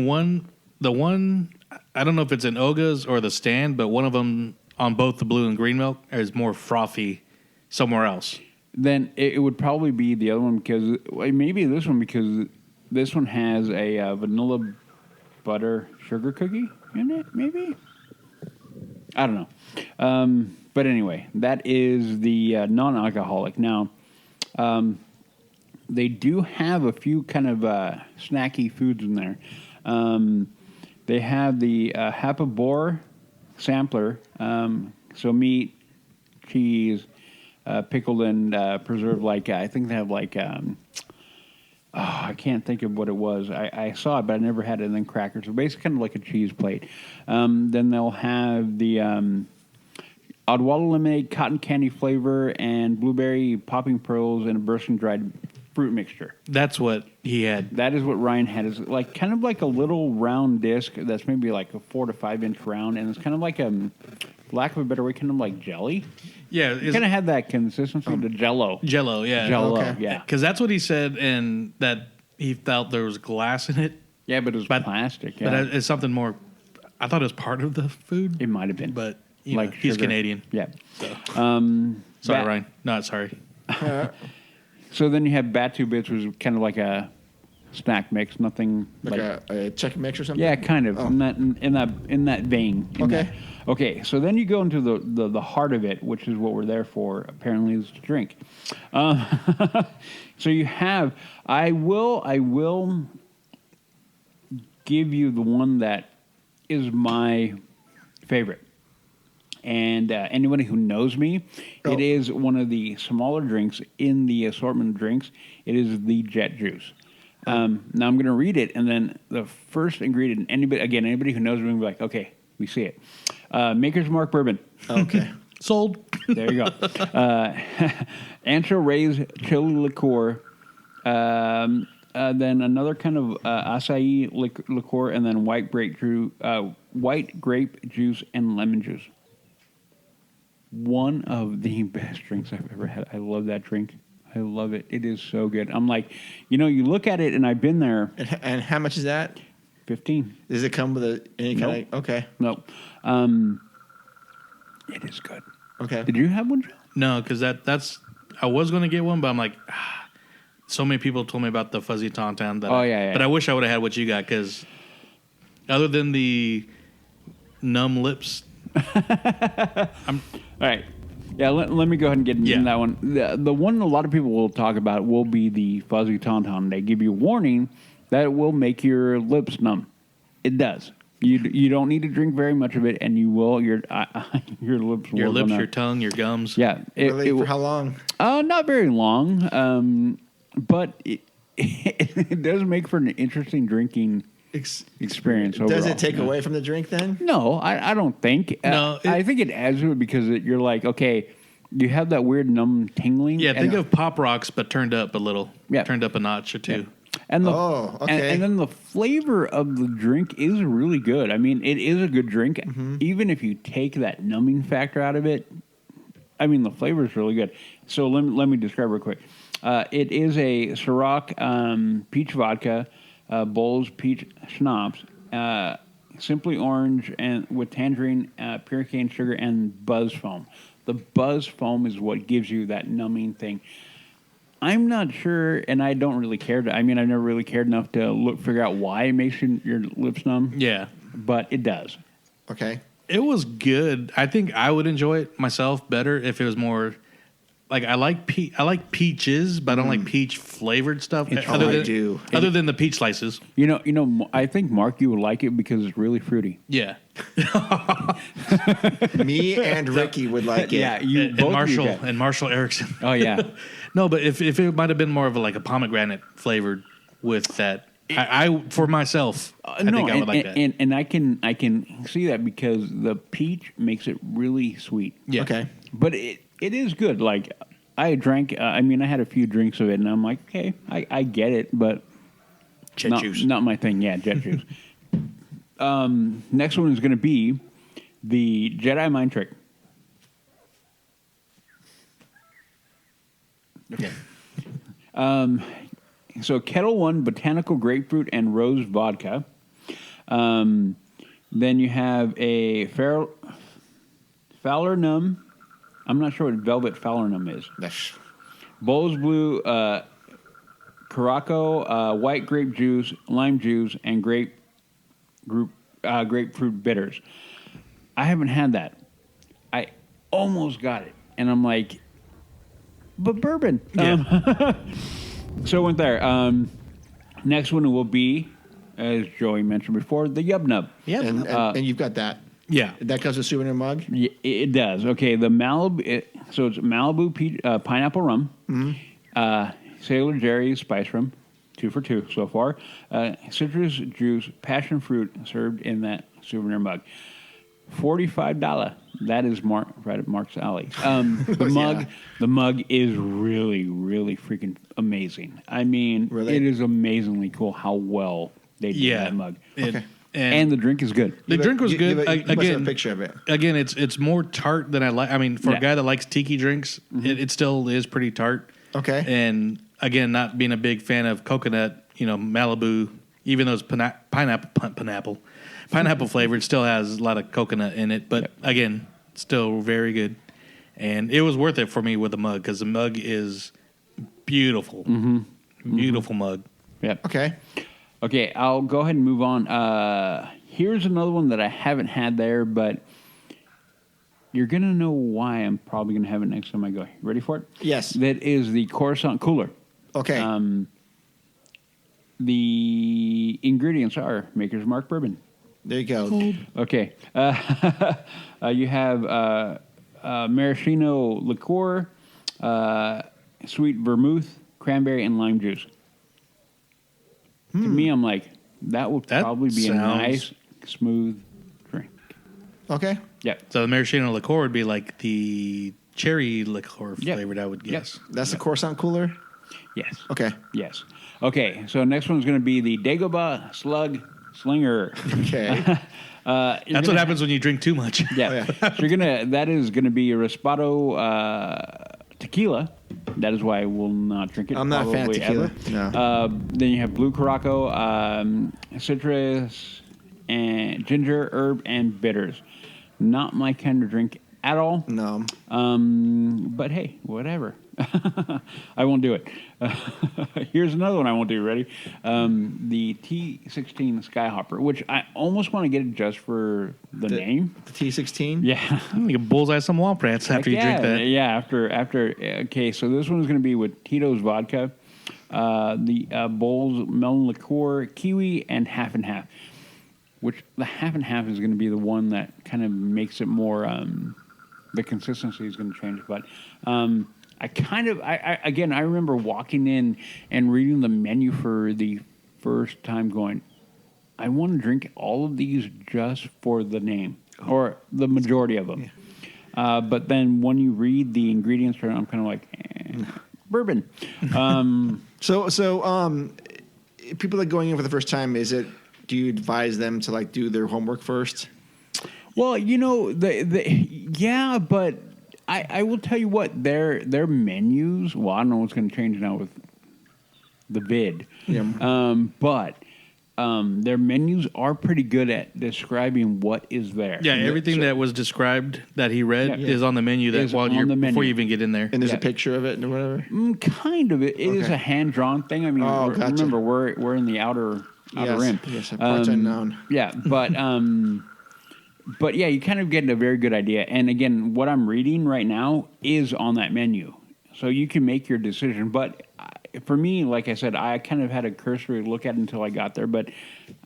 the one, I don't know if it's in Ogas or the stand, but one of them on both the blue and green milk is more frothy somewhere else. Then it would probably be the other one because maybe this one because this one has a vanilla butter sugar cookie in it. Maybe I don't know. But anyway, that is the non-alcoholic. Now, they do have a few kind of snacky foods in there. They have the Hapabor sampler, So meat, cheese, pickled and preserved. Like I think they have like I can't think of what it was. I saw it, but I never had it. And then crackers. So basically, kind of like a cheese plate. Then they'll have the Odwalla lemonade, cotton candy flavor, and blueberry popping pearls, and a bursting dried fruit mixture. That's what he had. That is what Ryan had. Is like kind of like a little round disc that's maybe like a 4 to 5 inch round, and it's kind of like for lack of a better way, kind of like jelly. Yeah, it kind of had that consistency of the Jello. Jello, yeah, Jello, Okay. yeah. Because that's what he said, and that he felt there was glass in it. Yeah, but it was plastic. Yeah. But it's something more. I thought it was part of the food. It might have been, but like he's sugar. Canadian. Yeah. Sorry, Ryan. Not sorry. So then you have Batu Bits, which is kind of like a snack mix. Nothing Like a chicken mix or something? Yeah, kind of Oh. in that vein. Okay. Okay. So then you go into the heart of it, which is what we're there for. Apparently, is to drink. So you have. I will give you the one that is my favorite. And anybody who knows me, it is one of the smaller drinks in the assortment of drinks. It is the Jet Juice. Now I'm going to read it, and then the first ingredient. Anybody who knows me will be like, okay, we see it. Maker's Mark Bourbon. Okay. Sold. There you go. Ancho Ray's chili liqueur. Then another kind of acai liqueur, and then white grape juice and lemon juice. One of the best drinks I've ever had. I love that drink. I love it. It is so good. I'm like, you look at it, and I've been there. And how much is that? 15. Does it come with any kind of... Okay. Nope. It is good. Okay. Did you have one, Joe? No, because that's. I was going to get one, but I'm like, so many people told me about the fuzzy tauntaun. But I wish I would have had what you got, because other than the numb lips, all right. Yeah, let me go ahead and get into that one. The one a lot of people will talk about will be the fuzzy tauntaun. They give you a warning that it will make your lips numb. It does. You don't need to drink very much of it, and you will your lips will numb. your tongue, your gums. Yeah. For how long? Not very long. But it does make for an interesting drinking experience. Does overall. it take away from the drink then? No, I don't think. No, I think it adds to it because you're like, okay, you have that weird numb tingling. Yeah, think of Pop Rocks, but turned up a little. Yeah. Turned up a notch or two. Yeah. And okay. and then the flavor of the drink is really good. I mean, it is a good drink. Mm-hmm. Even if you take that numbing factor out of it, I mean, the flavor is really good. So let me describe real quick. It is a Ciroc peach vodka, Bowls peach schnapps, simply orange and with tangerine, pure cane sugar, and buzz foam. The buzz foam is what gives you that numbing thing. I'm not sure, and I don't really care. I've never really cared enough to figure out why it makes your lips numb. Yeah. But it does. Okay. It was good. I think I would enjoy it myself better if it was more... Like I like peaches, but I don't like peach flavored stuff. Other than the peach slices. I think Mark, you would like it because it's really fruity. Yeah. Me and Ricky would like it. Yeah, and Marshall Erickson. Oh yeah. No, but if it might have been more of a pomegranate flavored with that, I for myself, I think I would like that. And I can see that because the peach makes it really sweet. Yeah. Okay. But it is good. Like, I drank, I had a few drinks of it, and I'm like, okay, I get it, but Jet juice. Not my thing. Yeah, jet juice. Next one is going to be the Jedi Mind Trick. Okay. So Kettle One Botanical Grapefruit and Rose Vodka. Then you have a Fallernum. I'm not sure what Velvet Fallernum is. Bowls Blue, Caraco, white grape juice, lime juice, and grapefruit bitters. I haven't had that. I almost got it, and I'm like, but bourbon. Yeah. So I went there. Next one will be, as Joey mentioned before, the Yub Nub. Yeah. And you've got that. Yeah. That comes with a souvenir mug? Yeah, it does. Okay, the Malibu. So it's Malibu pineapple rum, Sailor Jerry's spice rum, 2 for $2 so far. Citrus juice, passion fruit served in that souvenir mug. $45. That is right up Mark's alley. The mug is really, really freaking amazing. I mean, it is amazingly cool how well they did that mug. Okay. And the drink is good. The drink was good. You must have Again, a picture of it. Again, it's more tart than I like. I mean, for a guy that likes tiki drinks, it still is pretty tart. Okay. And again, not being a big fan of coconut, Malibu, even though it's pineapple flavored, still has a lot of coconut in it. But again, still very good. And it was worth it for me with the mug because the mug is beautiful. Beautiful mug. Yep. Okay, I'll go ahead and move on. Here's another one that I haven't had there, but you're going to know why I'm probably going to have it next time I go. Ready for it? Yes. That is the Coruscant Cooler. Okay. The ingredients are Maker's Mark bourbon. There you go. Okay. You have maraschino liqueur, sweet vermouth, cranberry, and lime juice. To me, I'm like, that would probably be a nice, smooth drink. Okay. Yeah. So the maraschino liqueur would be like the cherry liqueur flavored, I would guess. That's the Coruscant cooler? Yes. Okay. Yes. Okay, so next one's going to be the Dagobah Slug Slinger. Okay. That's what happens when you drink too much. Yeah. So that is going to be a Raspado tequila. That is why I will not drink it. I'm not a fan of tequila. No. Then you have Blue Curaçao, citrus, and ginger, herb, and bitters. Not my kind of drink at all. No. But hey, whatever. I won't do it. Here's another one I won't do. Ready? The T16 Skyhopper, which I almost want to get it just for the name. The T16? Yeah. You can bullseye some wall rats after you drink that. Yeah, after. Okay, so this one is going to be with Tito's vodka, the Bowls melon liqueur, kiwi, and half and half. Which the half and half is going to be the one that kind of makes it more. The consistency is going to change, but. I remember walking in and reading the menu for the first time going, I want to drink all of these just for the name, or the majority of them. Yeah. But then when you read the ingredients, I'm kind of like, bourbon. So people that are going in for the first time, do you advise them to like do their homework first? Well, but I will tell you what, their menus, well, I don't know what's going to change now with the vid. Yeah. But their menus are pretty good at describing what is there. Yeah, everything that was described that he read is on the menu before you even get in there. And there's a picture of it or whatever? Kind of. It is a hand-drawn thing. I mean, remember, we're in the outer rim. Yes, parts unknown. Yeah, but yeah, you kind of get a very good idea. And again, what I'm reading right now is on that menu. So you can make your decision. But for me, like I said, I kind of had a cursory look at it until I got there. But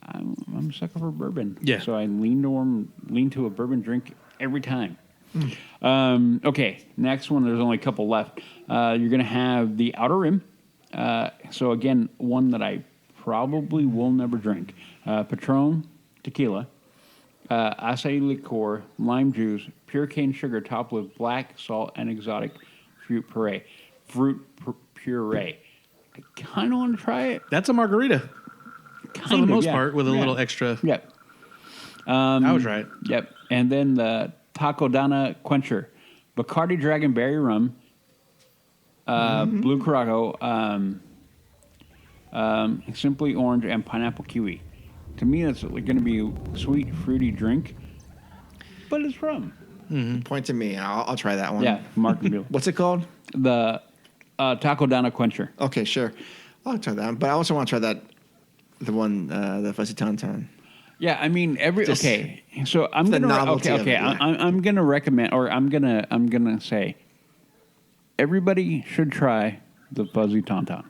I'm a sucker for bourbon. Yeah. So I lean to a bourbon drink every time. Okay, next one. There's only a couple left. You're going to have the Outer Rim. So again, one that I probably will never drink. Patron tequila. Acai liqueur, lime juice, pure cane sugar topped with black salt and exotic fruit puree. I kind of want to try it. That's a margarita. For the most part, with a little extra. Yep. I was right. Yep. And then the Takodana Quencher, Bacardi Dragonberry Rum, Blue Curaçao, Simply Orange, and Pineapple Kiwi. To me, that's going to be a sweet, fruity drink, but it's rum. Mm-hmm. Point to me. I'll try that one. Yeah, Mark and Bill. What's it called? The Takodana Quencher. Okay, sure. I'll try that one. But I also want to try the one, the Fuzzy Tauntaun. Yeah, I mean, okay. So I'm the going to novelty of it, yeah. I'm going to recommend, or I'm going to say, everybody should try the Fuzzy Tauntaun.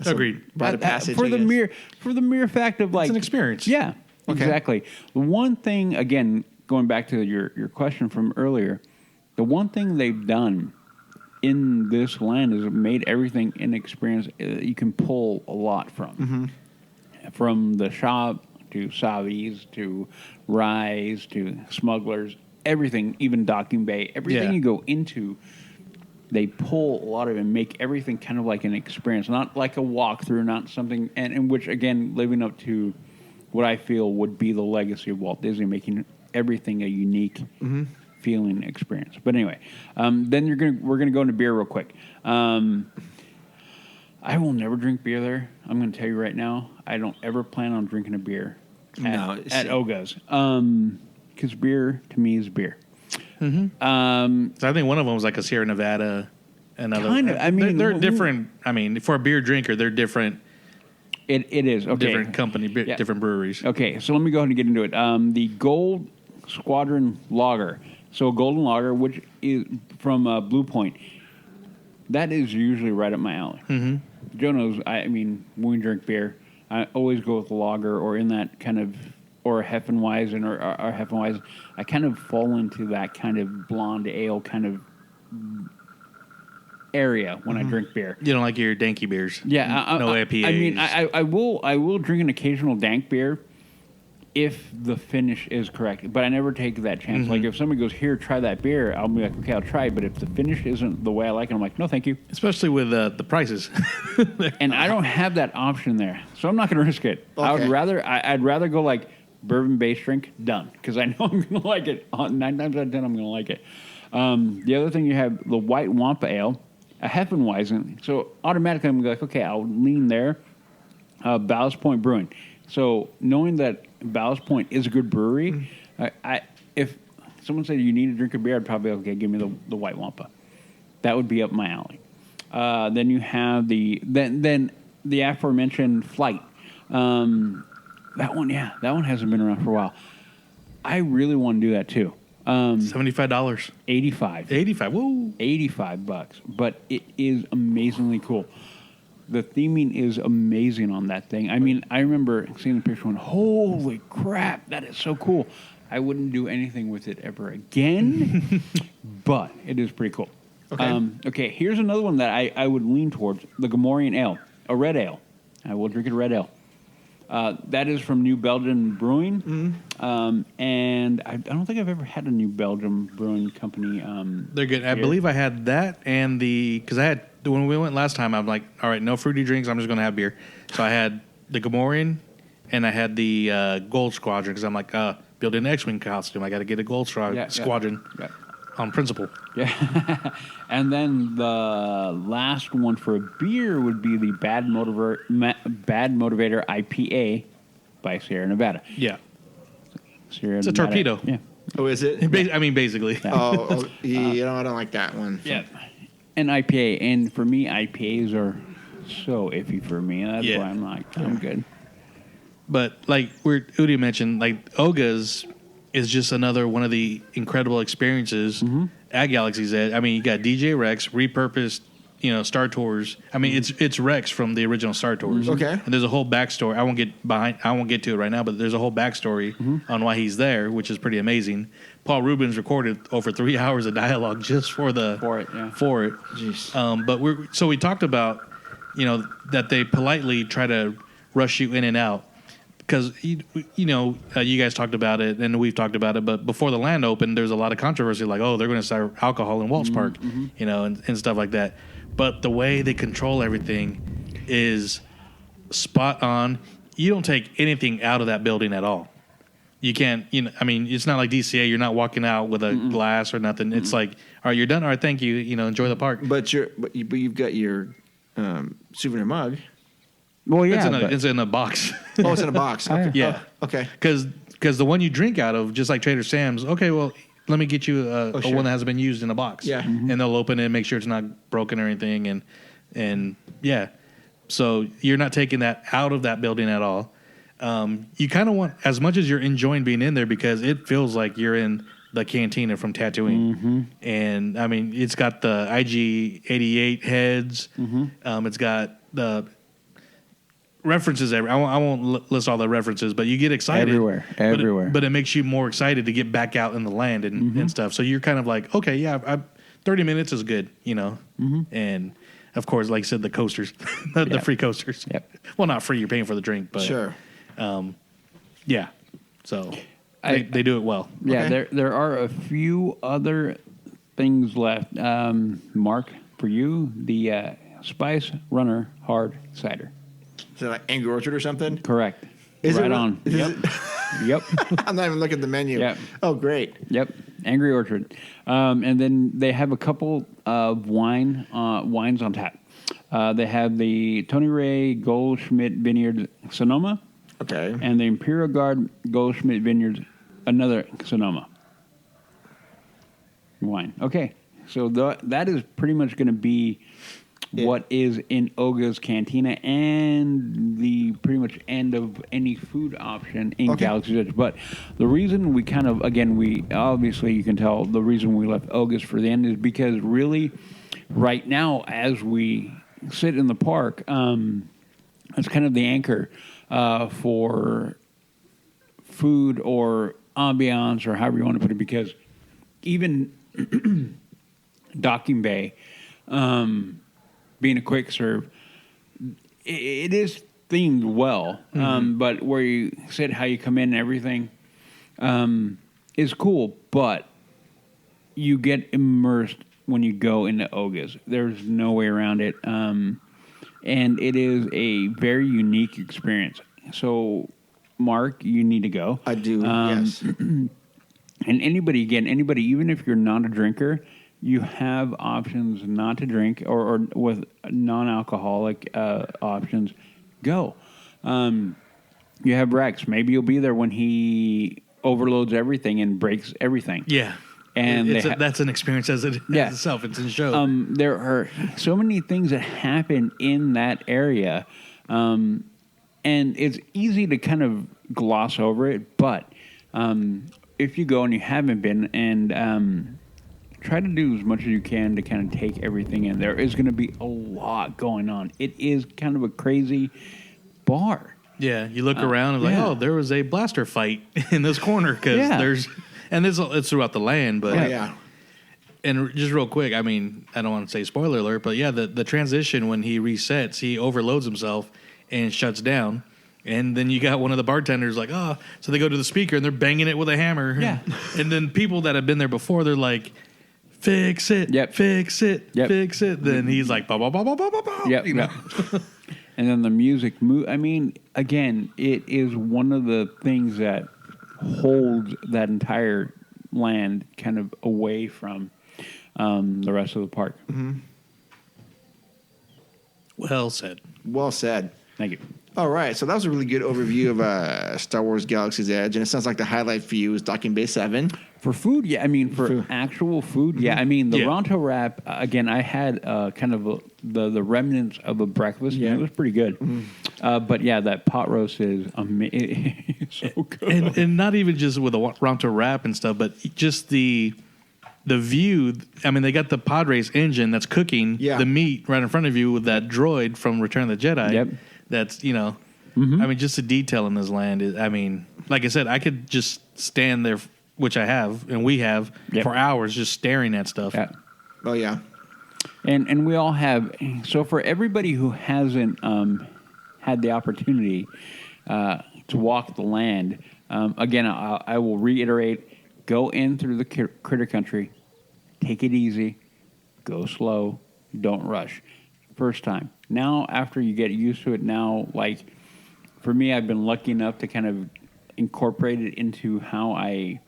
Agreed. Rite of passage, for the mere fact of like it's an experience. Yeah, Okay. exactly. The one thing again, going back to your question from earlier, the one thing they've done in this land is made everything an experience you can pull a lot from. From the shop to Savi's to Rise to Smugglers, everything, even Docking Bay, everything you go into, they pull a lot of it and make everything kind of like an experience, not like a walkthrough, not something, and in which, again, living up to what I feel would be the legacy of Walt Disney, making everything a unique feeling experience. But anyway, then we're gonna go into beer real quick. I will never drink beer there. I'm going to tell you right now, I don't ever plan on drinking a beer at Oga's. Because beer, to me, is beer. So I think one of them was like a Sierra Nevada. Another, kind of. I mean, they're different. I mean, for a beer drinker, they're different. It is. Okay. Different company, different breweries. Okay, so let me go ahead and get into it. The Gold Squadron Lager. So a Golden Lager, which is from Blue Point. That is usually right up my alley. Joe knows, I mean, when we drink beer, I always go with a lager or in that kind of, or a Heffenweizen or Heffenweizen. I kind of fall into that kind of blonde ale kind of area when I drink beer. You don't like your danky beers? Yeah. No IPAs. I mean, I will drink an occasional dank beer if the finish is correct, but I never take that chance. Like if somebody goes, here, try that beer, I'll be like, okay, I'll try it, but if the finish isn't the way I like it, I'm like, no, thank you. Especially with the prices. And I don't have that option there, so I'm not going to risk it. Okay. I'd rather go like bourbon-based drink, done, because I know I'm going to like it. 9 times out of 10, I'm going to like it. The other thing, you have the White Wampa Ale, a Heffenweizen, so automatically I'm like, okay, I'll lean there. Ballast Point Brewing. So knowing that Ballast Point is a good brewery, if someone said you need to drink a beer, I'd probably, okay, give me the White Wampa. That would be up my alley. Then you have the aforementioned Flight. That one hasn't been around for a while. I really want to do that too. $75. $85. Woo. $85. But it is amazingly cool. The theming is amazing on that thing. I mean, I remember seeing the picture going, holy crap, that is so cool. I wouldn't do anything with it ever again, but it is pretty cool. Okay, here's another one that I would lean towards, the Gamorrean Ale, a red ale. I will drink a red ale. That is from New Belgium Brewing, and I don't think I've ever had a New Belgium Brewing company. They're good. I believe I had that and because I had, when we went last time, I'm like, all right, no fruity drinks. I'm just going to have beer. So I had the Gamorrean and I had the Gold Squadron because I'm like, building an X-Wing costume. I got to get a Gold Squadron on principle. Yeah. And then the last one for a beer would be the Bad Motivator IPA by Sierra Nevada. Yeah. It's a torpedo. Yeah. Oh, is it? I mean, basically. Oh, yeah, I don't like that one. Yeah. An IPA, and for me, IPAs are so iffy for me. That's why I'm like, I'm good. But like Udi mentioned, like Oga's is just another one of the incredible experiences at Galaxy's Edge. I mean, you got DJ Rex repurposed, Star Tours. I mean, it's Rex from the original Star Tours. Okay. And there's a whole backstory. I won't get to it right now, but there's a whole backstory on why he's there, which is pretty amazing. Paul Rubens recorded over 3 hours of dialogue just for it. Jeez. But we talked about, that they politely try to rush you in and out. Because, you guys talked about it, and we've talked about it, but before the land opened, there's a lot of controversy, like, they're going to serve alcohol in Waltz Park, and stuff like that. But the way they control everything is spot on. You don't take anything out of that building at all. You can't, it's not like DCA. You're not walking out with a glass or nothing. It's like, all right, you're done. All right, thank you. Enjoy the park. But you've got your souvenir mug. Well, yeah, it's in a box. Oh, it's in a box. Okay. Yeah. Oh, okay. Because the one you drink out of, just like Trader Sam's, okay, well, let me get you a one that hasn't been used in a box. Yeah. And they'll open it, make sure it's not broken or anything, and yeah. So you're not taking that out of that building at all. You kind of want, as much as you're enjoying being in there, because it feels like you're in the cantina from Tatooine. And I mean, it's got the IG-88 heads. It's got the references. I won't list all the references, but you get excited everywhere. But it makes you more excited to get back out in the land and stuff. So you're kind of like, okay, yeah, 30 minutes is good, you know. And of course, like I said, the coasters, the free coasters. Yep. Well, not free. You're paying for the drink, but Sure. Yeah. So they do it well. Yeah, Okay. there are a few other things left. Mark, for you, the Spice Runner Hard Cider. Is it like Angry Orchard or something? Correct. Is it right real- on. is Yep. Yep. I'm not even looking at the menu. Yep. Oh, great. Yep. Angry Orchard. And then they have a couple of wines on tap. They have the Tony Ray Goldschmidt Vineyard Sonoma. Okay. And the Imperial Guard Goldschmidt Vineyards, another Sonoma wine. Okay, so that is pretty much going to be what is in Oga's Cantina and the pretty much end of any food option in Galaxy's Edge. But the reason we kind of, again, we obviously, you can tell the reason we left Oga's for the end is because really right now as we sit in the park, it's kind of the anchor for food or ambiance or however you want to put it, because even Docking Bay, being a quick serve, it is themed well, but where you said how you come in and everything is cool, but you get immersed when you go into Oga's. There's no way around it. And it is a very unique experience. So, Mark, you need to go. I do, yes. And anybody, even if you're not a drinker, you have options not to drink or with non-alcoholic options. Go. You have Rex. Maybe you'll be there when he overloads everything and breaks everything. Yeah. And that's an experience as itself. It's a show. There are so many things that happen in that area, and it's easy to kind of gloss over it. But if you go and you haven't been, and try to do as much as you can to kind of take everything in, there is going to be a lot going on. It is kind of a crazy bar. Yeah, you look around and like, oh, there was a blaster fight in this corner because there's. And it's throughout the land, but And just real quick, I mean, I don't want to say spoiler alert, but yeah, the transition when he resets, he overloads himself and shuts down, and then you got one of the bartenders like, oh, so they go to the speaker and they're banging it with a hammer, and then people that have been there before, they're like, fix it, fix it, fix it. Then he's like, ba ba ba ba ba ba ba, you know. And then the music, I mean, again, it is one of the things that holds that entire land kind of away from the rest of the park. Well said. Well said. Thank you. All right, so that was a really good overview of Star Wars Galaxy's Edge, and it sounds like the highlight for you is Docking Bay 7. For food, yeah. I mean, for actual food, yeah. I mean, the Ronto wrap, again, I had kind of the remnants of a breakfast, and it was pretty good. But yeah, that pot roast is amazing. So good. And not even just with the Ronto wrap and stuff, but just the view. I mean, they got the pod race engine that's cooking the meat right in front of you with that droid from Return of the Jedi. Yep. That's, you know, I mean, just the detail in this land is, I mean, like I said, I could just stand there, which I have, and we have, for hours just staring at stuff. Yeah. Oh, yeah. And we all have. So for everybody who hasn't had the opportunity to walk the land, again, I will reiterate, go in through the critter country, take it easy, go slow, don't rush. First time. Now, after you get used to it, now, like, for me, I've been lucky enough to kind of incorporate it into how I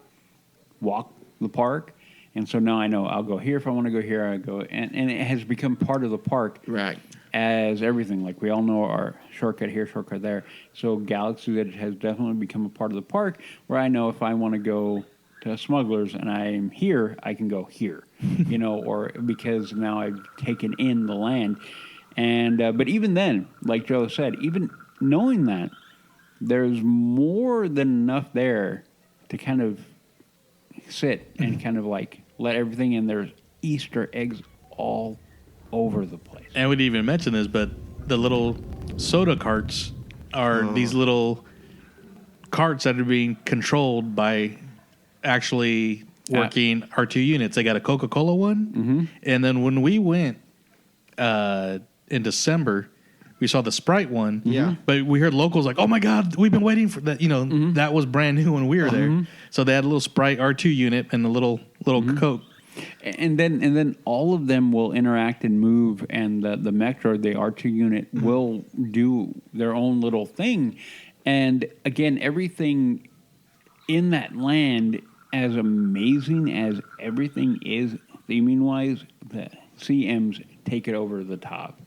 walk the park. And so now I know I'll go here if I want to go here. I go, and it has become part of the park, right? As everything, like we all know our shortcut here, shortcut there. So Galaxy's Edge has definitely become a part of the park where I know if I want to go to Smugglers and I'm here, I can go here, you know, or because now I've taken in the land. And but even then, like Joe said, even knowing that, there's more than enough there to kind of sit and kind of like let everything in. There's Easter eggs all over the place. And we didn't even mention this, but the little soda carts are these little carts that are being controlled by actually working R2 units. They got a Coca-Cola one, and then when we went in December, we saw the Sprite one. Yeah. But we heard locals like, "Oh my God, we've been waiting for that." You know, that was brand new when we were there. So they had a little Sprite R2 unit and a little Coke. And then all of them will interact and move, and the Metro, the R2 unit, will do their own little thing. And again, everything in that land, as amazing as everything is theming-wise, the CMs take it over the top.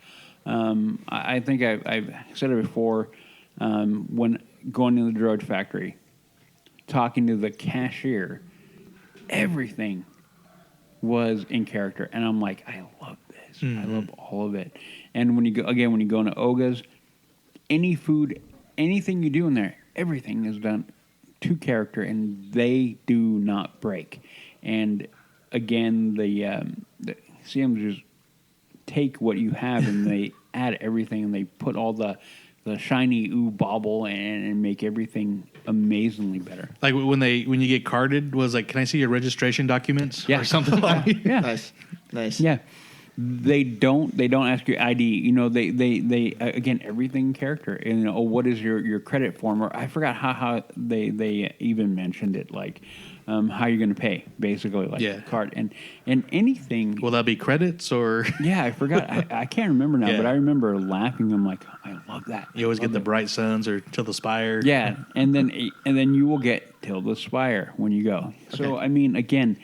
I think I've said it before, when going to the droid factory, talking to the cashier, everything was in character, and I'm like, I love this. I love all of it. And when you go into Oga's, any food, anything you do in there, everything is done to character, and they do not break. And again, the CMs just take what you have and they add everything, and they put all the shiny bauble and make everything amazingly better. Like when you get carded, was like, "Can I see your registration documents?" or something like that. Yeah. Nice. Yeah. They don't ask you ID. You know, they again, everything in character. And, you know, what is your credit form? Or I forgot how they even mentioned it, like how you're going to pay, basically, like card and anything. Will that be credits or? Yeah, I forgot. I can't remember now, but I remember laughing. I'm like, I love that. You always get the Bright Suns or Tilda Spire. Yeah, and then you will get Tilda Spire when you go. So I mean, again,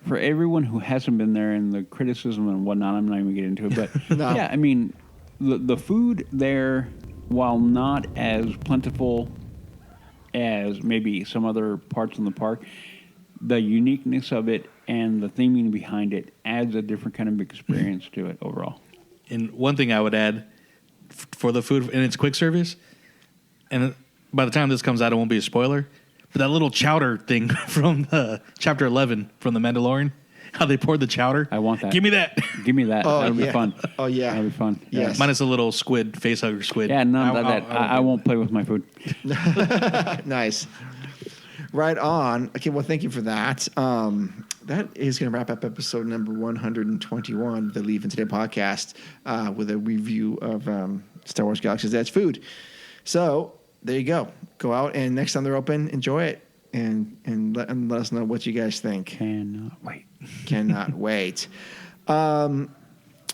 for everyone who hasn't been there and the criticism and whatnot, I'm not even getting into it. But yeah, I mean, the food there, while not as plentiful as maybe some other parts in the park, the uniqueness of it and the theming behind it adds a different kind of experience to it overall. And one thing I would add for the food, and it's quick service, and by the time this comes out, it won't be a spoiler, but that little chowder thing from Chapter 11 from The Mandalorian, how they poured the chowder. I want that. Give me that. Give me that. That'll be fun. Oh, yeah. That'll be fun. Yes. Minus a little squid, facehugger squid. Yeah, I won't play with my food. Nice. Right on. Okay, well, thank you for that. That is going to wrap up episode number 121 of the Leaving Today podcast with a review of Star Wars Galaxy's Edge food. So there you go. Go out, and next time they're open, enjoy it, and let us know what you guys think. Cannot wait. Cannot wait. All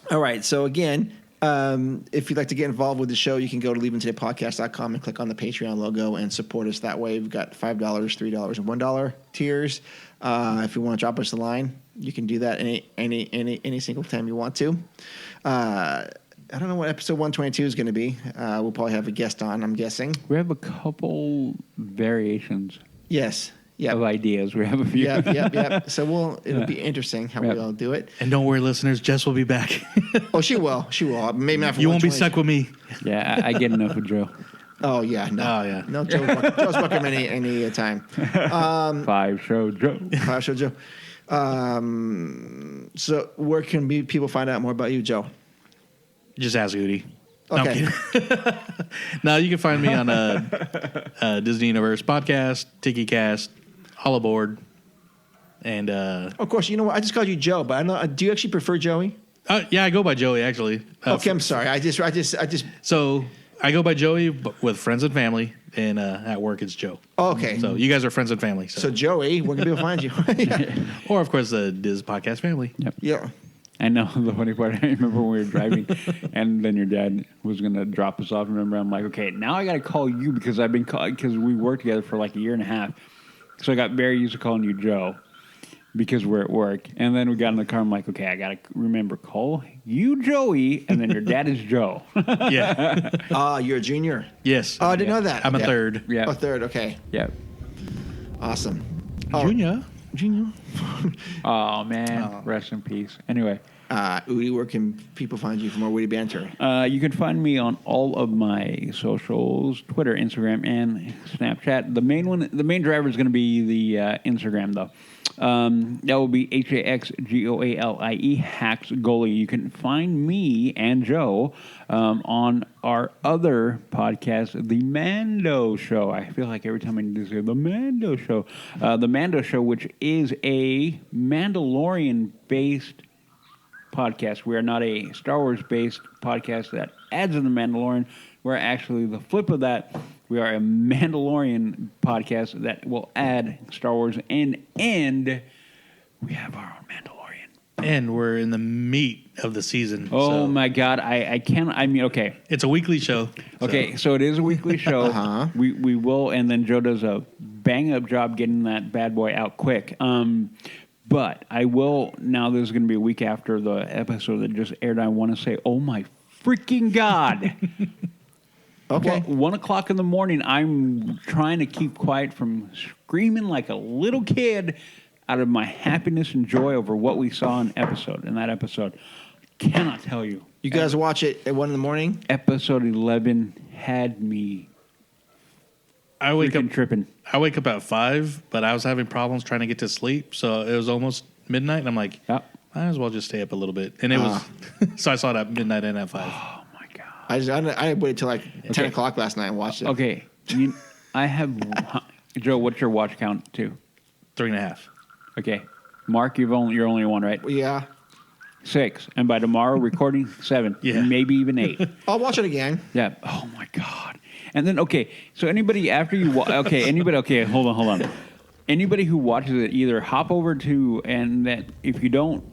right. So again, if you'd like to get involved with the show, you can go to leavingtodaypodcast.com and click on the Patreon logo and support us that way. We've got $5, $3, and $1 tiers. If you want to drop us a line, you can do that any single time you want to. I don't know what episode 122 is going to be. We'll probably have a guest on, I'm guessing. We have a couple variations. Yes. Yep. Of ideas. We have a few. Yep. So it'll be interesting how we all do it. And don't worry, listeners, Jess will be back. Oh, she will. Maybe not for You won't be stuck with me. Yeah, I get enough with Joe. Oh, yeah. No. Oh, yeah. No, Joe's welcome any time. 5-show Joe. 5-show Joe. So where can people find out more about you, Joe? Just ask Udi. Okay. No, you can find me on Disney Universe podcast, TikiCast, All Aboard, and of course, you know what? I just called you Joe, but I know. Do you actually prefer Joey? Yeah, I go by Joey actually. Okay, I'm sorry. I just. So I go by Joey with friends and family, and at work it's Joe. Oh, okay. So you guys are friends and family. So Joey, where can people find you? Yeah. Or of course the Diz Podcast family. Yep. Yeah. I know the funny part. I remember when we were driving, and then your dad was going to drop us off. Remember, I'm like, okay, now I got to call you because because we worked together for like a year and a half. So I got very used to calling you Joe because we're at work. And then we got in the car. I'm like, okay, I got to remember, call you Joey, and then your dad is Joe. Yeah. You're a junior. Yes. Oh, I didn't know that. I'm a third. Yeah. A third. Okay. Yeah. Awesome. Junior. Oh man, rest in peace. Anyway, Udi, where can people find you for more witty banter? You can find me on all of my socials: Twitter, Instagram, and Snapchat. The main driver is going to be the Instagram, though. That will be HAXGOALIE, Hacks Goalie. You can find me and Joe on our other podcast, The Mando Show. I feel like every time I need to say The Mando Show. The Mando Show, which is a Mandalorian-based podcast. We are not a Star Wars-based podcast that adds in The Mandalorian. We're actually the flip of that. We are a Mandalorian podcast that will add Star Wars and we have our own Mandalorian. And we're in the meat of the season. Oh, my God. I can't. I mean, okay. It's a weekly show. Okay, so it is a weekly show. Uh-huh. We will, and then Joe does a bang-up job getting that bad boy out quick. But I will, now this is going to be a week after the episode that just aired, I want to say, oh, my freaking God. Okay. 1 o'clock in the morning, I'm trying to keep quiet from screaming like a little kid out of my happiness and joy over what we saw in that episode. Cannot tell you. You guys watch it at 1 in the morning? Episode 11 had me I wake up tripping. I wake up at 5, but I was having problems trying to get to sleep, so it was almost midnight, and I'm like, might as well just stay up a little bit. And it was, so I saw it at midnight and at 5. Oh, my God. I waited till like 10 o'clock last night and watched it. Okay. I have, Joe, what's your watch count to? 3.5. Okay. Mark, you're only one, right? Yeah. 6. And by tomorrow, recording 7. Yeah. Maybe even 8. I'll watch it again. Yeah. Oh, my God. And then, okay, so anybody after you hold on. Anybody who watches it, either hop over to, and that if you don't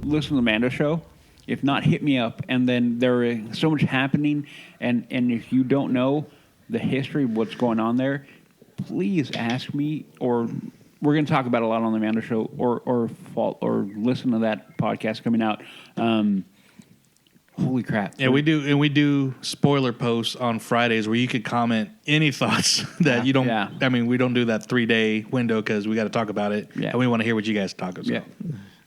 listen to the Mando Show, if not, hit me up. And then there is so much happening, and if you don't know the history of what's going on there, please ask me, or we're going to talk about it a lot on the Mando Show, or listen to that podcast coming out. Holy crap! Yeah, we do spoiler posts on Fridays where you could comment any thoughts that you don't. Yeah. I mean, we don't do that 3-day window because we got to talk about it, Yeah. and we want to hear what you guys talk about. Yeah.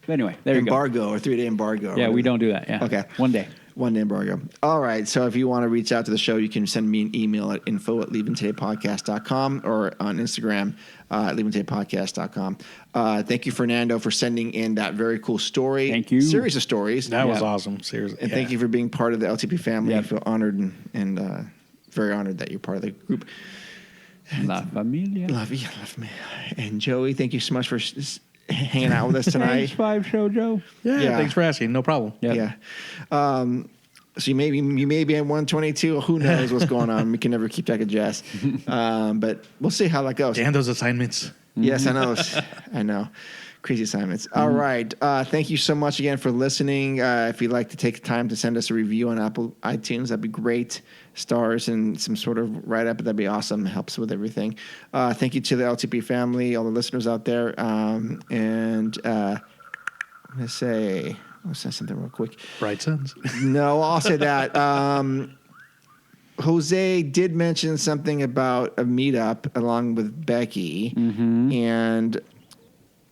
But anyway, there you go. Embargo or 3-day embargo. Yeah, we don't do that. Yeah. Okay. 1 day. 1 day embargo. All right. So if you want to reach out to the show, you can send me an email at info@leavingtodaypodcast.com or on Instagram, leavingtodaypodcast.com. Thank you, Fernando, for sending in that very cool story. Thank you. Series of stories. That was awesome. Seriously. And thank you for being part of the LTP family. Yeah. I feel honored and very honored that you're part of the group. La familia. Love you. And Joey, thank you so much for hanging out with us tonight. Thanks, 5 show, Joe. Yeah, thanks for asking. No problem. Yep. Yeah. So you may be at 122. Who knows what's going on? We can never keep track of Jess. But we'll see how that goes. Damn those assignments. Yes, I know. I know. Crazy assignments. All right. Thank you so much again for listening. If you'd like to take the time to send us a review on Apple iTunes, that'd be great. Stars and some sort of write-up, that'd be awesome. Helps with everything. Thank you to the LTP family, all the listeners out there. And I'm going to say... I'll say something real quick. Bright Sons. No, I'll say that. Jose did mention something about a meetup along with Becky, and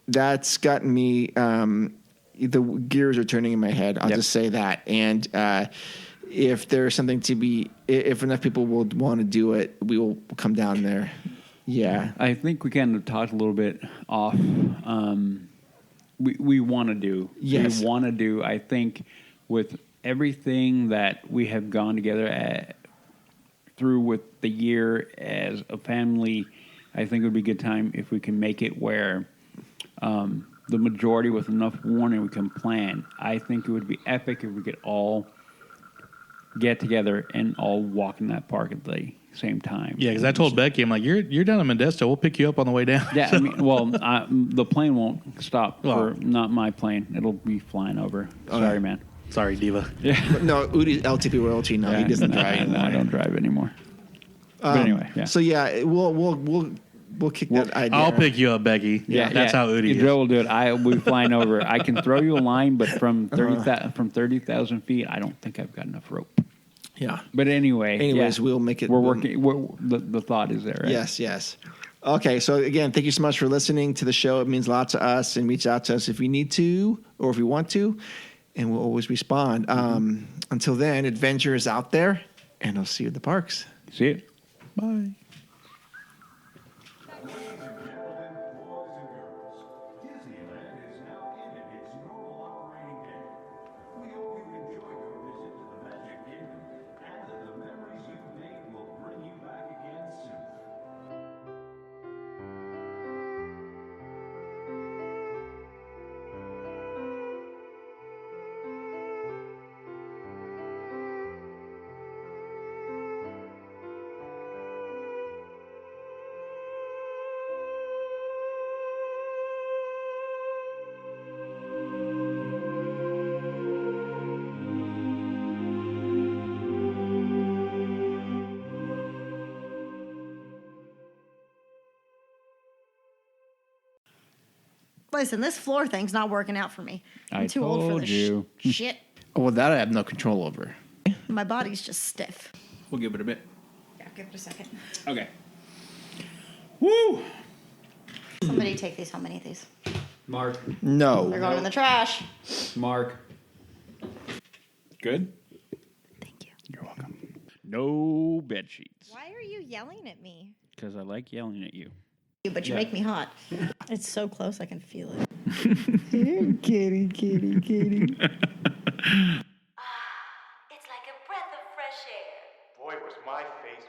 that's gotten me. The gears are turning in my head. I'll just say that. And if there's something to be, if enough people will want to do it, we will come down there. Yeah, I think we kind of talked a little bit off. We want to do. Yes. We want to do. I think with everything that we have gone together through with the year as a family, I think it would be a good time if we can make it where the majority, with enough warning, we can plan. I think it would be epic if we could all get together and all walk in that park at the same time. Yeah, because I told Becky, I'm like, you're down in Modesto. We'll pick you up on the way down. Yeah, I mean, well, the plane won't stop for not my plane. It'll be flying over. Sorry, man. Sorry, Diva. Yeah. No, Udi's LTP royalty. No, he doesn't drive anymore. I don't drive anymore. But anyway, yeah. So yeah, we'll kick that idea. I'll pick you up, Becky. Yeah, that's how Udi is. Joe will do it. We'll be flying over. I can throw you a line, but from 30,000 feet, I don't think I've got enough rope. Yeah. But anyways, we'll make it. We're working. The thought is there, right? Yes. Okay, so again, thank you so much for listening to the show. It means a lot to us, and reach out to us if you need to or if you want to, and we'll always respond. Until then, adventure is out there, and I'll see you at the parks. See you. Bye. Listen, this floor thing's not working out for me. I'm I too old for told this you. shit. Well, that I have no control over. My body's just stiff. We'll give it a bit. Yeah, give it a second. Okay. Woo! Somebody take these. How many of these? Mark. No. They're going in the trash. Mark. Good? Thank you. You're welcome. No bed sheets. Why are you yelling at me? Because I like yelling at you. But you Yeah. make me hot. It's so close, I can feel it. Kitty, kitty, kitty. It's like a breath of fresh air. Boy, was my face